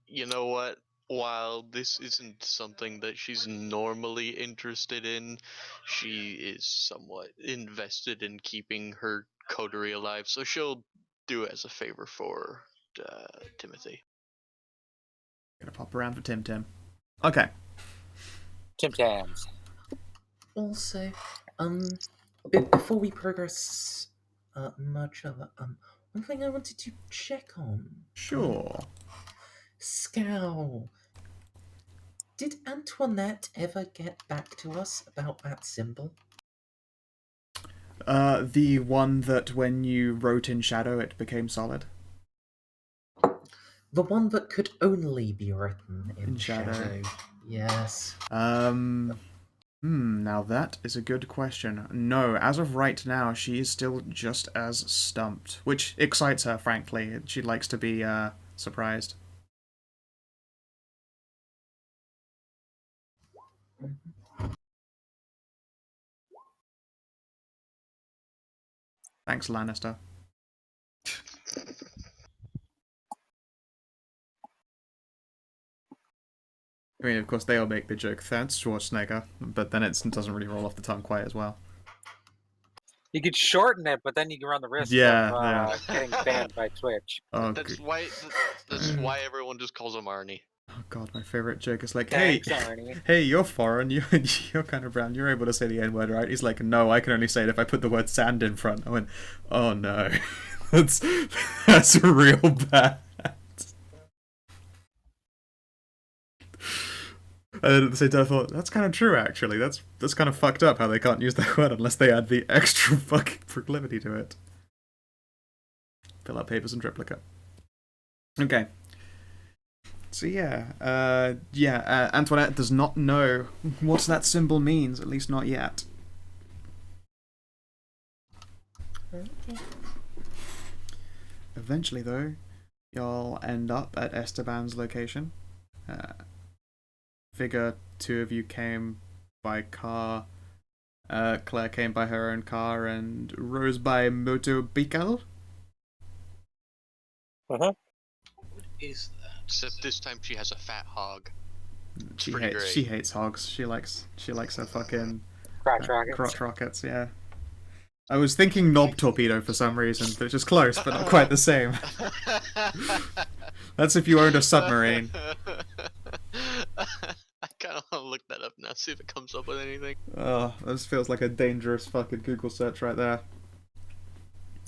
You know what? While this isn't something that she's normally interested in, she is somewhat invested in keeping her coterie alive, so she'll do it as a favor for Timothy. Gonna pop around for Tim Tim. Okay. Tim Tams. Also, before we progress much other, one thing I wanted to check on. Sure. Scowl. Did Antoinette ever get back to us about that symbol? The one that when you wrote in shadow it became solid? The one that could only be written in shadow. shadow. Yes. Now that is a good question. No, as of right now, she is still just as stumped, which excites her, frankly. She likes to be, surprised. Thanks, Lannister. I mean, of course, they all make the joke, thanks, Schwarzenegger, but then it doesn't really roll off the tongue quite as well. You could shorten it, but then you can run the risk Yeah, of getting banned by Twitch. Oh, That's why everyone just calls him Arnie. Oh god, my favorite joke is like, Thanks, hey, Arnie. hey, you're foreign, you're kind of brown, you're able to say the N-word, right? He's like, no, I can only say it if I put the word sand in front. I went, oh no, that's real bad. And then at the same time I thought, that's kind of true actually, that's kind of fucked up how they can't use that word unless they add the extra fucking proclivity to it. Fill out papers and triplicate. Okay. So Antoinette does not know what that symbol means, at least not yet. Okay. Eventually, though, y'all end up at Esteban's location. Figure two of you came by car. Claire came by her own car, and Rose by motobical. Uh-huh. What is that? Except this time she has a fat hog. She pretty hates great. she hates hogs. She likes her fucking Crotch rockets. crotch rockets. Yeah. I was thinking knob torpedo for some reason, but it's just close, but not quite the same. That's if you owned a submarine. I kind of want to look that up now, see if it comes up with anything. Oh, this feels like a dangerous fucking Google search right there.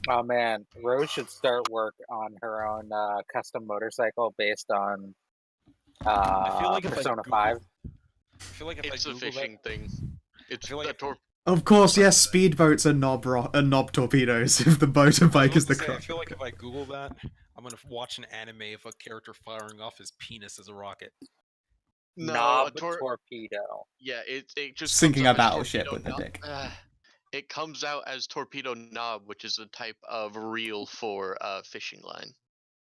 Oh man, Rose should start work on her own custom motorcycle based on I feel like if I Persona Google- 5. I feel like if It's I a Google fishing that, thing. It's feel like a if- Of course, yes, speedboats are knob torpedoes if the motorbike is the I crotch. feel like if I Google that, I'm gonna watch an anime of a character firing off his penis as a rocket. Knob tor- torpedo. Yeah, it just Sinking comes a out as battleship torpedo with a knob. dick. It comes out as torpedo knob, which is a type of reel for fishing line.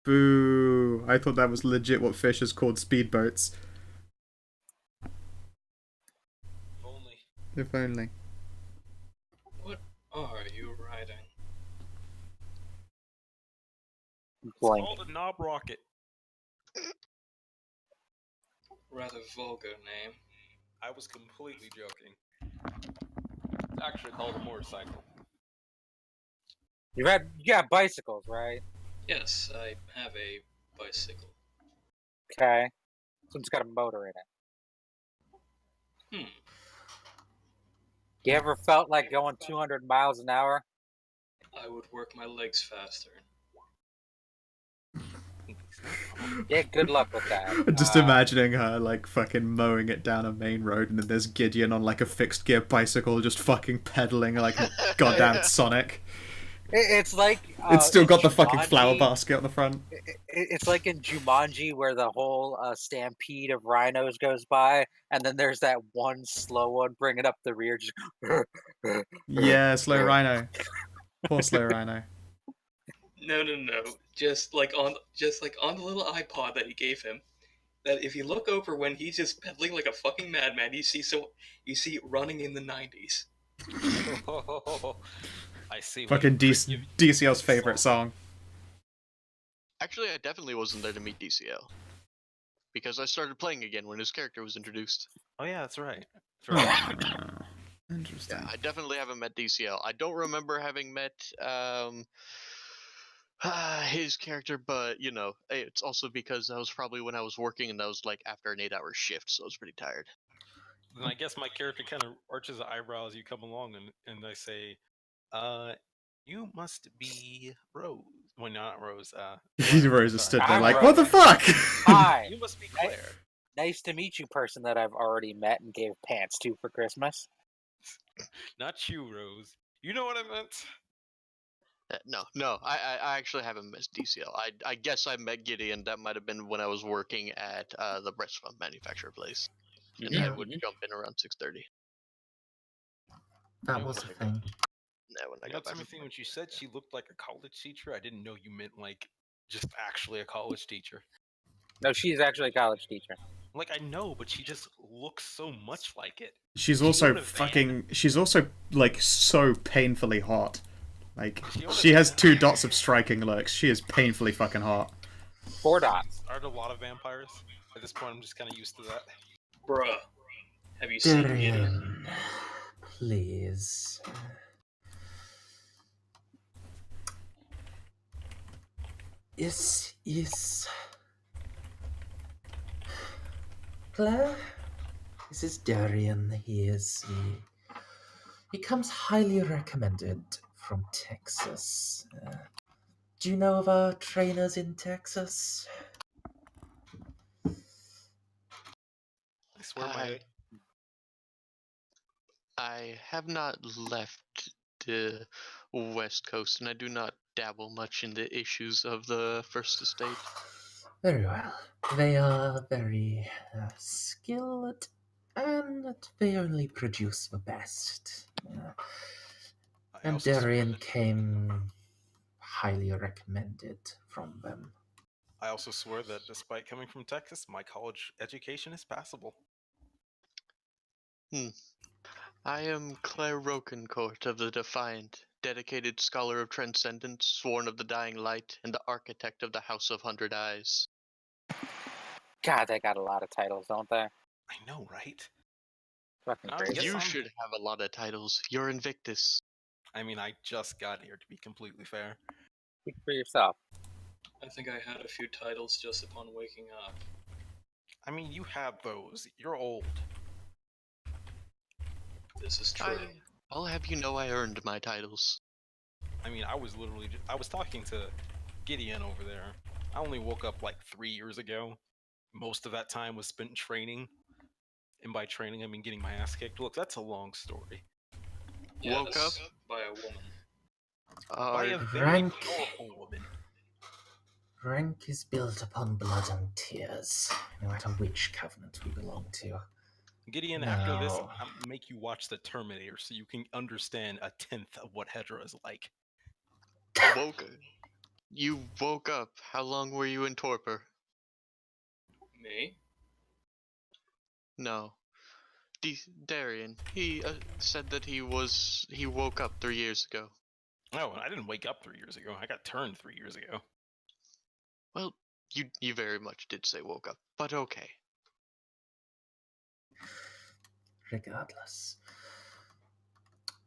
Boo! I thought that was legit what fish is called speedboats. Only. If only. What are you riding? Blank. Called a knob rocket. Rather vulgar name. I was completely joking. It's actually called a motorcycle. You got bicycles, right? Yes, I have a bicycle. Okay. So it's got a motor in it. You ever felt like going 200 miles an hour? I would work my legs faster. Yeah, good luck with that. Just imagining her like fucking mowing it down a main road, and then there's Gideon on like a fixed gear bicycle, just fucking pedaling like a goddamn Sonic. It's like It's still got the fucking Jumanji. flower basket on the front. It's like in Jumanji where the whole stampede of rhinos goes by, and then there's that one slow one bringing up the rear. Just... Yeah, slow rhino. Poor slow rhino. No. Just like on the little iPod that he gave him, that if you look over when he's just pedaling like a fucking madman, you see running in the 90s. I see. Fucking DCL's favorite song. Actually, I definitely wasn't there to meet DCL. Because I started playing again when his character was introduced. Oh yeah, that's right. That's right. Oh, interesting. Yeah, I definitely haven't met DCL. I don't remember having met his character, but you know, it's also because that was probably when I was working, and that was like after an 8-hour shift, so I was pretty tired. Then I guess my character kind of arches the eyebrow as you come along, and I say, you must be Rose. Well, not Rose. Rose is stood there I'm like, what the Rose. fuck? Hi. You must be Claire. Nice to meet you, person that I've already met and gave pants to for Christmas. Not you, Rose. You know what I meant. No, I actually haven't met DCL. I guess I met Gideon. That might have been when I was working at the breast pump manufacturer place, and I would jump in around 6:30. That was a thing. Yeah, when I You got know back. something? When she said she looked like a college teacher, I didn't know you meant like just actually a college teacher. No, she's actually a college teacher. Like I know, but she just looks so much like it. She's She also owned a van. she's also like so painfully hot. Like She owned a she has van. 2 dots of striking looks. She is painfully fucking hot. 4 dots. Aren't a lot of vampires? At this point, I'm just kind of used to that. Bruh. Have you seen Gideon? Darian, please. Is Claire? This is Darian. He comes highly recommended from Texas. Do you know of our trainers in Texas? I swear I have not left the West Coast, and I do not dabble much in the issues of the First Estate. Very well. They are very skilled, and they only produce the best. And also swear Darian that- came highly recommended from them. I also swear that despite coming from Texas, my college education is passable. I am Claire Rokencourt of the Defiant, dedicated scholar of transcendence, sworn of the dying light, and the architect of the House of 100 Eyes. God, they got a lot of titles, don't they? I know, right? Fucking I crazy. guess You I'm- should have a lot of titles. You're Invictus. I mean, I just got here, to be completely fair. Speak for yourself. I think I had a few titles just upon waking up. I mean, you have those. You're old. This is true. I'll have you know I earned my titles. I mean, I was literally I was talking to Gideon over there. I only woke up like 3 years ago. Most of that time was spent training. And by training, I mean getting my ass kicked. Look, that's a long story. Woke up? By a woman. By a very rank. powerful woman. Rank is built upon blood and tears, no matter which covenant we belong to. Gideon, after this, No. I'll make you watch The Terminator so you can understand a tenth of what Hedra is like. You woke up. How long were you in torpor? Me? No. Darian. He said that he woke up 3 years ago. Oh, I didn't wake up 3 years ago. I got turned 3 years ago. Well, you very much did say woke up, but okay. Regardless.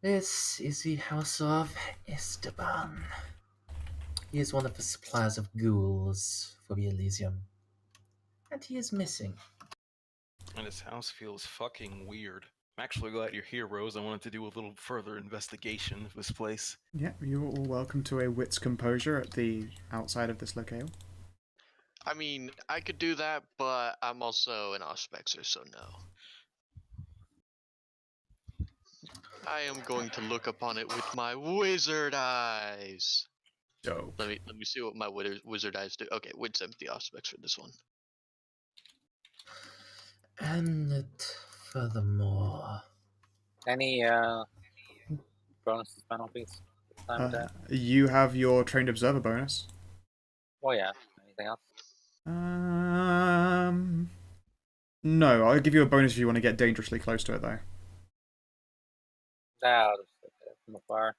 This is the House of Esteban. He is one of the suppliers of ghouls for the Elysium. And he is missing. And this house feels fucking weird. I'm actually glad you're here, Rose. I wanted to do a little further investigation of this place. Yeah, you're all welcome to a wit's composure at the outside of this locale. I mean, I could do that, but I'm also an Auspexer, so no. I am going to look upon it with my wizard eyes. Dope. Let me see what my wizard eyes do. Okay, wit sympathy Auspex for this one. And furthermore, Any bonuses, penalties? Time to... You have your trained observer bonus. Oh yeah. Anything else? No, I'll give you a bonus if you want to get dangerously close to it, though. No, I'll just look at it from afar.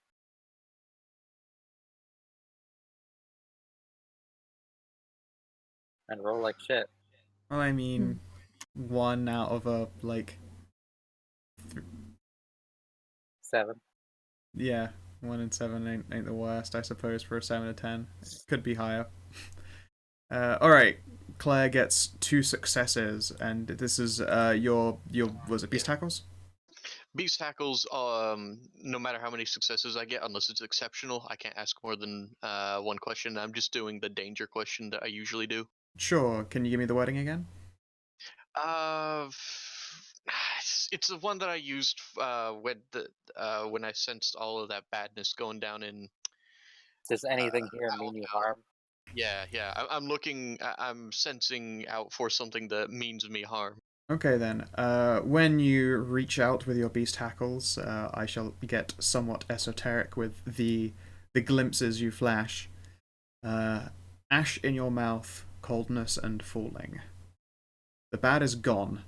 And roll like shit. Well, I mean, 1 out of a, like... 7. Yeah, 1 in 7 ain't the worst, I suppose, for a 7 to 10. It could be higher. Alright, Claire gets 2 successes, and this is your was it beast tackles? Beast tackles, no matter how many successes I get, unless it's exceptional, I can't ask more than 1 question. I'm just doing the danger question that I usually do. Sure. Can you give me the wording again? It's the one that I used when I sensed all of that badness going down in. Does anything here mean you harm? Yeah. I'm looking. I'm sensing out for something that means me harm. Okay then. When you reach out with your beast hackles, I shall get somewhat esoteric with the glimpses you flash. Ash in your mouth, coldness and falling. The bad is gone.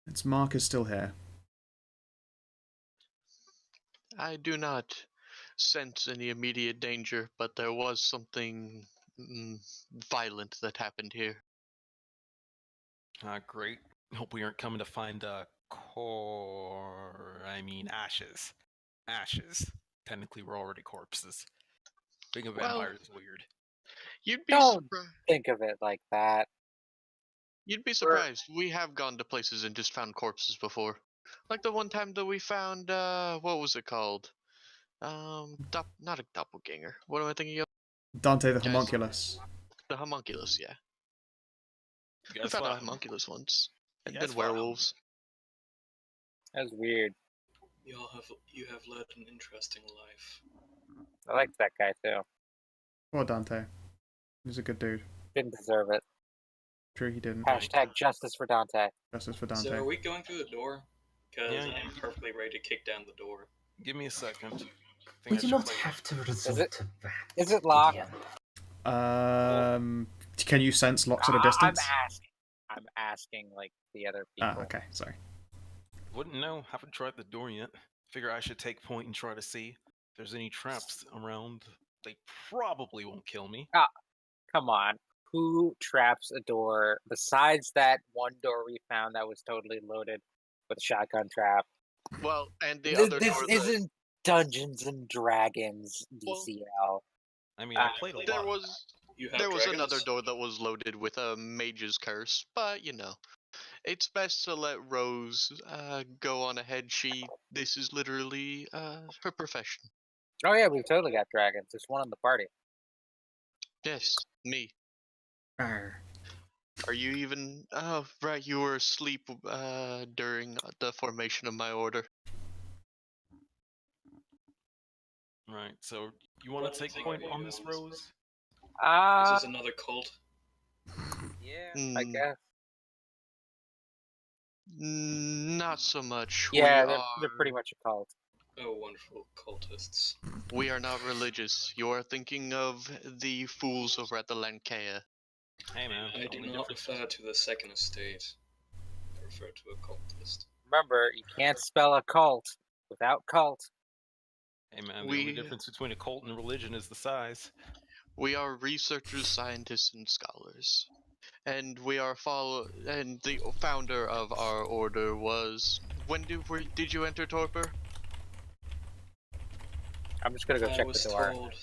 Its mark is still here. I do not sense any immediate danger, but there was something violent that happened here. Great. Hope we aren't coming to find ashes. Ashes. Technically, we're already corpses. Being a vampire is weird. You'd be Don't surprised. think of it like that. You'd be surprised. We have gone to places and just found corpses before. Like the one time that we found, what was it called? Not a doppelganger. What am I thinking of? Dante the Guys. homunculus. The homunculus, yeah. You We guys found a fought- homunculus once. And You then guys fought werewolves. That's weird. You have led an interesting life. I liked that guy too. Poor Dante. He's a good dude. Didn't deserve it. True, he didn't. Hashtag justice for Dante. Justice for Dante. So are we going through the door? Because Yeah. I'm perfectly ready to kick down the door. Give me a second. We do not have to resort it- to that. is it locked? Gideon. Can you sense locks at a distance? I'm asking like the other people. Okay, sorry. Wouldn't know. Haven't tried the door yet. Figure I should take point and try to see if there's any traps around. They probably won't kill me. Come on. Who traps a door besides that one door we found that was totally loaded with a shotgun trap? Well, and the This other door that- isn't Dungeons and Dragons DCL. I mean, I played a lot. There was You have there was dragons? another door that was loaded with a mage's curse, but you know, it's best to let Rose go on ahead. This is literally her profession. Oh yeah, we've totally got dragons. There's one in the party. Yes, me. Arr. Are you even? Oh, right. You were asleep during the formation of my order. Right. So you want to take point on this, Rose? Is Ah, this another cult? yeah, I Mm, guess. Not so much. Yeah, we they're pretty much a cult. Oh, wonderful cultists. We are not religious. You are thinking of the fools over at the Lankea. Hey man. I do only not difference- refer to the second estate. I refer to a cultist. Remember, you can't spell a cult without cult. Hey man, the We- only difference between a cult and religion is the size. We are researchers, scientists, and scholars. And we are and the founder of our order was. When did you enter Torpor? I'm just gonna go I check was the door. told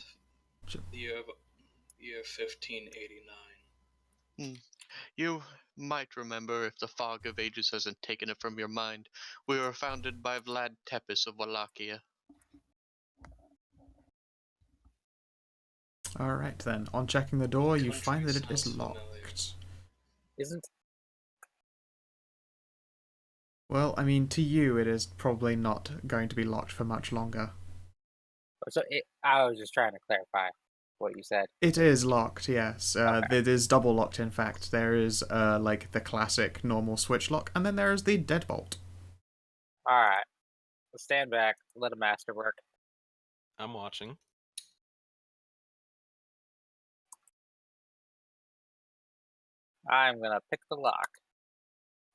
Sure. the year 1589. You might remember if the fog of ages hasn't taken it from your mind. We were founded by Vlad Tepes of Wallachia. Alright then. On checking the door, you find that it is Country sounds locked. Isn't Well, I mean, to you, it is probably not going to be locked for much longer. I was just trying to clarify what you said. It is locked, yes. Okay. It is double locked, in fact. There is, like, the classic normal switch lock, and then there is the deadbolt. All right, let's stand back. Let a master work. I'm watching. I'm gonna pick the lock.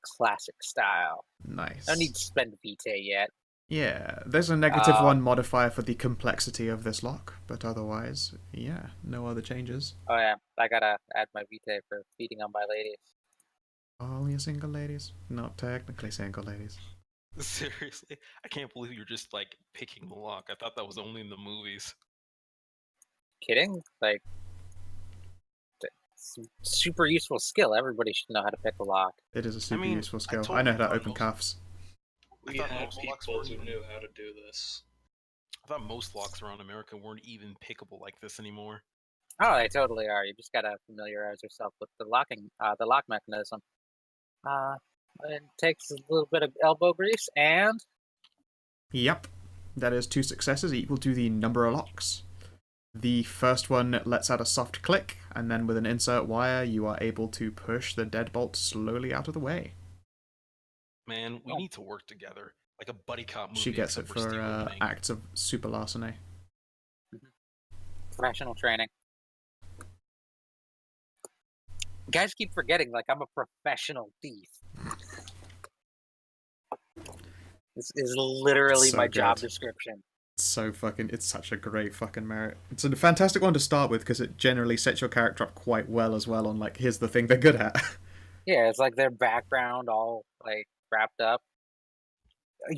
Classic style. Nice. No need to spend vitae yet. Yeah, there's a -1 modifier for the complexity of this lock, but otherwise, yeah, no other changes. Oh yeah, I gotta add my vitae for feeding on my ladies. All you single ladies? Not technically single ladies. Seriously, I can't believe you're just like picking the lock. I thought that was only in the movies. Kidding? Like, it's a super useful skill. Everybody should know how to pick a lock. It is a super mean, useful I skill. I totally know how to thought open most- cuffs. We thought had most locks people weren't who even- knew how to do this. I thought most locks around America weren't even pickable like this anymore. Oh, they totally are. You just gotta familiarize yourself with the lock mechanism. It takes a little bit of elbow grease, and Yep, that is 2 successes equal to the number of locks. The first one lets out a soft click, and then with an insert wire, you are able to push the deadbolt slowly out of the way. Man, we need to work together, like a buddy cop movie. She gets it except for steel for opening. acts of super larceny. professional training. Guys keep forgetting, like, I'm a professional thief. This is literally So my job good. description. It's such a great fucking merit. It's a fantastic one to start with because it generally sets your character up quite well as well on, like, here's the thing they're good at. Yeah, it's like their background all, like, wrapped up.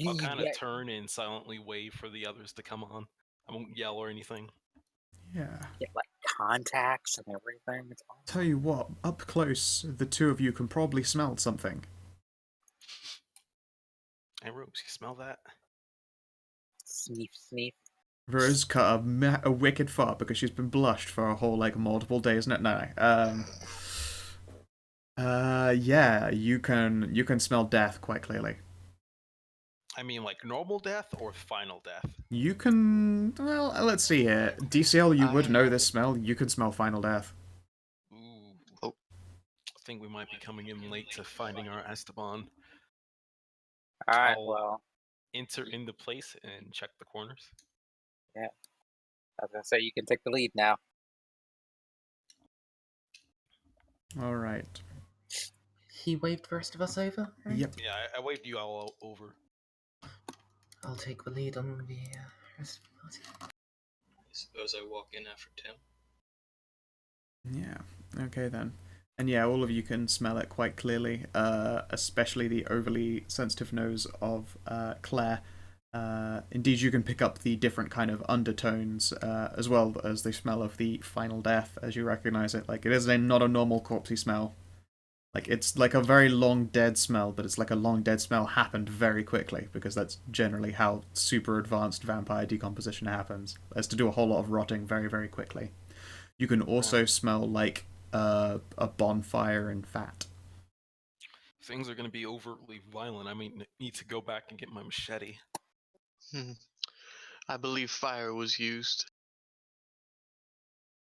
I'll kind of turn and silently wait for the others to come on. I won't yell or anything. Yeah. Get, like, contacts and everything. It's awesome. Tell you what, up close, the two of you can probably smell something. Hey, Ropes, you smell that? Sneef, sneef. Rose cut a wicked fart because she's been blushed for a whole, like, multiple days. No. Yeah, you can smell death quite clearly. I mean, like normal death or final death? You can, well, let's see here. DCL, you would know this smell. You can smell final death. Ooh. Oh. I think we might be coming in late to finding our Esteban. Alright, I'll- well, Enter into place and check the corners. I was gonna say you can take the lead now. Alright. He waved the rest of us over? Right? Yep. Yeah, I waved you all over. I'll take the lead on the rest of the party. I suppose I walk in after Tim. Yeah, okay then. And yeah, all of you can smell it quite clearly, especially the overly sensitive nose of Claire. Indeed, you can pick up the different kind of undertones, as well as the smell of the final death, as you recognize it. Like, it is not a normal corpsey smell. Like, it's like a very long dead smell, but it's like a long dead smell happened very quickly, because that's generally how super advanced vampire decomposition happens, is to do a whole lot of rotting very, very quickly. You can also smell, like, a bonfire and fat. Things are going to be overtly violent. I mean, need to go back and get my machete. I believe fire was used.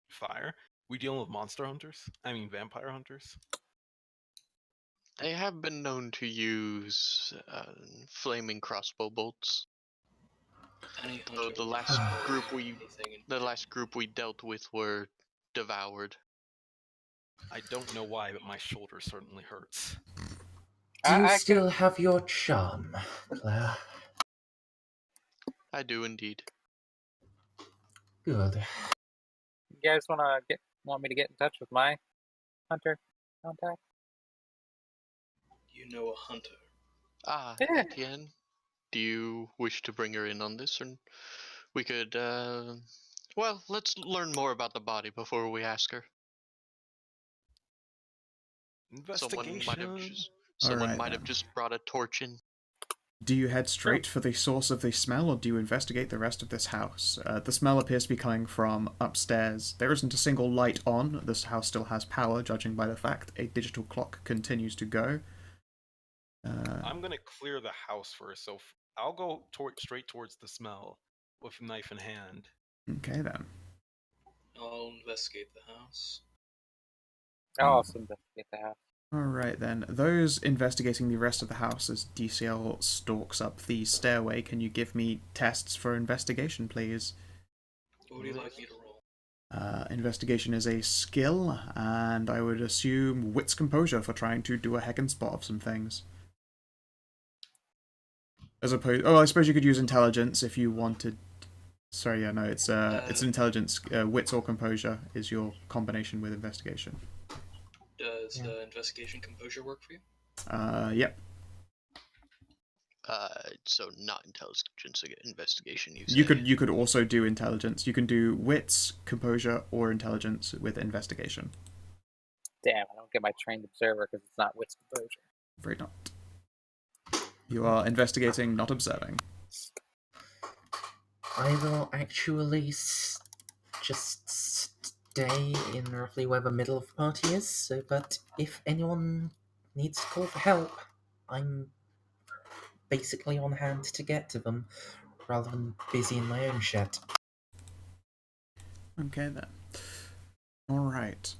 Fire? We dealing with monster hunters? I mean, vampire hunters? They have been known to use flaming crossbow bolts. Any Though hunter the will last explode group anything in the last group we dealt with were devoured. I don't know why, but my shoulder certainly hurts. Do you I still have your charm, Claire? I do indeed. Good. You guys want me to get in touch with my hunter contact? You know a hunter. Ah, Yeah. Etienne, do you wish to bring her in on this? Or we could, well, let's learn more about the body before we ask her. Investigation. Someone Alright, might have then. just brought a torch in. Do you head straight for the source of the smell, or do you investigate the rest of this house? The smell appears to be coming from upstairs. There isn't a single light on. This house still has power, judging by the fact a digital clock continues to go. I'm going to clear the house first, so I'll go straight towards the smell with knife in hand. Okay, then. I'll investigate the house. I'll also investigate the house. Alright then, those investigating the rest of the house as DCL stalks up the stairway, can you give me tests for investigation, please? What would you like me to roll? Investigation is a skill, and I would assume wits composure for trying to do a heckin' spot of some things. As opposed, I suppose you could use intelligence if you wanted. Sorry, yeah, no, it's intelligence. Wits or composure is your combination with investigation. Does investigation composure work for you? Yep. So not intelligence, investigation. You could also do intelligence. You can do wits, composure, or intelligence with investigation. Damn, I don't get my trained observer because it's not wits composure. Afraid not. You are investigating, not observing. I will actually just stay in roughly where the middle of the party is, so but if anyone needs to call for help, I'm basically on hand to get to them, rather than busy in my own shit. Okay then. Alright.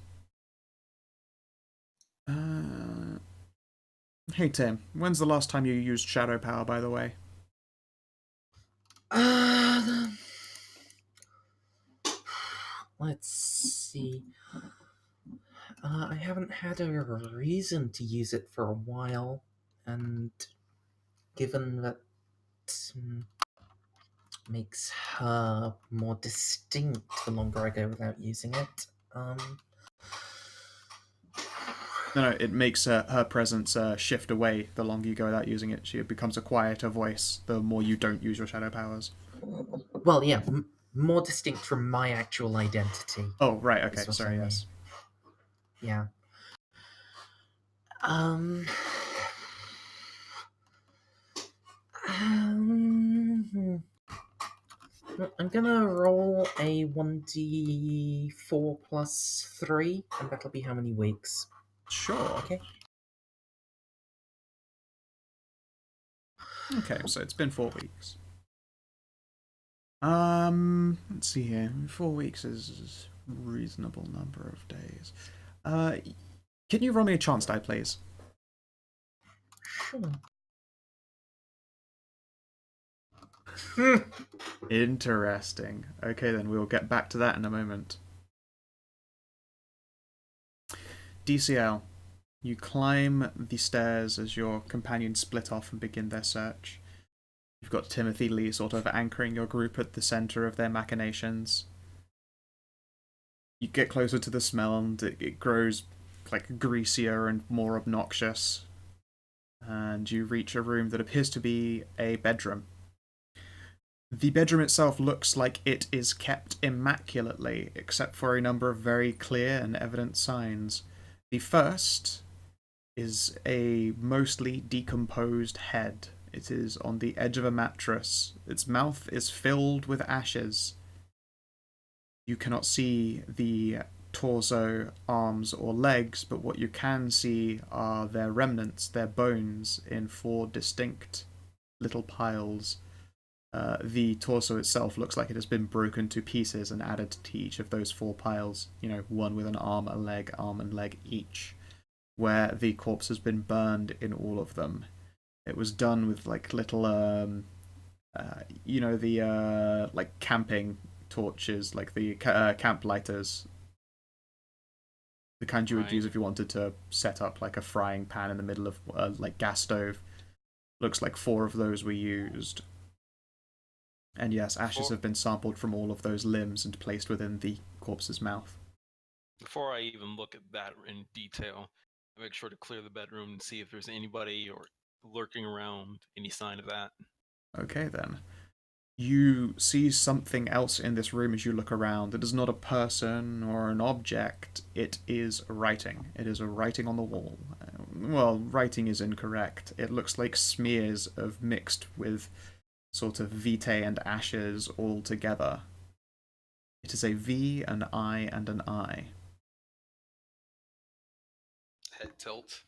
Hey Tim, when's the last time you used shadow power, by the way? Let's see. I haven't had a reason to use it for a while, and given that makes her more distinct the longer I go without using it, No, it makes her presence shift away the longer you go without using it. She becomes a quieter voice the more you don't use your shadow powers. Well, yeah, more distinct from my actual identity. Oh, right, okay, sorry, yes. Yeah. I'm gonna roll a 1d4 plus 3, and that'll be how many weeks. Sure. Okay. Okay, so it's been 4 weeks. Let's see here. 4 weeks is a reasonable number of days. Can you roll me a chance die, please? Sure. Interesting. Okay, then we'll get back to that in a moment. DCL, you climb the stairs as your companions split off and begin their search. You've got Timothy Lee sort of anchoring your group at the center of their machinations. You get closer to the smell and it grows like greasier and more obnoxious. And you reach a room that appears to be a bedroom. The bedroom itself looks like it is kept immaculately, except for a number of very clear and evident signs. The first is a mostly decomposed head. It is on the edge of a mattress. Its mouth is filled with ashes. You cannot see the torso, arms, or legs, but what you can see are their remnants, their bones, in 4 distinct little piles. The torso itself looks like it has been broken to pieces and added to each of those 4 piles. You know, one with an arm, a leg, arm and leg each, where the corpse has been burned in all of them. It was done with like little, like camping torches, like the camp lighters, the kind you would use if you wanted to set up like a frying pan in the middle of like gas stove. Looks like 4 of those were used. And yes, ashes have been sampled from all of those limbs and placed within the corpse's mouth. Before I even look at that in detail, I make sure to clear the bedroom and see if there's anybody or lurking around, any sign of that. Okay then. You see something else in this room as you look around. It is not a person or an object. It is writing. It is a writing on the wall. Well, writing is incorrect. It looks like smears of mixed with sort of vitae and ashes all together. It is a V, an I, and an I. Head tilt.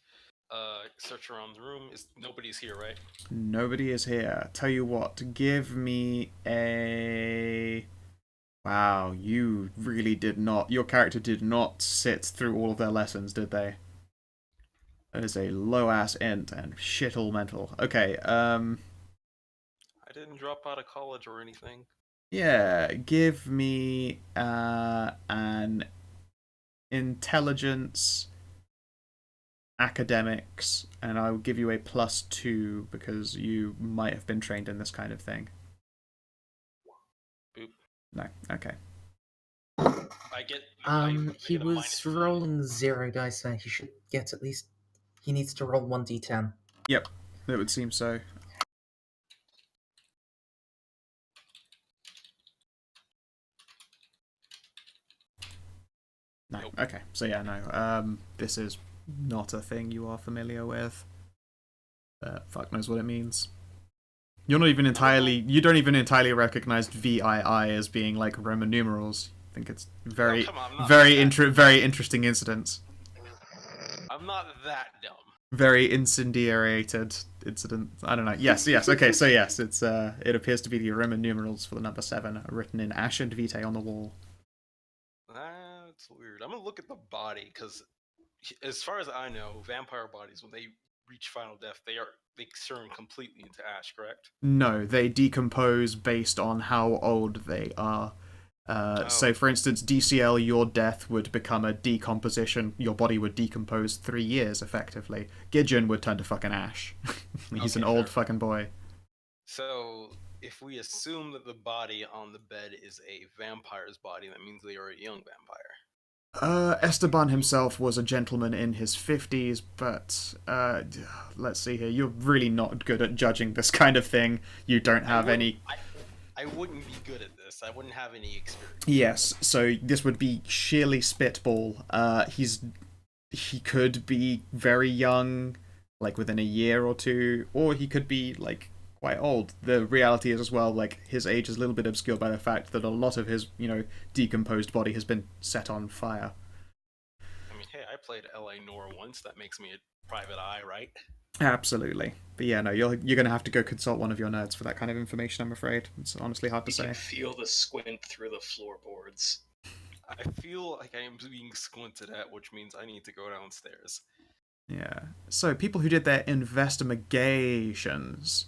Search around the room. Nobody's here, right? Nobody is here. Tell you what, give me a... Wow, you really did not... Your character did not sit through all of their lessons, did they? That is a low-ass int and shit all mental. Okay, I didn't drop out of college or anything. Yeah, give me an intelligence academics, and I will give you a +2 because you might have been trained in this kind of thing. Boop. No, okay. I get. He get a was -3. rolling 0 dice there. He should get at least. He needs to roll 1d10. Yep, it would seem so. No, Nope. okay. So yeah, no. This is not a thing you are familiar with. Fuck knows what it means. You're not even entirely. You don't even entirely recognize VII as being like Roman numerals. I think it's very, come on, I'm not very interesting incidents. I'm not that dumb. Very incendiated incident. I don't know. Yes. Okay. So yes, it's it appears to be the Roman numerals for the number 7, written in Ash and Vitae on the wall. That's weird. I'm gonna look at the body because, as far as I know, vampire bodies, when they reach final death, they turn completely into ash. Correct? No, they decompose based on how old they are. So, for instance, DCL, your death would become a decomposition. Your body would decompose 3 years, effectively. Gideon would turn to fucking ash. He's an old fucking boy. So, if we assume that the body on the bed is a vampire's body, that means they are a young vampire. Esteban himself was a gentleman in his 50s, but let's see here. You're really not good at judging this kind of thing. You don't have any. I wouldn't be good at this. I wouldn't have any experience. Yes, so this would be sheerly spitball. He could be very young, like within a year or two, or he could be like quite old. The reality is as well, like his age is a little bit obscured by the fact that a lot of his, decomposed body has been set on fire. I mean, hey, I played L.A. Noire once. That makes me a private eye, right? Absolutely. But yeah, no, you're going to have to go consult one of your nerds for that kind of information, I'm afraid. It's honestly hard to You say. can feel the squint through the floorboards. I feel like I am being squinted at, which means I need to go downstairs. Yeah. So, people who did their investigations.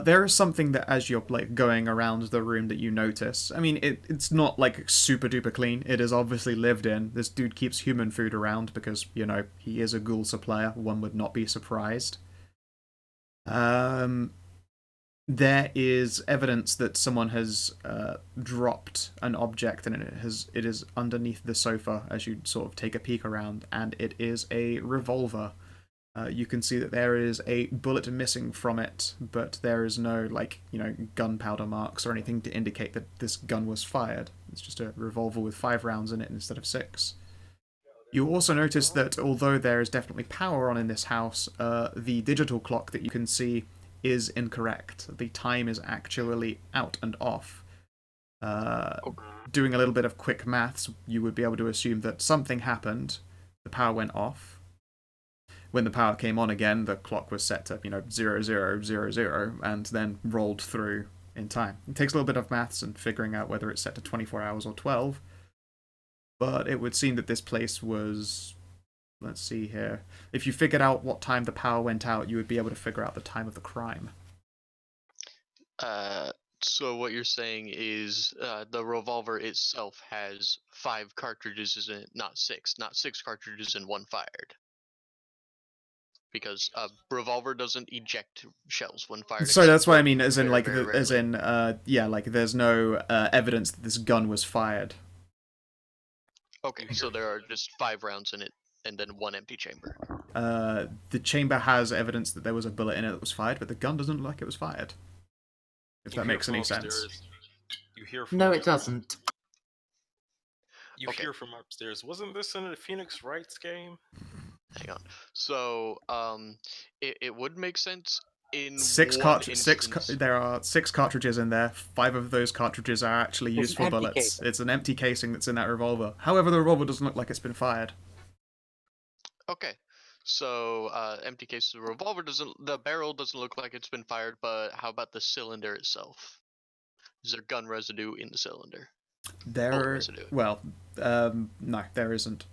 There is something that as you're like going around the room that you notice. I mean, it's not like super duper clean. It is obviously lived in. This dude keeps human food around because, he is a ghoul supplier. One would not be surprised. There is evidence that someone has dropped an object, and it is underneath the sofa as you sort of take a peek around, and it is a revolver. You can see that there is a bullet missing from it, but there is no, gunpowder marks or anything to indicate that this gun was fired. It's just a revolver with 5 rounds in it instead of 6. You also notice that although there is definitely power on in this house, the digital clock that you can see is incorrect. The time is actually out and off. Doing a little bit of quick maths, you would be able to assume that something happened, the power went off. When the power came on again, the clock was set to, 0000, and then rolled through in time. It takes a little bit of maths and figuring out whether it's set to 24 hours or 12, but it would seem that this place was... Let's see here. If you figured out what time the power went out, you would be able to figure out the time of the crime. So what you're saying is the revolver itself has 5 cartridges in it, not 6. Not 6 cartridges and 1 fired. Because a revolver doesn't eject shells when fired. So that's what I mean, as in, very there's no evidence that this gun was fired. Okay, so there are just 5 rounds in it, and then 1 empty chamber. The chamber has evidence that there was a bullet in it that was fired, but the gun doesn't look like it was fired. If that makes any sense. You hear from No, upstairs. it doesn't. You hear from upstairs. Wasn't this in a Phoenix Wrights game? Hang on. So, it would make sense in there are 6 cartridges in there. 5 of those cartridges are actually useful bullets. Casing. It's an empty casing that's in that revolver. However, the revolver doesn't look like it's been fired. Okay. So, empty case of the revolver the barrel doesn't look like it's been fired, but how about the cylinder itself? Is there gun residue in the cylinder? No, there isn't.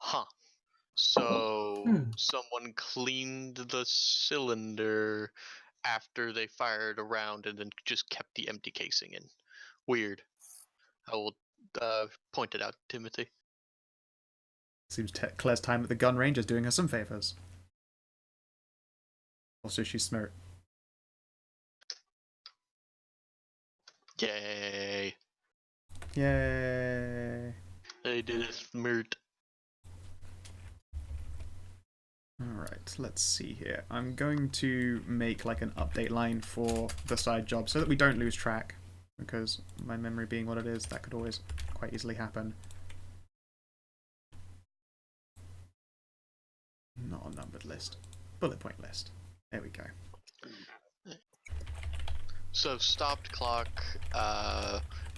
Huh. So, someone cleaned the cylinder after they fired a round and then just kept the empty casing in. Weird. I will point it out, Timothy. Seems Claire's time at the gun range is doing her some favors. Also, she's smart. Yay. Yay. They did it, smart. Alright, let's see here. I'm going to make like an update line for the side job so that we don't lose track. Because my memory being what it is, that could always quite easily happen. Not a numbered list. Bullet point list. There we go. So stopped clock,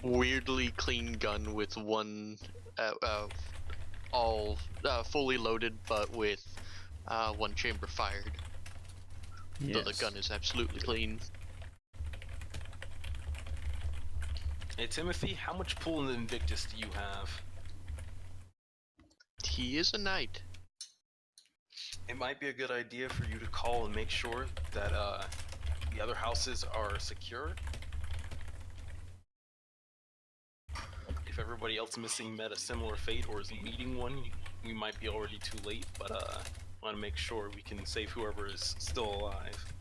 weirdly clean gun with one, all fully loaded, but with one chamber fired. Yes. So the gun is absolutely clean. Hey Timothy, how much pull in the Invictus do you have? He is a knight. It might be a good idea for you to call and make sure that the other houses are secure. If everybody else missing met a similar fate or is meeting one, we might be already too late, but want to make sure we can save whoever is still alive.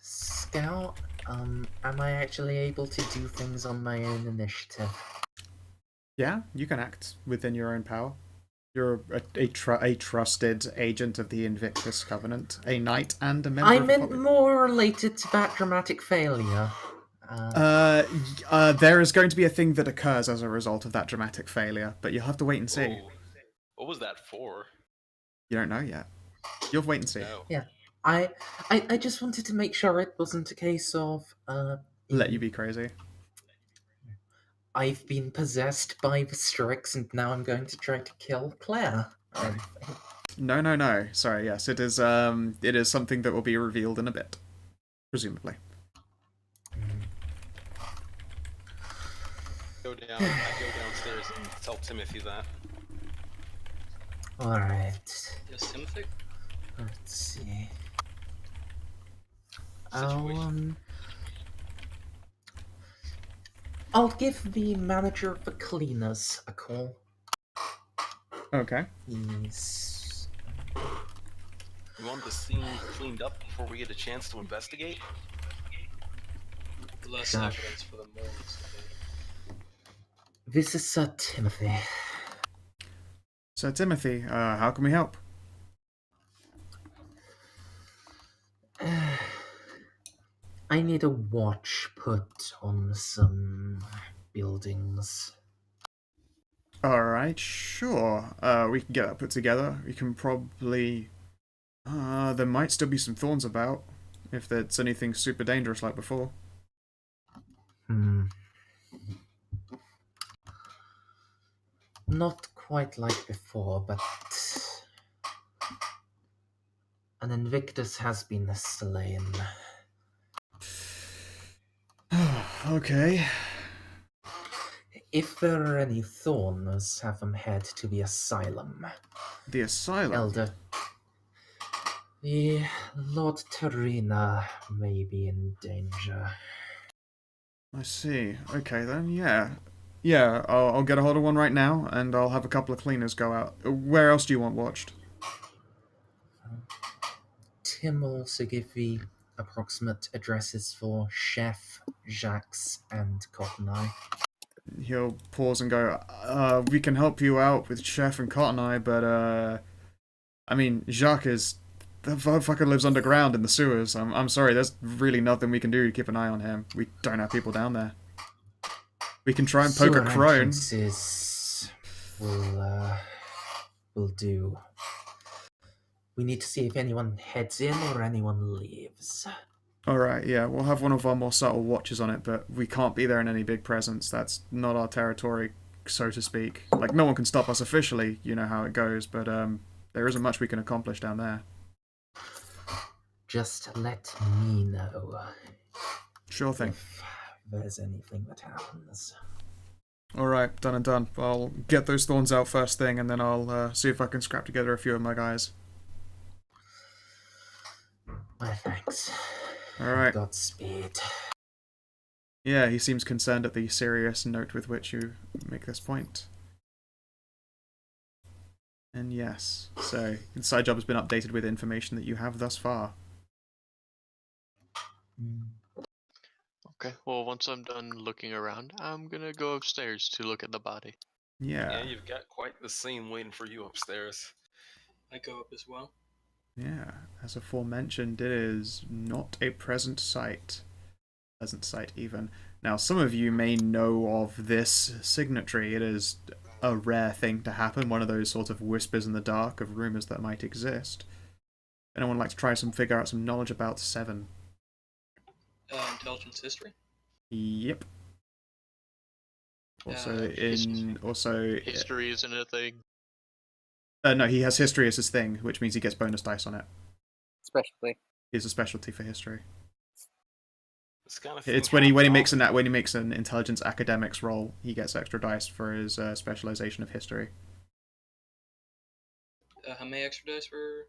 Scout, am I actually able to do things on my own initiative? Yeah, you can act within your own power. You're a trusted agent of the Invictus Covenant, a knight and a member I of the meant public. more related to that dramatic failure. There is going to be a thing that occurs as a result of that dramatic failure, but you'll have to wait and see. Whoa. What was that for? You don't know yet. You'll wait and see. No. Yeah, I just wanted to make sure it wasn't a case of Let you be crazy. I've been possessed by the Strix and now I'm going to try to kill Claire. No. Sorry, yes, it is something that will be revealed in a bit. Presumably. I go downstairs and tell Timothy that. Alright, Yes, Timothy? let's see. Situation. I'll give the manager of the cleaners a call. Okay. He's... You want the scene cleaned up before we get a chance to investigate? Less Gosh. evidence for the more investigation. This is Sir Timothy. So, Timothy, how can we help? I need a watch put on some buildings. Alright, sure. We can get that put together. We can probably... there might still be some thorns about, if there's anything super dangerous like before. Not quite like before, but... an Invictus has been slain. Okay. If there are any thorns, have them head to the asylum. The asylum? Elder... The Lord Terina may be in danger. I see. Okay then, yeah. Yeah, I'll get a hold of one right now, and I'll have a couple of cleaners go out. Where else do you want watched? Tim will also give the approximate addresses for Chef, Jacques, and Cotton Eye. He'll pause and go, we can help you out with Chef and Cotton Eye, but, I mean, Jacques is... the fucker lives underground in the sewers. I'm sorry, there's really nothing we can do to keep an eye on him. We don't have people down there. We can try and poke a crone. Entrances will do. We need to see if anyone heads in or anyone leaves. Alright, yeah, we'll have one of our more subtle watches on it, but we can't be there in any big presence. That's not our territory, so to speak. Like, no one can stop us officially, you know how it goes, but there isn't much we can accomplish down there. Just let me know Sure thing. if there's anything that happens. Alright, done and done. I'll get those thorns out first thing, and then I'll see if I can scrap together a few of my guys. My thanks. Alright. Godspeed. Yeah, he seems concerned at the serious note with which you make this point. And yes, so the side job has been updated with information that you have thus far. Okay, well, once I'm done looking around, I'm gonna go upstairs to look at the body. Yeah. You've got quite the scene waiting for you upstairs. I go up as well. Yeah, as aforementioned, it is not a pleasant sight even. Now, some of you may know of this signatory. It is a rare thing to happen, one of those sort of whispers in the dark of rumors that might exist. Anyone like to try figure out some knowledge about Seven? Intelligence history? Yep. Also, history isn't a thing. No, he has history as his thing, which means he gets bonus dice on it. Especially. He has a specialty for history. Kind of it's when he makes an intelligence academics roll, he gets extra dice for his specialization of history. How many extra dice for?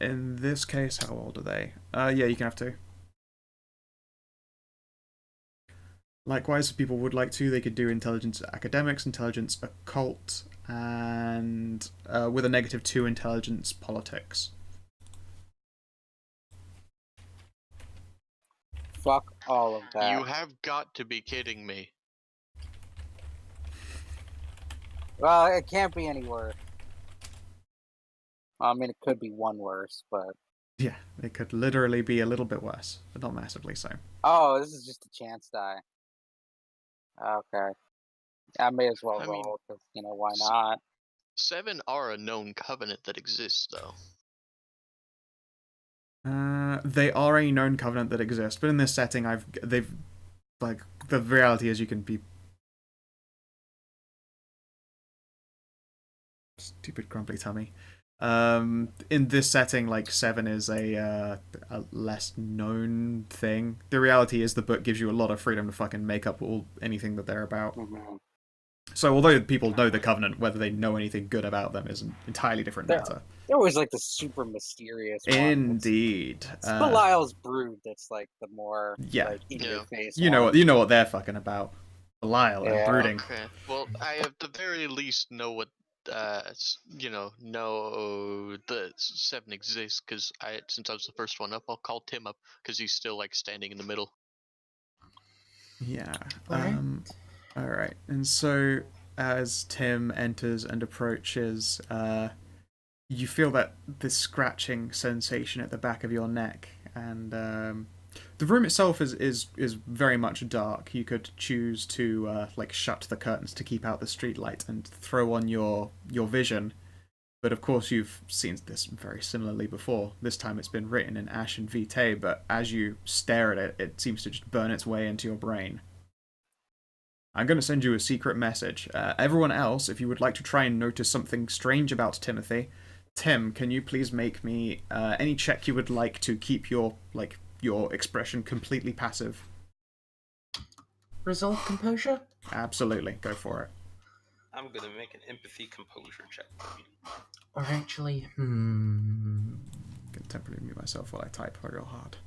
In this case, how old are they? Yeah, you can have two. Likewise, if people would like to, they could do intelligence academics, intelligence occult, and with a -2 intelligence politics. Fuck all of that. You have got to be kidding me. Well, it can't be any worse. I mean, it could be one worse, but... Yeah, it could literally be a little bit worse, but not massively so. Oh, this is just a chance die. Okay. I may as well roll, because, why not? 7 are a known covenant that exists, though. They are a known covenant that exists, but in this setting, the reality is you can be... Stupid grumpy tummy. In this setting, 7 is a less known thing. The reality is the book gives you a lot of freedom to fucking make up anything that they're about. Mm-hmm. So although people know the Covenant, whether they know anything good about them is an entirely different matter. They're always the super mysterious one. Indeed. It's Belial's brood that's the more in your face. You know what they're fucking about. Belial and brooding. Okay. Well, I at the very least know what know the 7 exists, because since I was the first one up, I'll call Tim up because he's still standing in the middle. Yeah. All right. And so as Tim enters and approaches, you feel this scratching sensation at the back of your neck, and the room itself is very much dark. You could choose to shut the curtains to keep out the street light and throw on your vision, but of course you've seen this very similarly before. This time it's been written in Ashen Vitae, but as you stare at it, it seems to just burn its way into your brain. I'm going to send you a secret message. Everyone else, if you would like to try and notice something strange about Timothy, Tim, can you please make me any check you would like to keep your expression completely passive? Resolve composure? Absolutely, go for it. I'm gonna make an empathy composure check. Or actually, I can temporarily mute myself while I type real hard.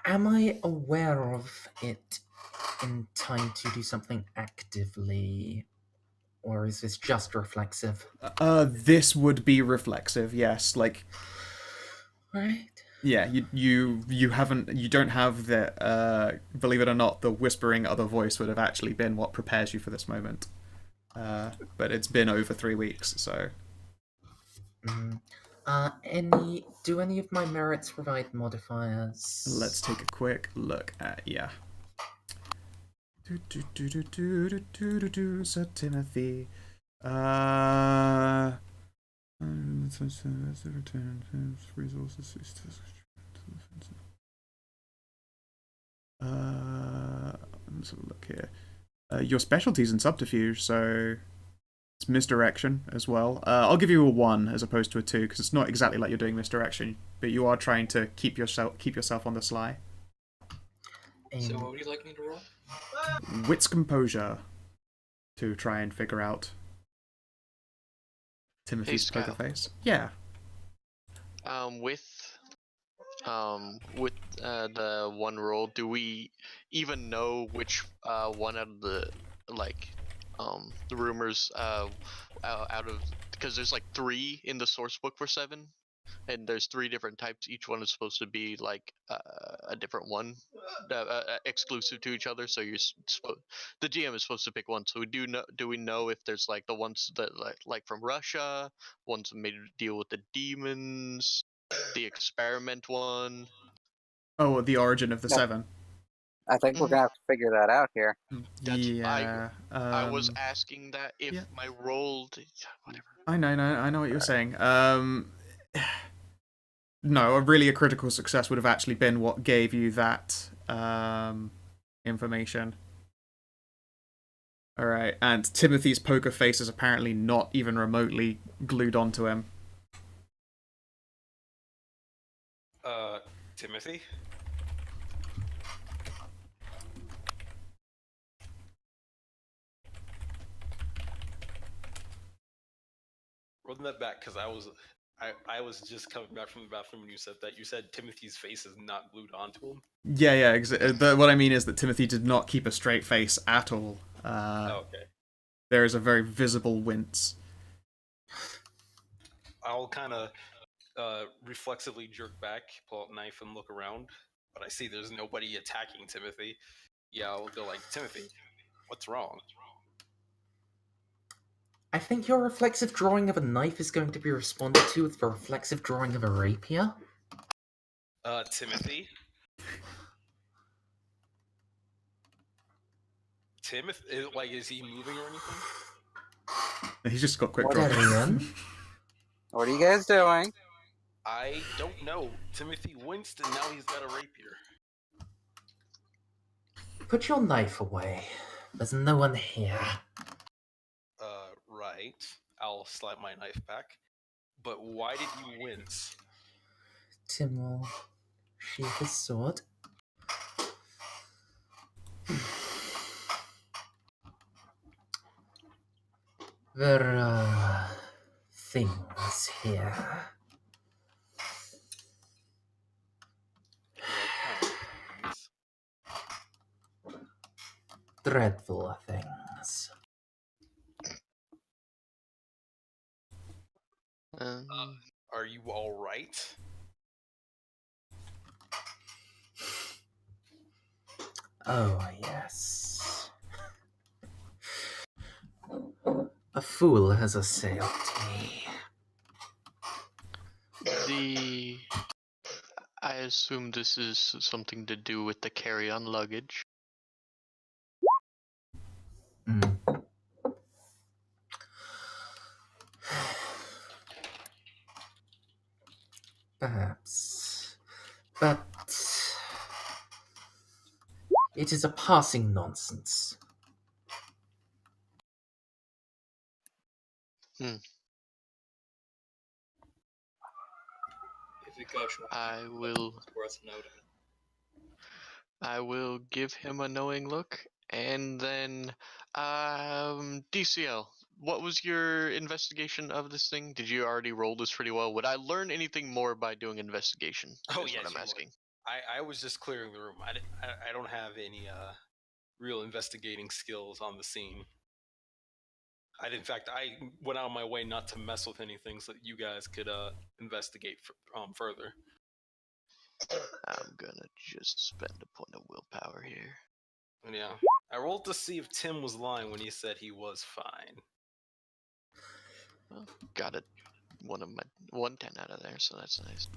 Am I aware of it in time to do something actively? Or is this just reflexive? This would be reflexive, yes. Right. Yeah, you don't have the believe it or not, the whispering other voice would have actually been what prepares you for this moment. But it's been over 3 weeks, so. Do any of my merits provide modifiers? Let's take a quick look at Sir Timothy. Resources. Let's have a look here. Your specialty's in subterfuge, so it's misdirection as well. I'll give you a 1 as opposed to a 2 because it's not exactly like you're doing misdirection, but you are trying to keep yourself on the sly. So what would you like me to roll? Wits composure to try and figure out Timothy's Hey, poker Scal. face. Yeah. With the one roll, do we even know which one out of the the rumors out of, because there's like 3 in the source book for 7, and there's 3 different types. Each one is supposed to be like a different one, exclusive to each other. So the GM is supposed to pick one. So do we know if there's like the ones that like from Russia, ones that made to deal with the demons, the experiment one? Oh, the origin of the No. 7. I think we're gonna have to figure that out here. Yeah. I was asking that if yeah. my roll, whatever. I know what you're saying. No, a critical success would have actually been what gave you that information. All right, and Timothy's poker face is apparently not even remotely glued onto him. Timothy? Run that back, because I was just coming back from the bathroom when you said that. You said Timothy's face is not glued onto him. Yeah. What I mean is that Timothy did not keep a straight face at all. Okay. There is a very visible wince. I'll kind of reflexively jerk back, pull out a knife, and look around. But I see there's nobody attacking Timothy. Yeah, I'll go like, Timothy, what's wrong? I think your reflexive drawing of a knife is going to be responded to with the reflexive drawing of a rapier. Timothy? Timothy? Is he moving or anything? He's just got quick What draw. What are you guys doing? I don't know. Timothy winced and now he's got a rapier. Put your knife away. There's no one here. Right. I'll slap my knife back. But why did you wince? Tim will sheath his sword. There are things here. What kind of things? Dreadful things. Are you alright? Oh, yes. A fool has assailed me. I assume this is something to do with the carry-on luggage. Perhaps. But it is a passing nonsense. If it goes wrong, it's worth noting. I will give him a knowing look, and then DCL. What was your investigation of this thing? Did you already roll this pretty well? Would I learn anything more by doing investigation? Oh, is yes, what I'm asking. I was just clearing the room. I don't have any real investigating skills on the scene. In fact, I went out of my way not to mess with anything so that you guys could investigate further. I'm gonna just spend a point of willpower here. Yeah, I rolled to see if Tim was lying when he said he was fine. Well, got it. 110 out of there, so that's nice.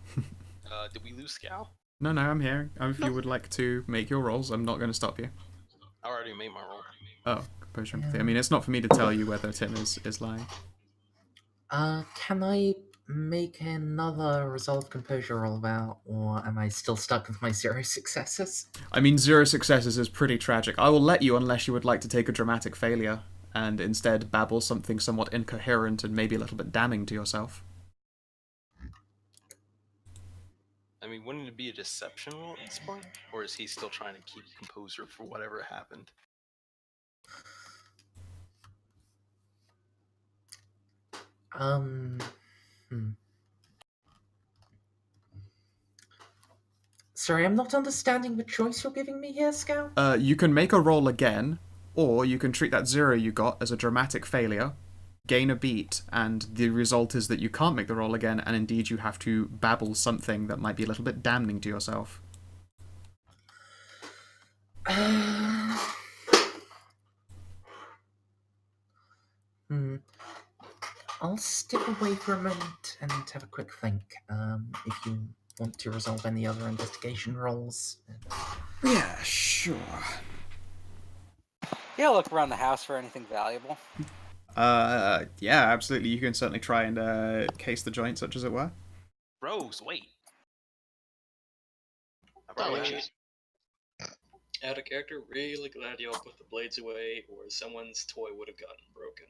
Did we lose Scal? No, I'm here. If you would like to make your rolls, I'm not going to stop you. I already made my roll. Oh, composure empathy. I mean, it's not for me to tell you whether Tim is lying. Can I make another resolve composure roll about, or am I still stuck with my 0 successes? I mean, 0 successes is pretty tragic. I will let you unless you would like to take a dramatic failure and instead babble something somewhat incoherent and maybe a little bit damning to yourself. I mean, wouldn't it be a deception roll at this point? Or is he still trying to keep composure for whatever happened? Hmm. Sorry, I'm not understanding the choice you're giving me here, Scout. You can make a roll again, or you can treat that 0 you got as a dramatic failure, gain a beat, and the result is that you can't make the roll again, and indeed you have to babble something that might be a little bit damning to yourself. I'll step away for a moment and have a quick think. If you want to resolve any other investigation rolls. Yeah, sure. Yeah, look around the house for anything valuable. Yeah, absolutely. You can certainly try and case the joint, such as it were. Rose, wait. Delicious. Out of character, really glad y'all put the blades away, or someone's toy would have gotten broken.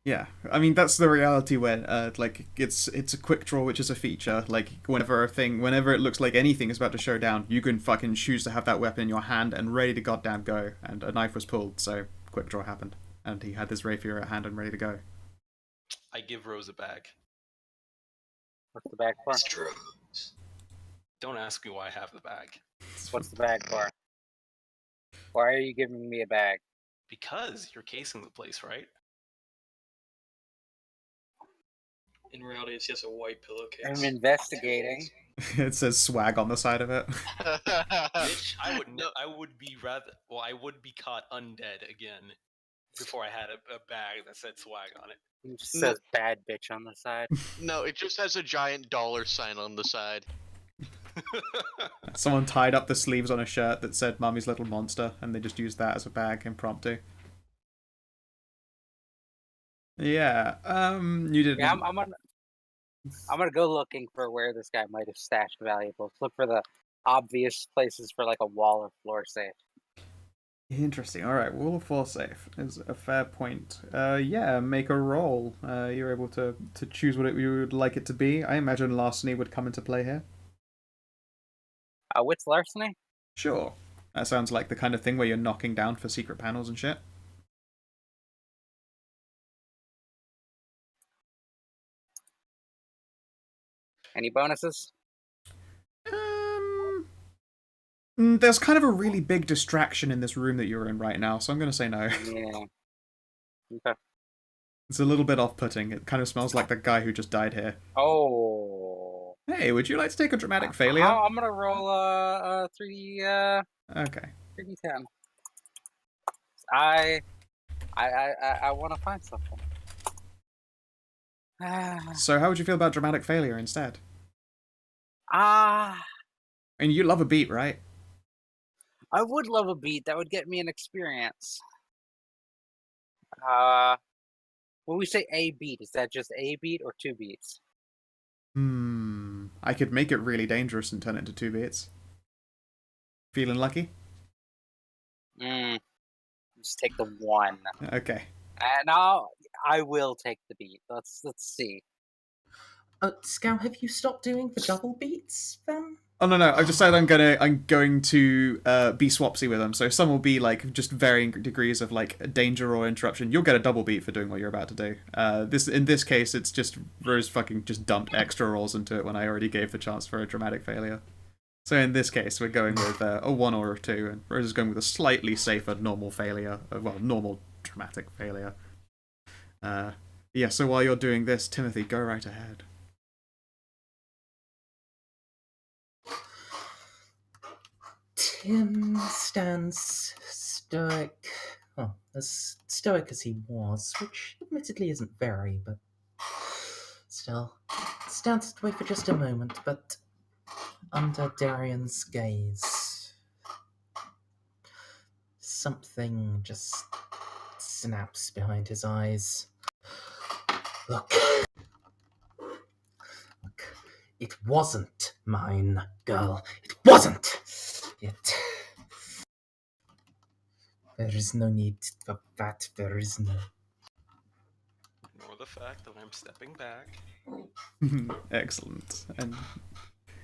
Yeah, I mean that's the reality when like it's a quick draw, which is a feature. Like whenever it looks like anything is about to show down, you can fucking choose to have that weapon in your hand and ready to goddamn go. And a knife was pulled, so quick draw happened, and he had this rapier at hand and ready to go. I give Rose a bag. What's the bag for? It's drugs. Don't ask me why I have the bag. What's the bag for? Why are you giving me a bag? Because you're casing the place, right? In reality, it's just a white pillowcase. I'm investigating. It says swag on the side of it. Bitch, I would be caught undead again before I had a bag that said swag on it. It just says bad bitch on the side. No, it just has a giant $sign on the side. Someone tied up the sleeves on a shirt that said "Mummy's Little Monster," and they just used that as a bag impromptu. Yeah, you didn't. Yeah, I'm gonna go looking for where this guy might have stashed valuables. Look for the obvious places for like a wall or floor safe. Interesting. All right, wall of floor safe is a fair point. Yeah, make a roll. You're able to choose what you would like it to be. I imagine larceny would come into play here. What's larceny? Sure. That sounds like the kind of thing where you're knocking down for secret panels and shit. Any bonuses? There's kind of a really big distraction in this room that you're in right now, so I'm going to say no. Yeah. Okay. It's a little bit off-putting. It kind of smells like the guy who just died here. Oh. Hey, would you like to take a dramatic failure? I'm gonna roll a 3D. Okay. 3D10. I want to find something. So how would you feel about dramatic failure instead? I And you love a beat, right? would love a beat. That would get me an experience. When we say a beat, is that just a beat or 2 beats? I could make it really dangerous and turn it into 2 beats. Feeling lucky? Just take the 1. Okay. And I will take the beat. Let's see. Scout, have you stopped doing the double beats then? Oh no, I've decided I'm going to be swapsy with them. So some will be like just varying degrees of like danger or interruption. You'll get a double beat for doing what you're about to do. In this case, it's just Rose fucking just dumped extra rolls into it when I already gave the chance for a dramatic failure. So in this case, we're going with a 1 or a 2, and Rose is going with a slightly safer normal failure. Normal dramatic failure. Yeah. So while you're doing this, Timothy, go right ahead. Tim stands stoic. Well, as stoic as he was, which admittedly isn't very, but still. Stands that way for just a moment, but under Darian's gaze, something just snaps behind his eyes. Look, it wasn't mine, girl. It wasn't! There is no need for that. There is no. Ignore the fact that I'm stepping back. Excellent. And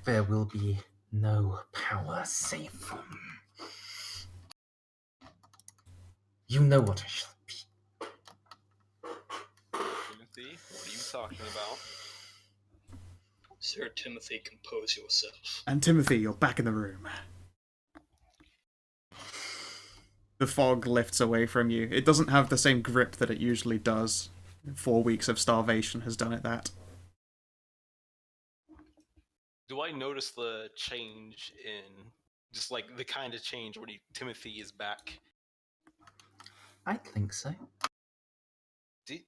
there will be no power save from. You know what I shall be. Timothy, what do you talking about. Sir Timothy, compose yourself. And Timothy, you're back in the room. The fog lifts away from you. It doesn't have the same grip that it usually does. 4 weeks of starvation has done it that. Do I notice the change in, just like the kind of change when Timothy is back? I think so. Did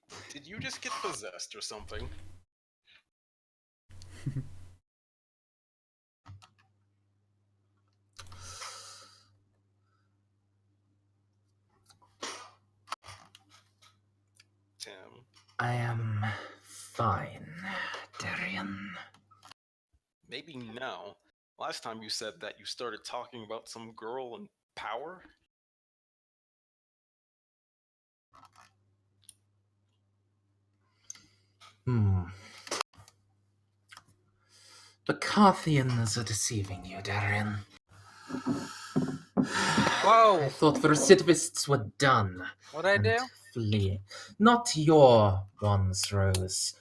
you just get possessed or something? Tim. I am fine, Darian. Maybe now. Last time you said that you started talking about some girl and power? The Carthians are deceiving you, Darian. Whoa! I thought the recidivists were done. What'd I and do? Flee. Not your ones, Rose.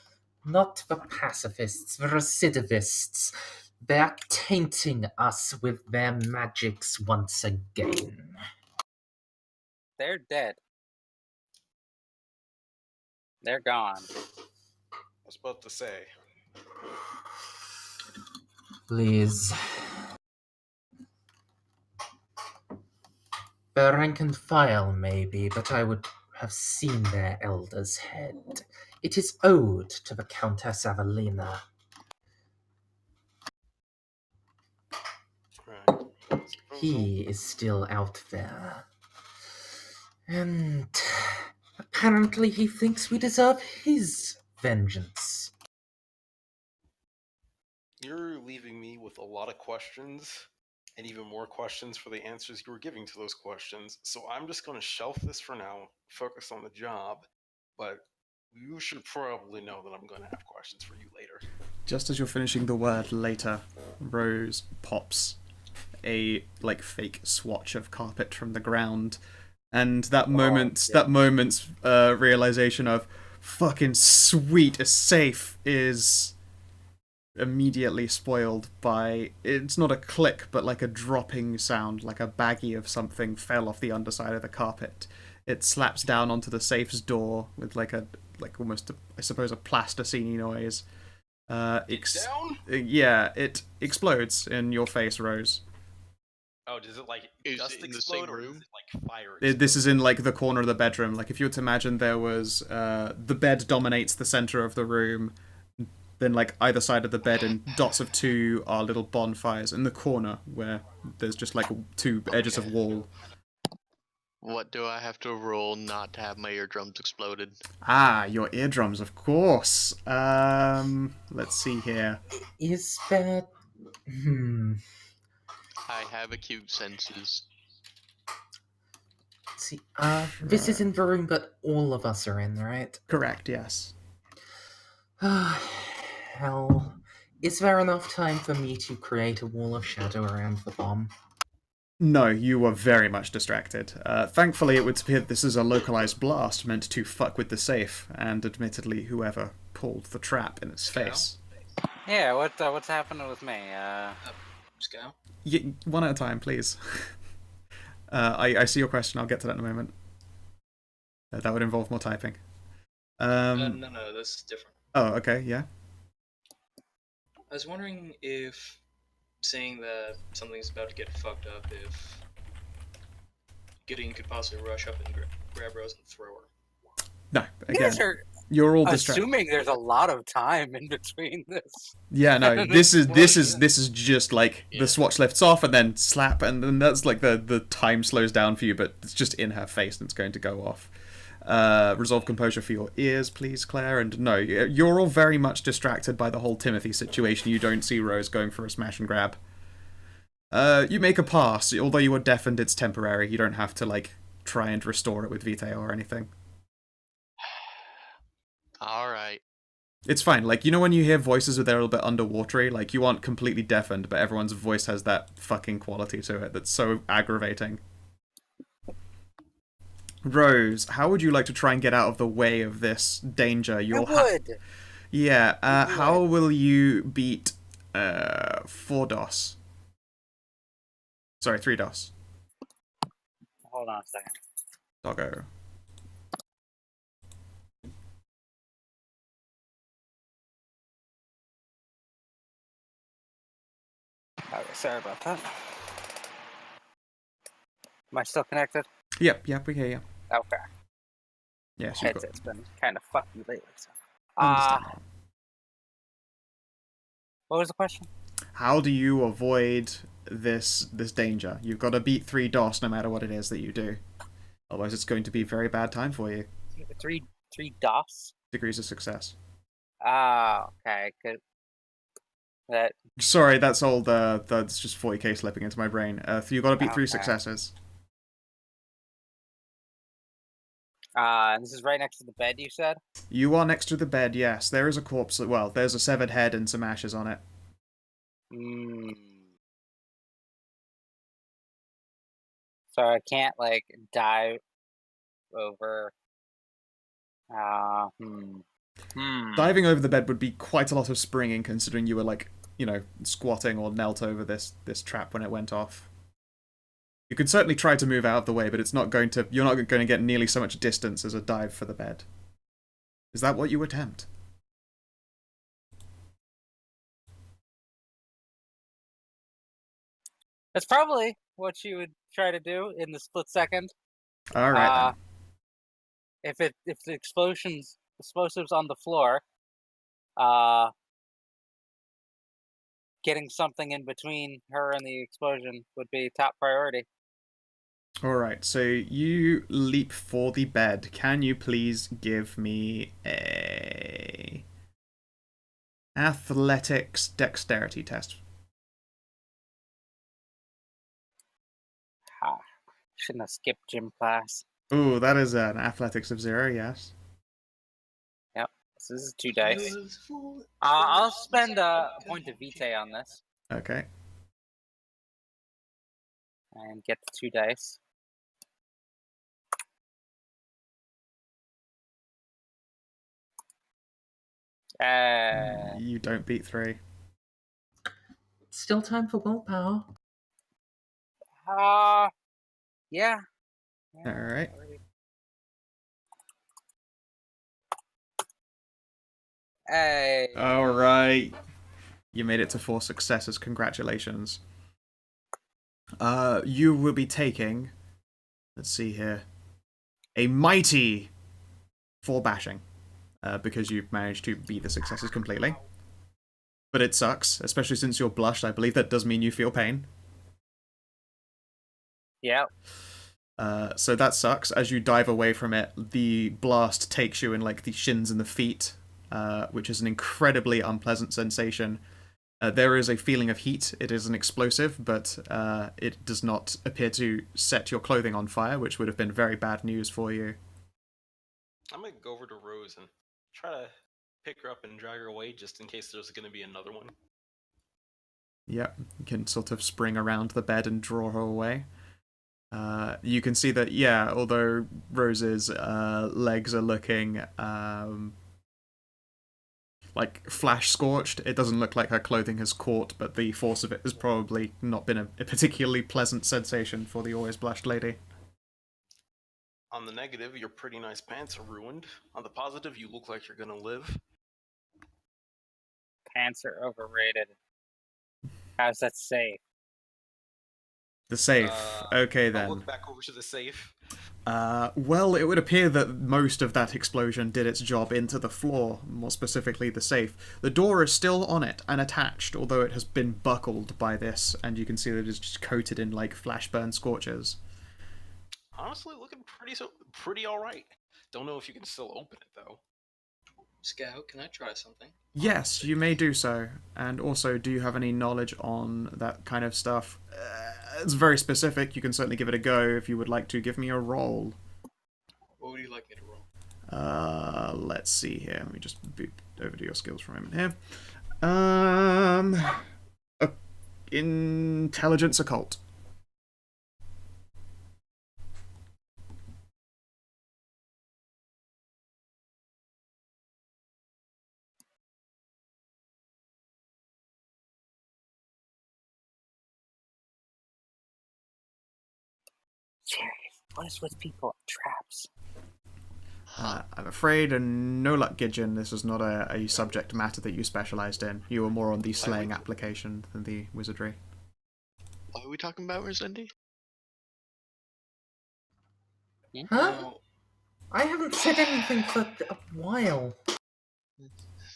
Not the pacifists, the recidivists. They're tainting us with their magics once again. They're dead. They're gone. I was about to say. Please. The rank and file, maybe, but I would have seen their elder's head. It is owed to the Countess Avelina. Right. He is still out there. And apparently he thinks we deserve his vengeance. You're leaving me with a lot of questions, and even more questions for the answers you were giving to those questions. So I'm just going to shelf this for now, focus on the job, but you should probably know that I'm going to have questions for you later. Just as you're finishing the word later, Rose pops a fake swatch of carpet from the ground, and that moment's realization of fucking sweet, a safe is immediately spoiled by, it's not a click, but like a dropping sound, like a baggie of something fell off the underside of the carpet. It slaps down onto the safe's door with almost I suppose a plasticine noise. Down? It explodes in your face, Rose. Oh, does it Is dust it in the explode, same or room? is it fire explode? This is in the corner of the bedroom. If you were to imagine there was the bed dominates the center of the room, then either side of the bed in dots of two are little bonfires in the corner where there's just two edges of wall. What do I have to roll not to have my eardrums exploded? Ah, your eardrums, of course. Let's see here. Is there... I have acute senses. See, this is in the room that all of us are in, right? Correct, yes. Hell, is there enough time for me to create a wall of shadow around the bomb? No, you were very much distracted. Thankfully, it would appear that this is a localized blast meant to fuck with the safe, and admittedly, whoever pulled the trap in its face. Yeah, what's happening with me? Scout? One at a time, please. I see your question. I'll get to that in a moment. That would involve more typing. No, this is different. Oh, okay, yeah. I was wondering if saying that something's about to get fucked up, if Gideon could possibly rush up and grab Rose and throw her. No, You again, guys are you're all distracted. assuming there's a lot of time in between this. Yeah, no, this is just the swatch lifts off and then slap, and then that's the time slows down for you, but it's just in her face and it's going to go off. Resolve composure for your ears, please, Claire. And no, you're all very much distracted by the whole Timothy situation. You don't see Rose going for a smash and grab. You make a pass. Although you are deafened, it's temporary. You don't have to try and restore it with Vitae or anything. Alright. It's fine. When you hear voices where they're a little bit underwatery, you aren't completely deafened, but everyone's voice has that fucking quality to it that's so aggravating. Rose, how would you like to try and get out of the way of this danger? I would. Yeah, Easy how way. will you beat 4 DOS? Sorry, 3 DOS. Hold on a second. Doggo. Okay, sorry about that. Am I still connected? Yep, we hear you. Okay. Yes, you've got... Headset's been kind of fucky lately. So. Understandable. What was the question? How do you avoid this danger? You've got to beat 3 DOS no matter what it is that you do. Otherwise it's going to be a very bad time for you. Three DOS? Degrees of success. Ah, okay. Good. That Sorry, that's all that's just 40k slipping into my brain. You've got to beat 3 Okay. successes. this is right next to the bed, you said? You are next to the bed, yes. There is a corpse, well, there's a severed head and some ashes on it. Hmm. So I can't, like, dive over... Diving over the bed would be quite a lot of springing, considering you were, like, you know, squatting or knelt over this trap when it went off. You could certainly try to move out of the way, but it's not going to... You're not going to get nearly so much distance as a dive for the bed. Is that what you attempt? That's probably what you would try to do in the split second. Alright, If the explosives on the floor, getting something in between her and the explosion would be top priority. Alright, so you leap for the bed. Can you please give me a... athletics dexterity test? Shouldn't have skipped gym class. Ooh, that is an athletics of 0, yes. Yep. So this is 2 dice. I'll spend a point of vitae on this Okay. and get the 2 dice. You don't beat 3. Still time for willpower. Yeah. Alright. Hey. Alright. You made it to 4 successes. Congratulations. You will be taking... Let's see here. A mighty 4 bashing. Because you've managed to beat the successes completely. But it sucks, especially since you're blushed. I believe that does mean you feel pain. Yep. So that sucks. As you dive away from it, the blast takes you in like the shins and the feet, which is an incredibly unpleasant sensation. There is a feeling of heat. It is an explosive, but it does not appear to set your clothing on fire, which would have been very bad news for you. I'm gonna go over to Rose and try to pick her up and drag her away, just in case there's gonna be another one. Yep, you can sort of spring around the bed and draw her away. You can see that, yeah, although Rose's legs are looking like flash scorched, it doesn't look like her clothing has caught, but the force of it has probably not been a particularly pleasant sensation for the always blushed lady. On the negative, your pretty nice pants are ruined. On the positive, you look like you're gonna live. Pants are overrated. How's that safe? The safe. Okay, I'll then. look back over to the safe. Well, it would appear that most of that explosion did its job into the floor, more specifically the safe. The door is still on it and attached, although it has been buckled by this, and you can see that it is just coated in, like, flash burn scorches. Honestly, looking pretty alright. Don't know if you can still open it, though. Scout, can I try something? Yes, you may do so. And also, do you have any knowledge on that kind of stuff? It's very specific. You can certainly give it a go if you would like to. Give me a roll. What would you like me to roll? Let's see here. Let me just boot over to your skills for a moment here. Intelligence occult. Jerry, what is with people and traps? I'm afraid, and no luck, Gidgeon, this is not a subject matter that you specialised in. You were more on the slaying application than the wizardry. What are we talking about, Rosendi? Huh? Now, I haven't said anything for a while.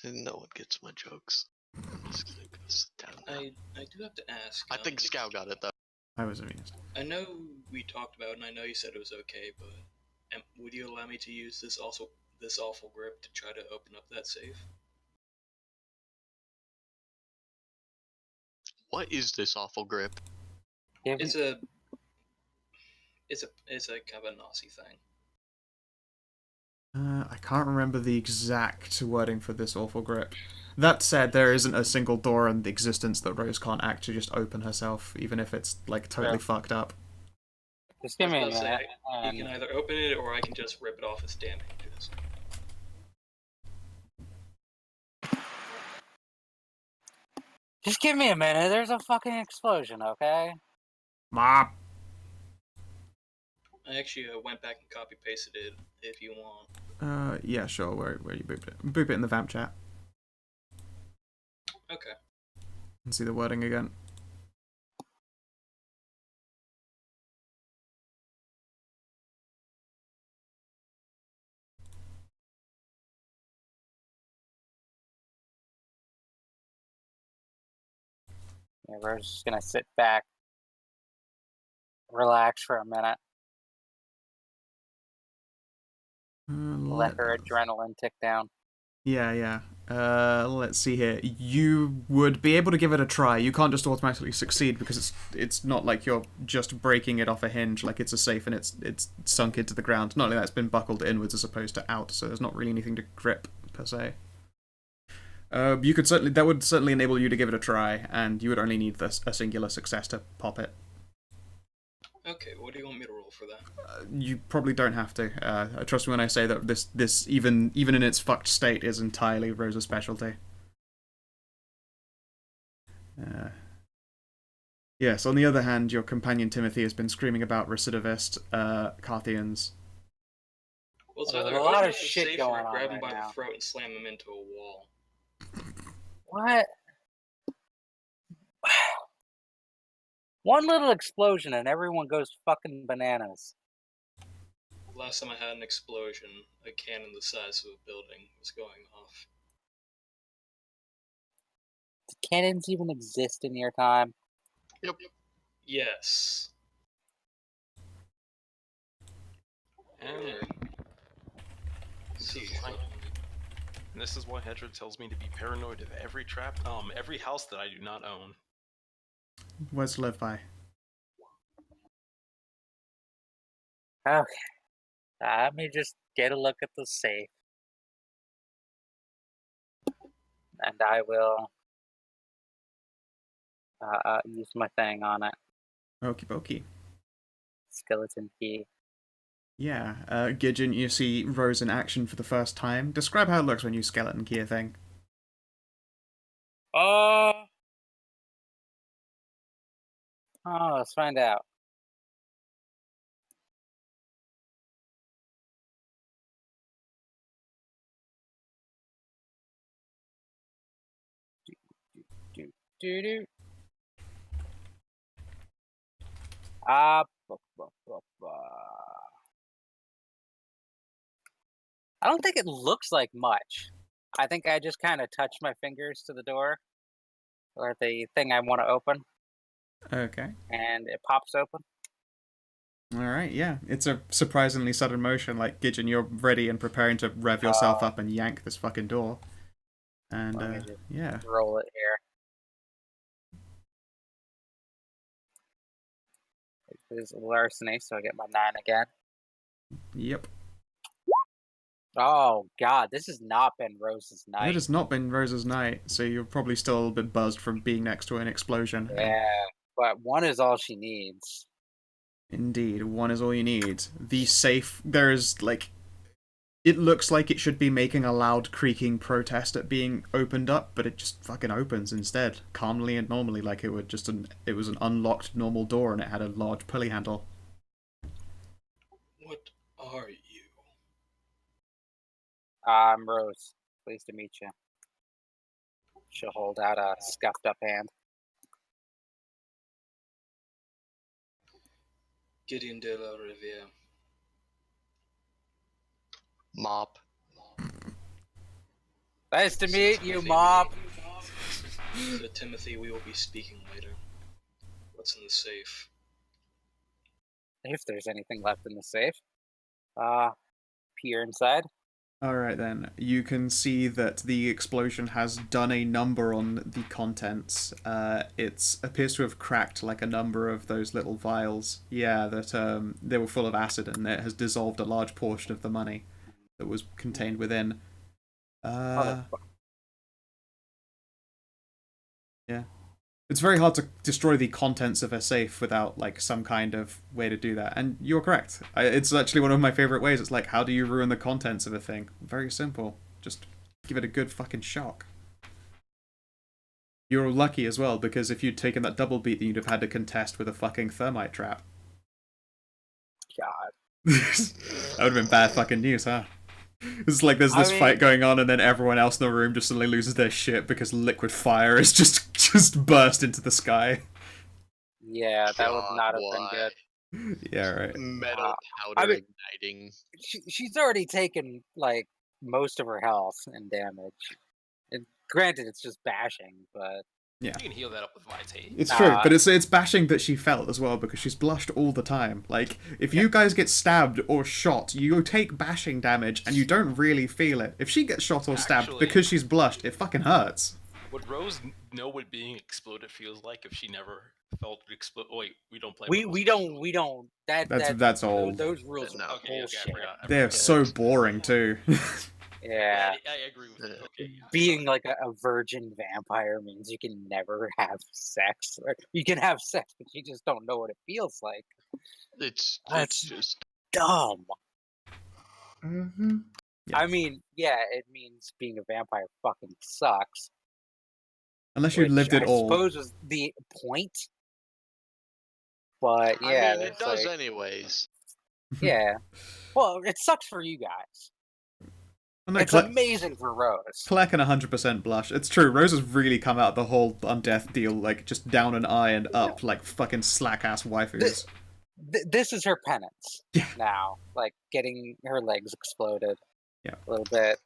No one gets my jokes. I'm just gonna go sit down now. I do have to ask. I think Scout got it though. I was amused. I know we talked about it, and I know you said it was okay, but would you allow me to use this awful grip to try to open up that safe? What is this awful grip? It's a kind of a Nazi thing. I can't remember the exact wording for this awful grip. That said, there isn't a single door in existence that Rose can't actually just open herself, even if it's, like, totally fucked up. Just give me a I was gonna minute. say, you can either open it or I can just rip it off its damn hinges. Just give me a minute. There's a fucking explosion, okay? Mom! I actually went back and copy pasted it if you want. Yeah, sure, where you booped it. Boop it in the vamp chat. Okay. And see the wording again. Yeah, we're just gonna sit back, relax for a minute, let her adrenaline tick down. Yeah. Let's see here. You would be able to give it a try. You can't just automatically succeed because it's not like you're just breaking it off a hinge, like it's a safe and it's sunk into the ground. Not like that, it's been buckled inwards as opposed to out, so there's not really anything to grip per se. That would certainly enable you to give it a try, and you would only need a singular success to pop it. Okay, what do you want me to roll for that? You probably don't have to. Trust me when I say that this even in its fucked state is entirely Rosa's specialty. Yes, on the other hand, your companion Timothy has been screaming about recidivist Carthians. Well, it's There's either a lot open of the shit safe going or on grab him right by now. the throat and slam him into a wall. What? One little explosion and everyone goes fucking bananas. Last time I had an explosion, a cannon the size of a building was going off. Do cannons even exist in your time? Yep. Yes. And this is why Hedra tells me to be paranoid of every every house that I do not own. Words to live by. Okay. Let me just get a look at the safe. And I will use my thing on it. Okie dokie. Skeleton key. Yeah, Gidgeon, you see Rose in action for the first time. Describe how it looks when you skeleton key a thing. Let's find out. Do. I don't think it looks like much. I think I just kind of touch my fingers to the door or the thing I want to open, Okay. and it pops open. Alright, yeah. It's a surprisingly sudden motion. Like, Gidgeon, you're ready and preparing to rev yourself up and yank this fucking door. And, yeah. Roll it here. This is larceny, so I get my 9 again. Yep. Oh god, this has not been Rose's night. It has not been Rosa's night, so you're probably still a little bit buzzed from being next to an explosion. Yeah, but 1 is all she needs. Indeed, 1 is all you need. The safe, there's, like... It looks like it should be making a loud creaking protest at being opened up, but it just fucking opens instead, calmly and normally, like it was an unlocked normal door and it had a large pulley handle. I'm Rose. Pleased to meet you. She'll hold out a scuffed up hand. Gideon de la Riviere. Mop. Nice to So, meet Timothy, you, Mop. So, Timothy, we will be speaking later. What's in the safe? If there's anything left in the safe. Peer inside. Alright then, you can see that the explosion has done a number on the contents. It appears to have cracked like a number of those little vials. Yeah, that they were full of acid and it has dissolved a large portion of the money that was contained within. Yeah. It's very hard to destroy the contents of a safe without like some kind of way to do that. And you're correct. It's actually one of my favorite ways. It's like, how do you ruin the contents of a thing? Very simple. Just give it a good fucking shock. You're lucky as well, because if you'd taken that double beat, then you'd have had to contest with a fucking thermite trap. God. That would have been bad fucking news, huh? It's like there's this fight going on, and then everyone else in the room just suddenly loses their shit because liquid fire is just burst into the sky. Yeah, that would not have been good. Yeah, right. Metal powder igniting. She's already taken like most of her health and damage. And granted, it's just bashing, but yeah, you can heal that up with Vitae. It's true, but it's bashing that she felt as well because she's blushed all the time. Like, if you guys get stabbed or shot, you take bashing damage and you don't really feel it. If she gets shot or stabbed because she's blushed, it fucking hurts. Would Rose know what being exploded feels like if she never felt explode? Wait, we don't play. We don't. That's old. Those rules are bullshit. They're so boring too. Yeah, I agree with you. Okay, being like a virgin vampire means you can never have sex. Or you can have sex, but you just don't know what it feels like. It's just dumb. Mm-hmm. Yeah. I mean, yeah, it means being a vampire fucking sucks. Unless you lived it all. I suppose was the point. But yeah, I mean, it does anyways. Yeah. Well, it sucks for you guys. No, it's amazing for Rose. Claire can 100% blush. It's true, Rose has really come out the whole undeath deal, like, just down an eye and up, like fucking slack-ass waifus. This is her penance now. Like, getting her legs exploded a little bit.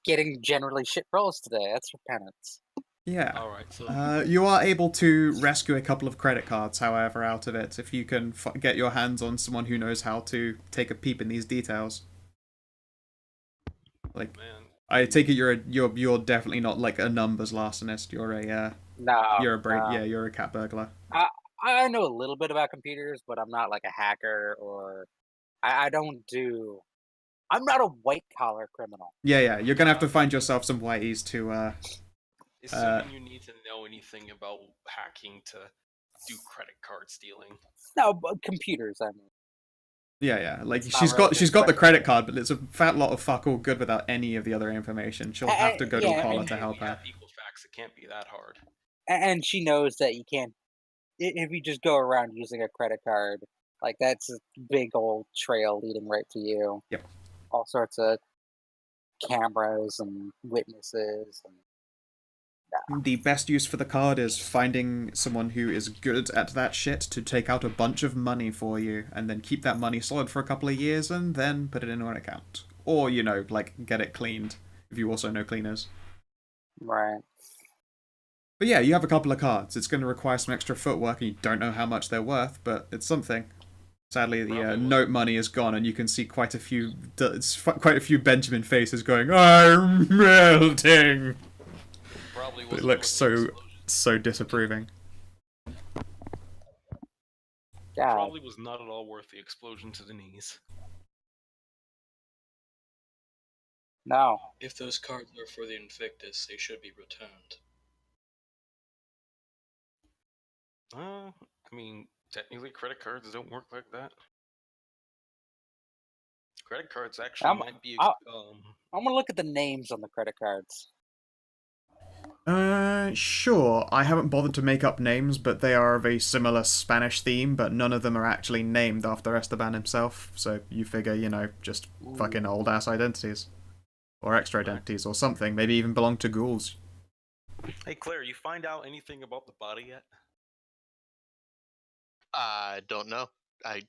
Getting generally shit rolls today. That's her penance. Yeah. All right. So you are able to rescue a couple of credit cards, however, out of it, if you can get your hands on someone who knows how to take a peep in these details. Like, I take it you're definitely not like a numbers larcenist. You're a you're a cat burglar. I know a little bit about computers, but I'm not like a hacker or I don't do. I'm not a white collar criminal. Yeah. You're gonna have to find yourself some whiteys to. Assuming you need to know anything about hacking to do credit card stealing. No, but computers. I mean. Yeah. Like she's got the credit card, but it's a fat lot of fuck all good without any of the other information. She'll have to go to a caller to help her. Equal facts. It can't be that hard. And she knows that you can't. If you just go around using a credit card, like that's a big old trail leading right to you. Yep. All sorts of cameras and witnesses and. The best use for the card is finding someone who is good at that shit to take out a bunch of money for you and then keep that money solid for a couple of years and then put it into an account. Or, like, get it cleaned if you also know cleaners. Right. But yeah, you have a couple of cards. It's going to require some extra footwork and you don't know how much they're worth, but it's something. Sadly, the note money is gone and you can see quite a few Benjamin faces going, "I'm melting!" But it looks so disapproving. Probably was not at all worth the explosion to the knees. No. If those cards are for the Invictus, they should be returned. I mean, technically, credit cards don't work like that. Credit cards actually might be. I'm gonna look at the names on the credit cards. Sure. I haven't bothered to make up names, but they are of a similar Spanish theme, but none of them are actually named after Esteban himself, so you figure, just fucking old-ass identities. Or extra identities, or something. Maybe even belong to ghouls. Hey Claire, you find out anything about the body yet? I don't know. I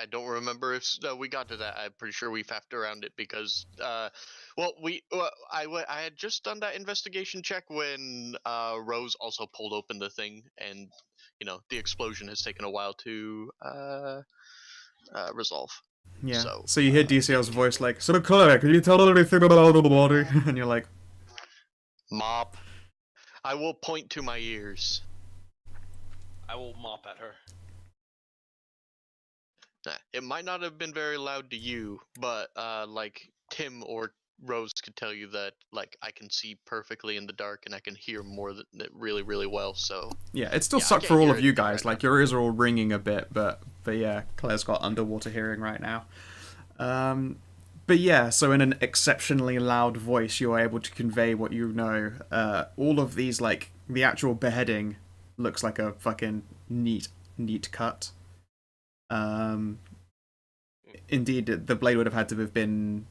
don't remember if we got to that. I'm pretty sure we faffed around it because, I had just done that investigation check when Rose also pulled open the thing, and the explosion has taken a while to resolve. Yeah. So you hear DCL's voice like, "So Claire, can you tell everything about the body?" And you're like, Mop. I will point to my ears. I will mop at her. It might not have been very loud to you, but like Tim or Rose could tell you that I can see perfectly in the dark and I can hear more than really, really well. So yeah, it still sucked for all of you guys. Like your ears are all ringing a bit, but yeah, Claire's got underwater hearing right now. But yeah, so in an exceptionally loud voice, you're able to convey what you know. All of these, the actual beheading looks like a fucking neat cut. Indeed, the blade would have had to have been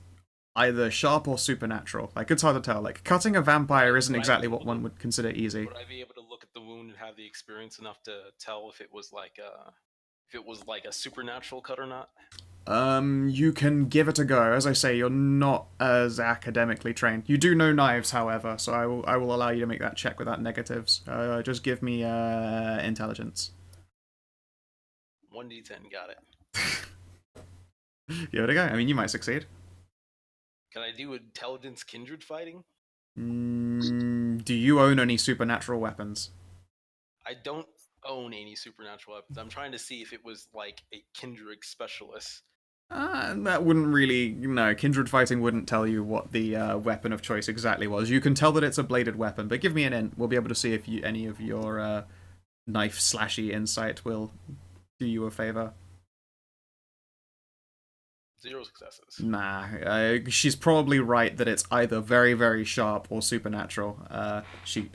either sharp or supernatural. It's hard to tell. Cutting a vampire isn't exactly what one would consider easy. Would I be able to look at the wound and have the experience enough to tell if it was like a supernatural cut or not? You can give it a go. As I say, you're not as academically trained. You do know knives, however, so I will allow you to make that check without negatives. Just give me intelligence. 1d10, got it. Give it a go. I mean, you might succeed. Can I do intelligence kindred fighting? Do you own any supernatural weapons? I don't own any supernatural weapons. I'm trying to see if it was like a kindred specialist. That wouldn't really... No, kindred fighting wouldn't tell you what the weapon of choice exactly was. You can tell that it's a bladed weapon, but give me an int. We'll be able to see if any of your knife-slashy insight will do you a favor. 0 successes. Nah, she's probably right that it's either very, very sharp or supernatural. She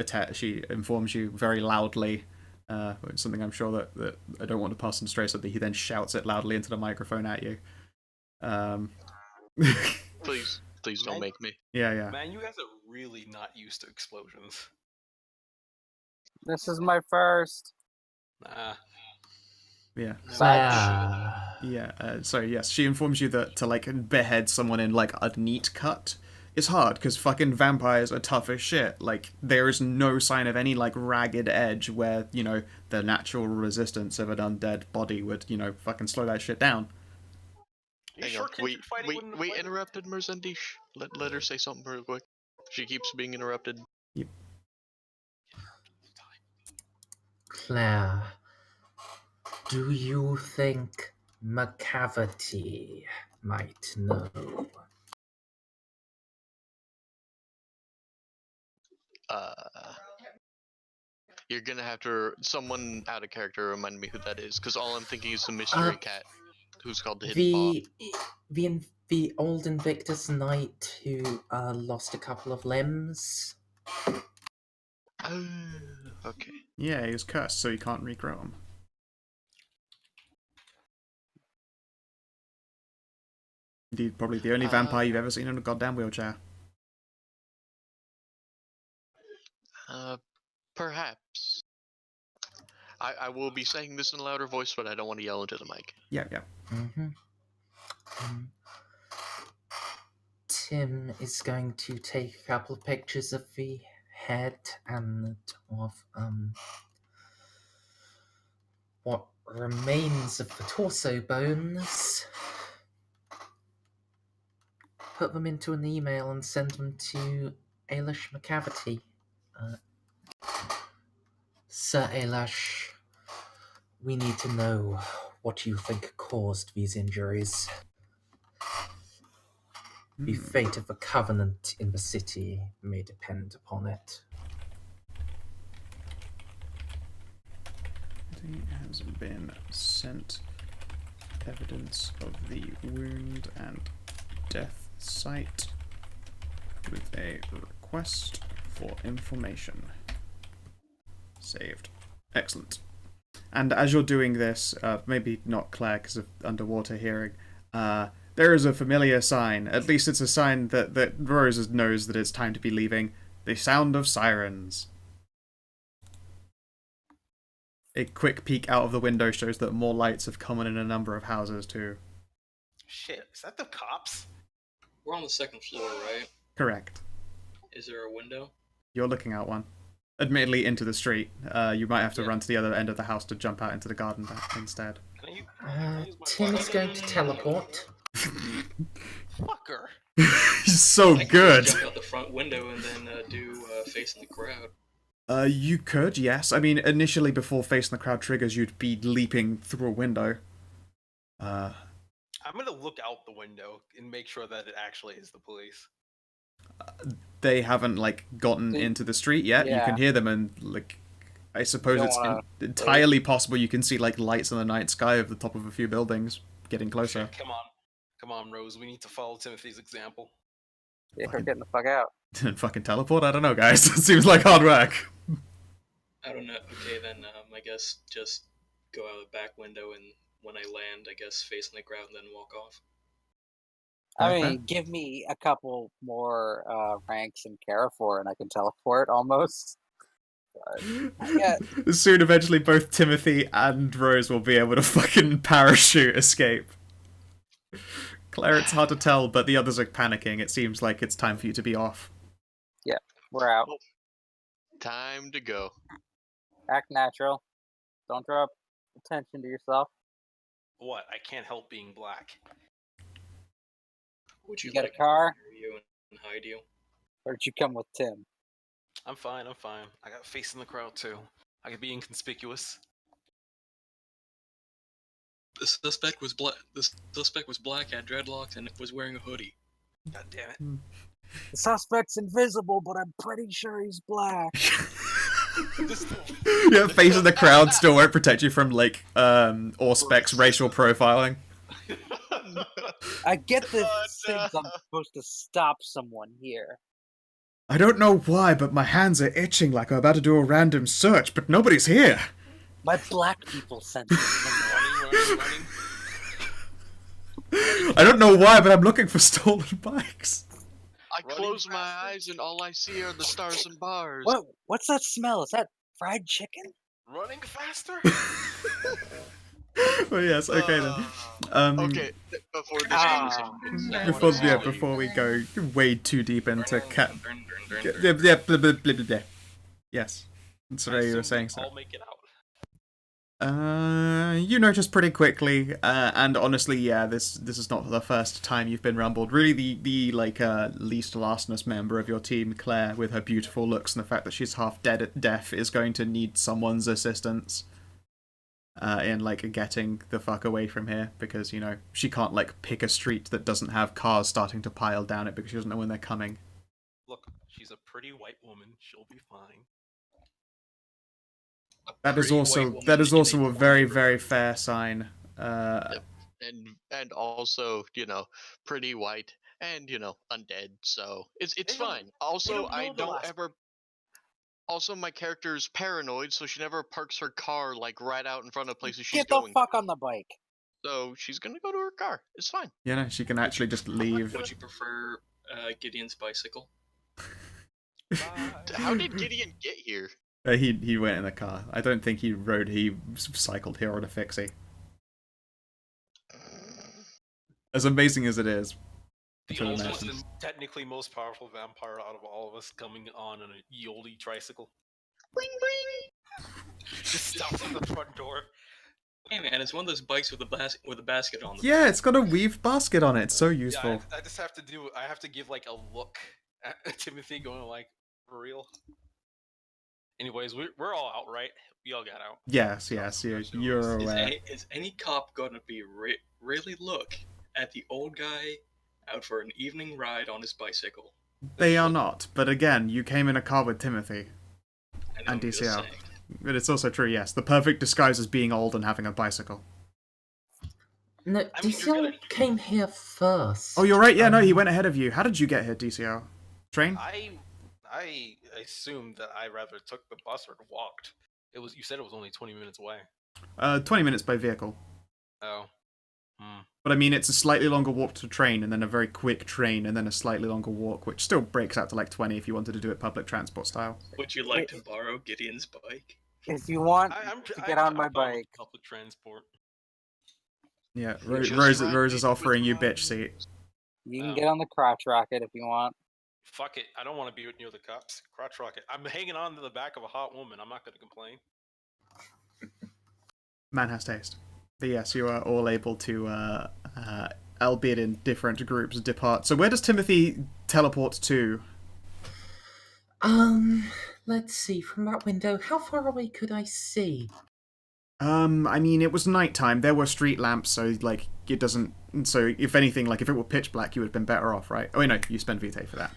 informs you very loudly. It's something I'm sure that I don't want to pass on straight, so that he then shouts it loudly into the microphone at you. Please don't make me. Yeah. Man, you guys are really not used to explosions. This is my first. Nah. Yeah. Yeah. So yes, she informs you that to behead someone in a neat cut is hard because fucking vampires are tough as shit. There is no sign of any ragged edge where the natural resistance of an undead body would fucking slow that shit down. Hang on. We interrupted Merzendish. Let her say something real quick. She keeps being interrupted. Yep. Claire, do you think McCavity might know? You're gonna have to someone out of character remind me who that is, because all I'm thinking is the mystery cat who's called the Hidden Paw. The old Invictus Knight who lost a couple of limbs. Oh, okay. Yeah, he was cursed, so he can't regrow them. Indeed, probably the only vampire you've ever seen in a goddamn wheelchair. Perhaps. I will be saying this in a louder voice, but I don't want to yell into the mic. Yeah. Mm-hmm. Tim is going to take a couple of pictures of the head and of what remains of the torso bones, put them into an email and send them to Ailish McCavity. Sir Ailish, we need to know what you think caused these injuries. The fate of the Covenant in the city may depend upon it. It has been sent evidence of the wound and death site with a request for information. Saved. Excellent. And as you're doing this, maybe not Claire because of underwater hearing, there is a familiar sign. At least it's a sign that Rose knows that it's time to be leaving. The sound of sirens. A quick peek out of the window shows that more lights have come on in a number of houses too. Shit, is that the cops? We're on the second floor, right? Correct. Is there a window? You're looking out one. Admittedly, into the street. You might have to run to the other end of the house to jump out into the garden instead. Can I use my Tim is going to teleport. Fucker. He's so I can good. just jump out the front window and then do facing the crowd. You could, yes. I mean, initially, before facing the crowd triggers, you'd be leaping through a window. I'm gonna look out the window and make sure that it actually is the police. They haven't, like, gotten into the street yet. You Yeah. can hear them, and, like, I suppose You it's don't wanna entirely possible you can see, like, lights in the night sky over the top of a few buildings getting closer. Shit, come on, Rose. We need to follow Timothy's example. Yeah, we're getting the fuck out. Fucking teleport? I don't know, guys. It seems like hard work. I don't know. Okay, then I guess just go out the back window and when I land, I guess facing the crowd and then walk off. I Okay. mean, give me a couple more ranks in Carafor and I can teleport almost. Yeah. Soon, eventually, both Timothy and Rose will be able to fucking parachute escape. Claire, it's hard to tell, but the others are panicking. It seems like it's time for you to be off. We're out. Time to go. Act natural. Don't draw attention to yourself. What? I can't help being black. Would you You got a like car? you and hide you? Or did you come with Tim? I'm fine. I got face in the crowd too. I could be inconspicuous. The suspect was black. The suspect was black, had dreadlocks, and was wearing a hoodie. God damn it. The suspect's invisible, but I'm pretty sure he's black. Yeah, facing the crowd still won't protect you from, like, Auspex racial profiling. I get this thinks I'm supposed to stop someone here. I don't know why, but my hands are itching like I'm about to do a random search, but nobody's here. My black people sense it. running. I don't know why, but I'm looking for stolen bikes. I close my eyes and all I see are the stars and bars. What's that smell? Is that fried chicken? Running faster? Oh yes, okay then. Okay, before this conversation. Before we go way too deep into cat. Dun, dun, dun, dun, dun. Yes, that's what you were saying. So. I'll make it out. You notice pretty quickly, and honestly, yeah, this is not the first time you've been rumbled. Really, the least lastness member of your team, Claire, with her beautiful looks and the fact that she's half deaf, is going to need someone's assistance. In like getting the fuck away from here, because you know she can't like pick a street that doesn't have cars starting to pile down it because she doesn't know when they're coming. Look, she's a pretty white woman. She'll be fine. That is Pretty also white woman that is in also a a very wonder. very fair sign. And also, you know, pretty white and, you know, undead, so it's They don't- fine. Also, don't know I the don't last- ever. Also, my character's paranoid, so she never parks her car like right out in front of places she's Get the going. fuck on the bike. So she's gonna go to her car. It's fine. You know, she can actually just leave. Would you prefer Gideon's bicycle? How did Gideon get here? He went in the car. I don't think he rode. He cycled here on a fixie. As amazing as it is. The Sure, oldest imagine. and technically most powerful vampire out of all of us coming on a Yoli tricycle. Bling bling. Just stops at the front door. Hey man, it's one of those bikes with a basket on. The Yeah, it's got a weave basket on it. It's so Yeah, useful. I just have to do. I have to give like a look at Timothy, going like, for real. Anyways, we're all out, right? We all got out. Yes, you're aware. Is any cop gonna be really look at the old guy out for an evening ride on his bicycle? They are not. But again, you came in a car with Timothy. I know, And I'm just DCL. saying. But it's also true, yes. The perfect disguise is being old and having a bicycle. No, I mean, you're DCL gonna- came here first. Oh, you're right. Yeah, no, he went ahead of you. How did you get here, DCL? Train? I assumed that I rather took the bus or walked. You said it was only 20 minutes away. 20 minutes by vehicle. Oh. Hmm. But I mean, it's a slightly longer walk to train, and then a very quick train, and then a slightly longer walk, which still breaks out to like 20 if you wanted to do it public transport style. Would you like to borrow Gideon's bike? If you want I'm to get on my I'm fine with bike, public transport. Yeah, Just Rose ride is me offering you with bitch my- seat. you can Oh. get on the crotch rocket if you want. Fuck it. I don't want to be near the cops. Crotch rocket. I'm hanging on to the back of a hot woman. I'm not going to complain. Man has taste. But yes, you are all able to, albeit in different groups, depart. So where does Timothy teleport to? Let's see. From that window, how far away could I see? I mean, it was nighttime. There were street lamps, so, like, it doesn't... So, if anything, like, if it were pitch black, you would have been better off, right? Oh, wait, no, you spend Vitae for that.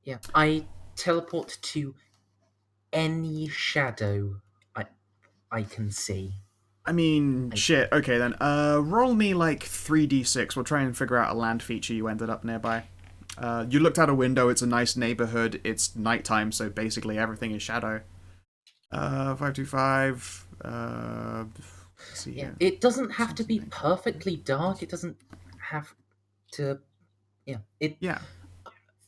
Yeah, I teleport to any shadow I can see. I mean, shit. Okay, then. Roll me, like, 3d6. We'll try and figure out a land feature you ended up nearby. You looked out a window. It's a nice neighborhood. It's nighttime, so basically everything is shadow. 525. Let's see Yeah, here. it doesn't have to be perfectly dark. It doesn't have to. Yeah, Yeah.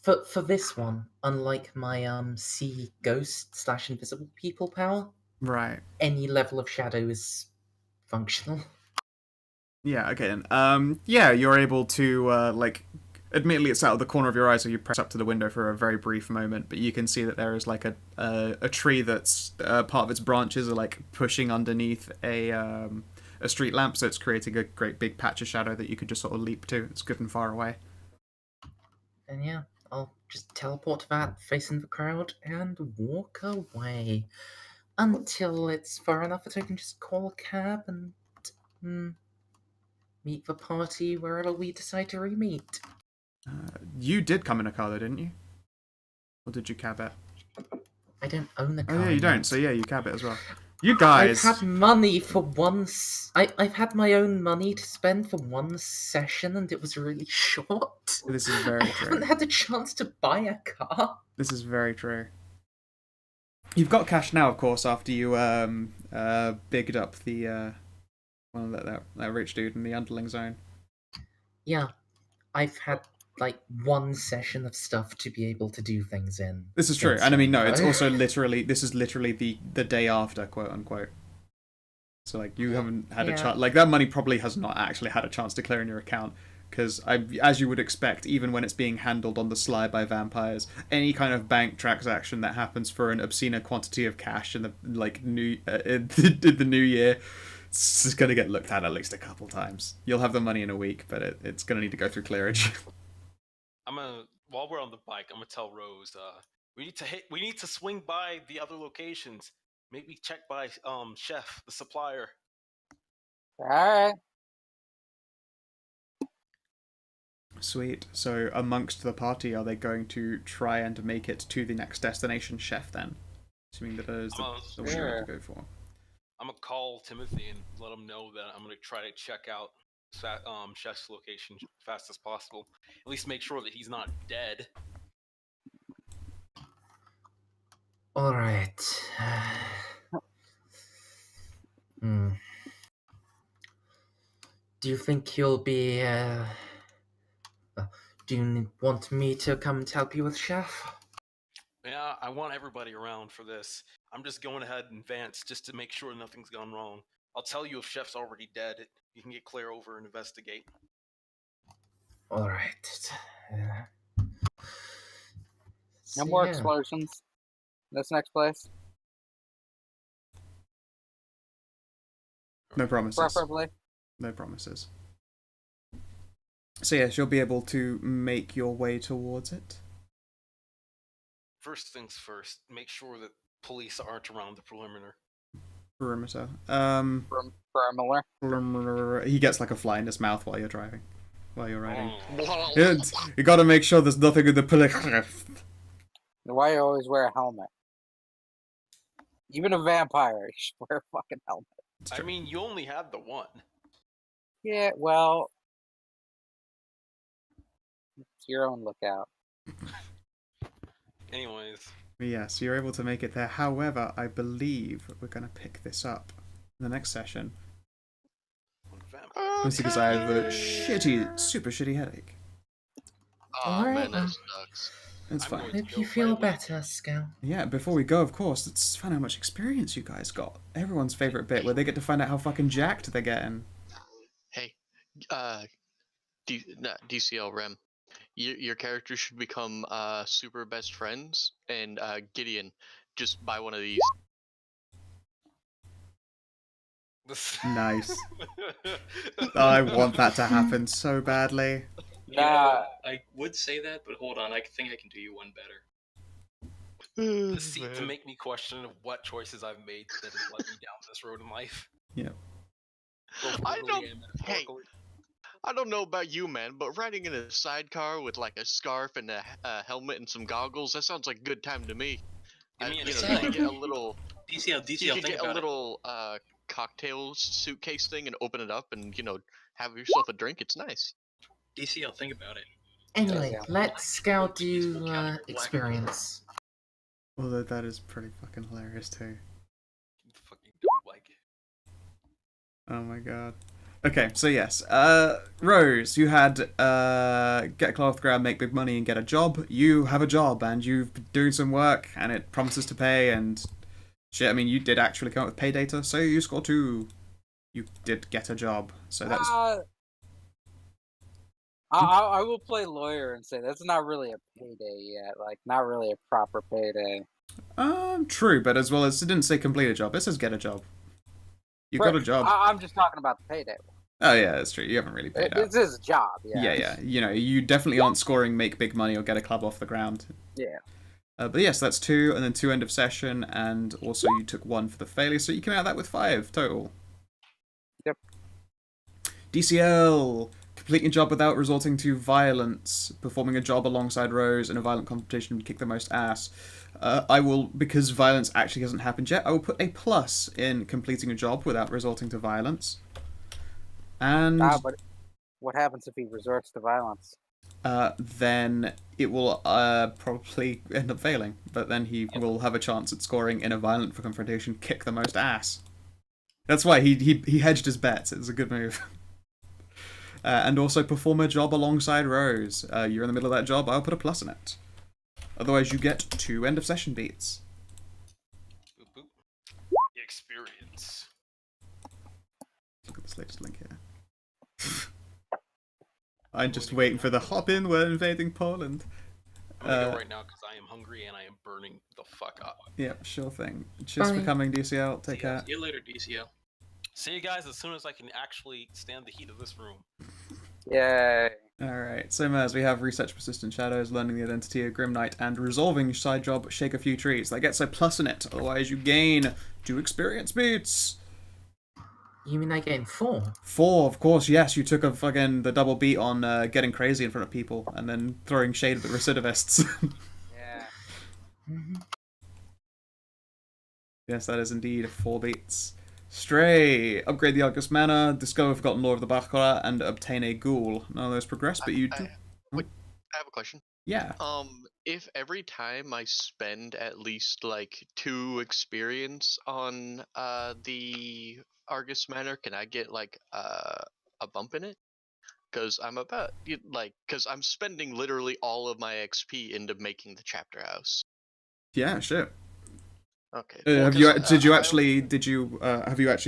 For this one, unlike my see ghost / invisible people power, Right. any level of shadow is functional. Yeah, okay then. Yeah, you're able to, like, admittedly it's out of the corner of your eye, so you press up to the window for a very brief moment, but you can see that there is, like, a tree that's, part of its branches are, like, pushing underneath a street lamp, so it's creating a great big patch of shadow that you could just sort of leap to. It's good and far away. And yeah, I'll just teleport to that, facing the crowd, and walk away. Until it's far enough that I can just call a cab and meet the party wherever we decide to re-meet. You did come in a car, though, didn't you? Or did you cab it? I don't own a car. Oh, yeah, you yet. don't, so yeah, you cab it as well. You guys... I've had money for I've had my own money to spend for one session, and it was really short. This is very I true. haven't had the chance to buy a car. This is very true. You've got cash now, of course, after you bigged up the that rich dude in the underling zone. Yeah, I've had like one session of stuff to be able to do things in. This is true, since and I mean, no, then, it's though. also literally the day after, quote unquote. So like you haven't had a Yeah. chance. Like that money probably has not actually had a chance to clear in your account. Because, as you would expect, even when it's being handled on the sly by vampires, any kind of bank transaction that happens for an obscene quantity of cash in the the new year, it's going to get looked at least a couple times. You'll have the money in a week, but it's going to need to go through clearage. While we're on the bike, I'm gonna tell Rose, we need to swing by the other locations. Maybe check by Chef, the supplier. All right. Sweet. So, amongst the party, are they going to try and make it to the next destination, Chef, then? Assuming that is the one you want to go for. I'm gonna call Timothy and let him know that I'm gonna try to check out Chef's location as fast as possible. At least make sure that he's not dead. All right. Do you think you'll be? Do you want me to come and help you with Chef? Yeah, I want everybody around for this. I'm just going ahead in advance just to make sure nothing's gone wrong. I'll tell you if Chef's already dead. You can get Claire over and investigate. All right. No more explosions. This next place, No promises. preferably. No promises. So yes, you'll be able to make your way towards it. First things first, make sure that police aren't around the perimeter. Perimeter. Perimeter. He gets like a fly in his mouth while you're driving. While you're riding. Oh. You gotta make sure there's nothing in the perimeter. Why you always wear a helmet? Even a vampire should wear a fucking helmet. I mean, you only had the one. Yeah, well, it's your own lookout. Anyways, Yes, you're able to make it there. However, I believe we're going to pick this up in the next session. Mostly because I have a super shitty headache. Oh Alright, man, that sucks. It's I'm fine. going to Hope you go feel play better, Scout. Yeah, before we go, of course, let's find out how much experience you guys got. Everyone's favorite bit, where they get to find out how fucking jacked they're getting. Hey, DCL Rem, your character should become super best friends, and Gideon, just buy one of these. Nice. I want that to happen so badly. You know, I would say that, but hold on, I think I can do you one better. The seat to make me question what choices I've made that has led me down this road in life. Yeah. Both I literally don't- and metaphorically. I don't know about you, man, but riding in a sidecar with like a scarf and a helmet and some goggles, that sounds like a good time to me. Give me You a know, second. you could get a little, DCL, you DCL, could think get a about it. little cocktail suitcase thing and open it up and have yourself a drink. It's nice. DCL, think about it. Anyway, Yeah. let Scout do Full counter black. experience. Although that is pretty fucking hilarious too. Fucking don't like it. Oh my god. Okay, so yes. Rose, you had get a cloth the ground, make big money, and get a job. You have a job, and you've been doing some work, and it promises to pay, and shit, I mean, you did actually come up with pay data, so you score 2. You did get a job, so that's... I will play lawyer and say that's not really a payday yet. Like, not really a proper payday. True, but as well as it didn't say complete a job, it says get a job. You got a job. I'm just talking about the payday one. Oh yeah, that's true. You haven't really paid out. This is a job, yeah. Yeah. You know, you definitely aren't scoring make big money or get a club off the ground. Yeah. But yes, that's 2, and then 2 end of session, and also you took 1 for the failure, so you came out of that with 5 total. Yep. DCL, completing a job without resorting to violence, performing a job alongside Rose in a violent competition would kick the most ass. I will, because violence actually hasn't happened yet, I will put a plus in completing a job without resorting to violence. And But what happens if he resorts to violence? then it will probably end up failing. But then he will have a chance at scoring in a violent confrontation, kick the most ass. That's why he hedged his bets. It was a good move. And also perform a job alongside Rose. You're in the middle of that job, I'll put a plus in it. Otherwise, you get 2 end of session beats. Boop, boop. Experience. Look at this latest link here. I'm just waiting for the hop in. We're invading Poland. I'm gonna go right now because I am hungry and I am burning the fuck up. Yep, sure thing. Cheers for Bye. coming, DCL. Take care. See you later, DCL. See you guys as soon as I can actually stand the heat of this room. Yay. Alright, so as we have Research Persistent Shadows, Learning the Identity of Grim Knight, and Resolving Side Job, Shake a Few Trees. That gets a plus in it, otherwise you gain 2 experience beats. You mean I gain 4? 4, of course, yes, you took the double beat on getting crazy in front of people, and then throwing shade at the recidivists. Yeah. Mm-hmm. Yes, that is indeed 4 beats. Stray, upgrade the Argus Manor, discover Forgotten Lore of the Baccarat, and obtain a ghoul. None of those progress, but you do... I have a question. Yeah. If every time I spend at least like 2 experience on the Argus Manor, can I get like a bump in it? Because I'm spending literally all of my XP into making the chapter house. Yeah, sure. Okay. Have you actually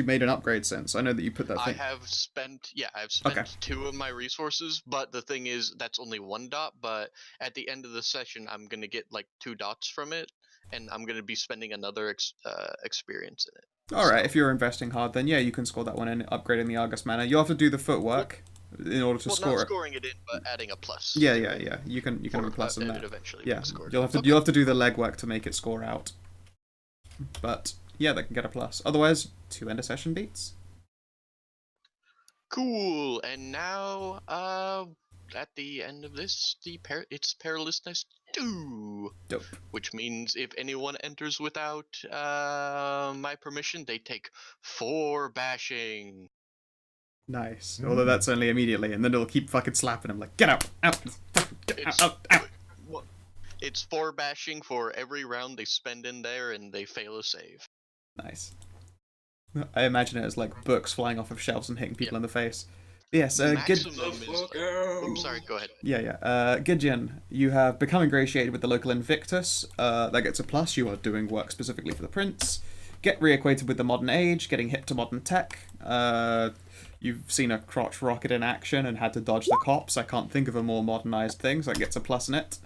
made an upgrade since? I know that you put that I thing. have spent I've spent Okay. 2 of my resources, but the thing is that's only 1 dot, but at the end of the session I'm going to get like 2 dots from it, and I'm going to be spending another experience in it. Alright, if you're investing hard, then yeah, you can score that one in, upgrading the Argus Manor. You'll have to do the footwork in order to score not it. scoring it in, but adding a plus. Yeah. You can have a plus in it that. eventually Yeah, being scored. you'll have to do the legwork to make it score out. But yeah, they can get a plus. Otherwise, 2 end of session beats. Cool. And now, at the end of this, it's Perilousness 2. Dope. Which means if anyone enters without my permission, they take 4 bashing. Nice. Although that's only immediately, and then it'll keep fucking slapping him like, get out, out, It's- out. It's 4 bashing for every round they spend in there, and they fail a save. Nice. I imagine it as like books flying off of shelves and hitting people in the face. Yes, Gid- Maximum is. I'm sorry. Go ahead. yeah. Gideon, you have become ingratiated with the local Invictus. That gets a plus. You are doing work specifically for the prince. Get reacquainted with the modern age, getting hip to modern tech. You've seen a crotch rocket in action and had to dodge the cops. I can't think of a more modernized thing, so that gets a plus in it.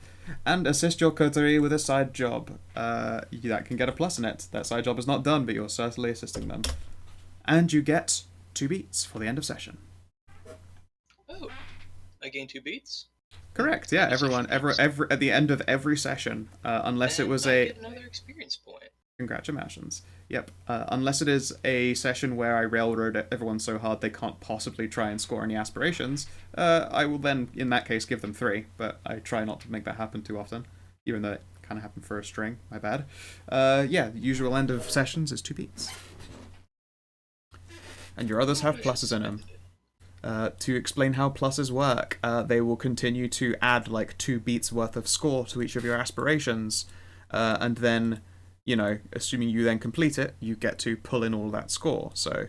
And assist your coterie with a side job. That can get a plus in it. That side job is not done, but you're certainly assisting them. And you get 2 beats for the end of session. Oh, I gain 2 beats. Correct. Yeah, everyone. Every at the end of every session, unless it was a get another experience point. Congratulations. Yep. Unless it is a session where I railroad everyone so hard they can't possibly try and score any aspirations, I will then, in that case, give them 3. But I try not to make that happen too often, even though it kind of happened for a string. My bad. Yeah, the usual end of sessions is 2 beats. And your others have pluses in them. To explain how pluses work, they will continue to add like 2 beats worth of score to each of your aspirations, and then, you know, assuming you then complete it, you get to pull in all that score. So,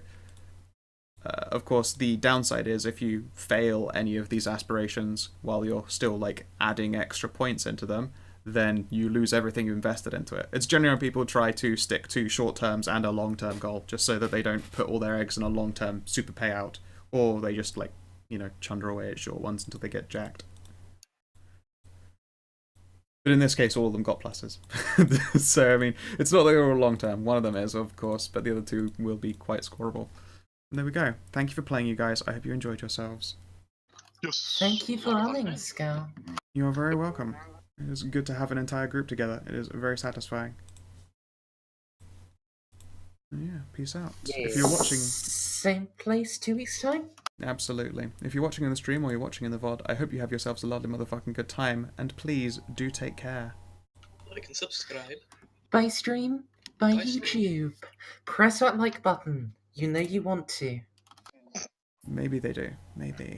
of course, the downside is if you fail any of these aspirations while you're still like adding extra points into them, then you lose everything you invested into it. It's generally when people try to stick to short terms and a long-term goal, just so that they don't put all their eggs in a long-term super payout, or they just like, you know, chunder away at short ones until they get jacked. But in this case, all of them got pluses. So, I mean, it's not that they're all long-term. One of them is, of course, but the other 2 will be quite scoreable. And there we go. Thank you for playing, you guys. I hope you enjoyed yourselves. Yes. Thank you for running, Scal. You are very welcome. It is good to have an entire group together. It is very satisfying. And yeah, peace out. If you're watching... Same place 2 weeks' time? Absolutely. If you're watching on the stream or you're watching in the VOD, I hope you have yourselves a lovely motherfucking good time, and please do take care. Like and subscribe. Bye stream, bye Bye, stream. YouTube. Press that like button. You know you want to. Maybe they do. Maybe.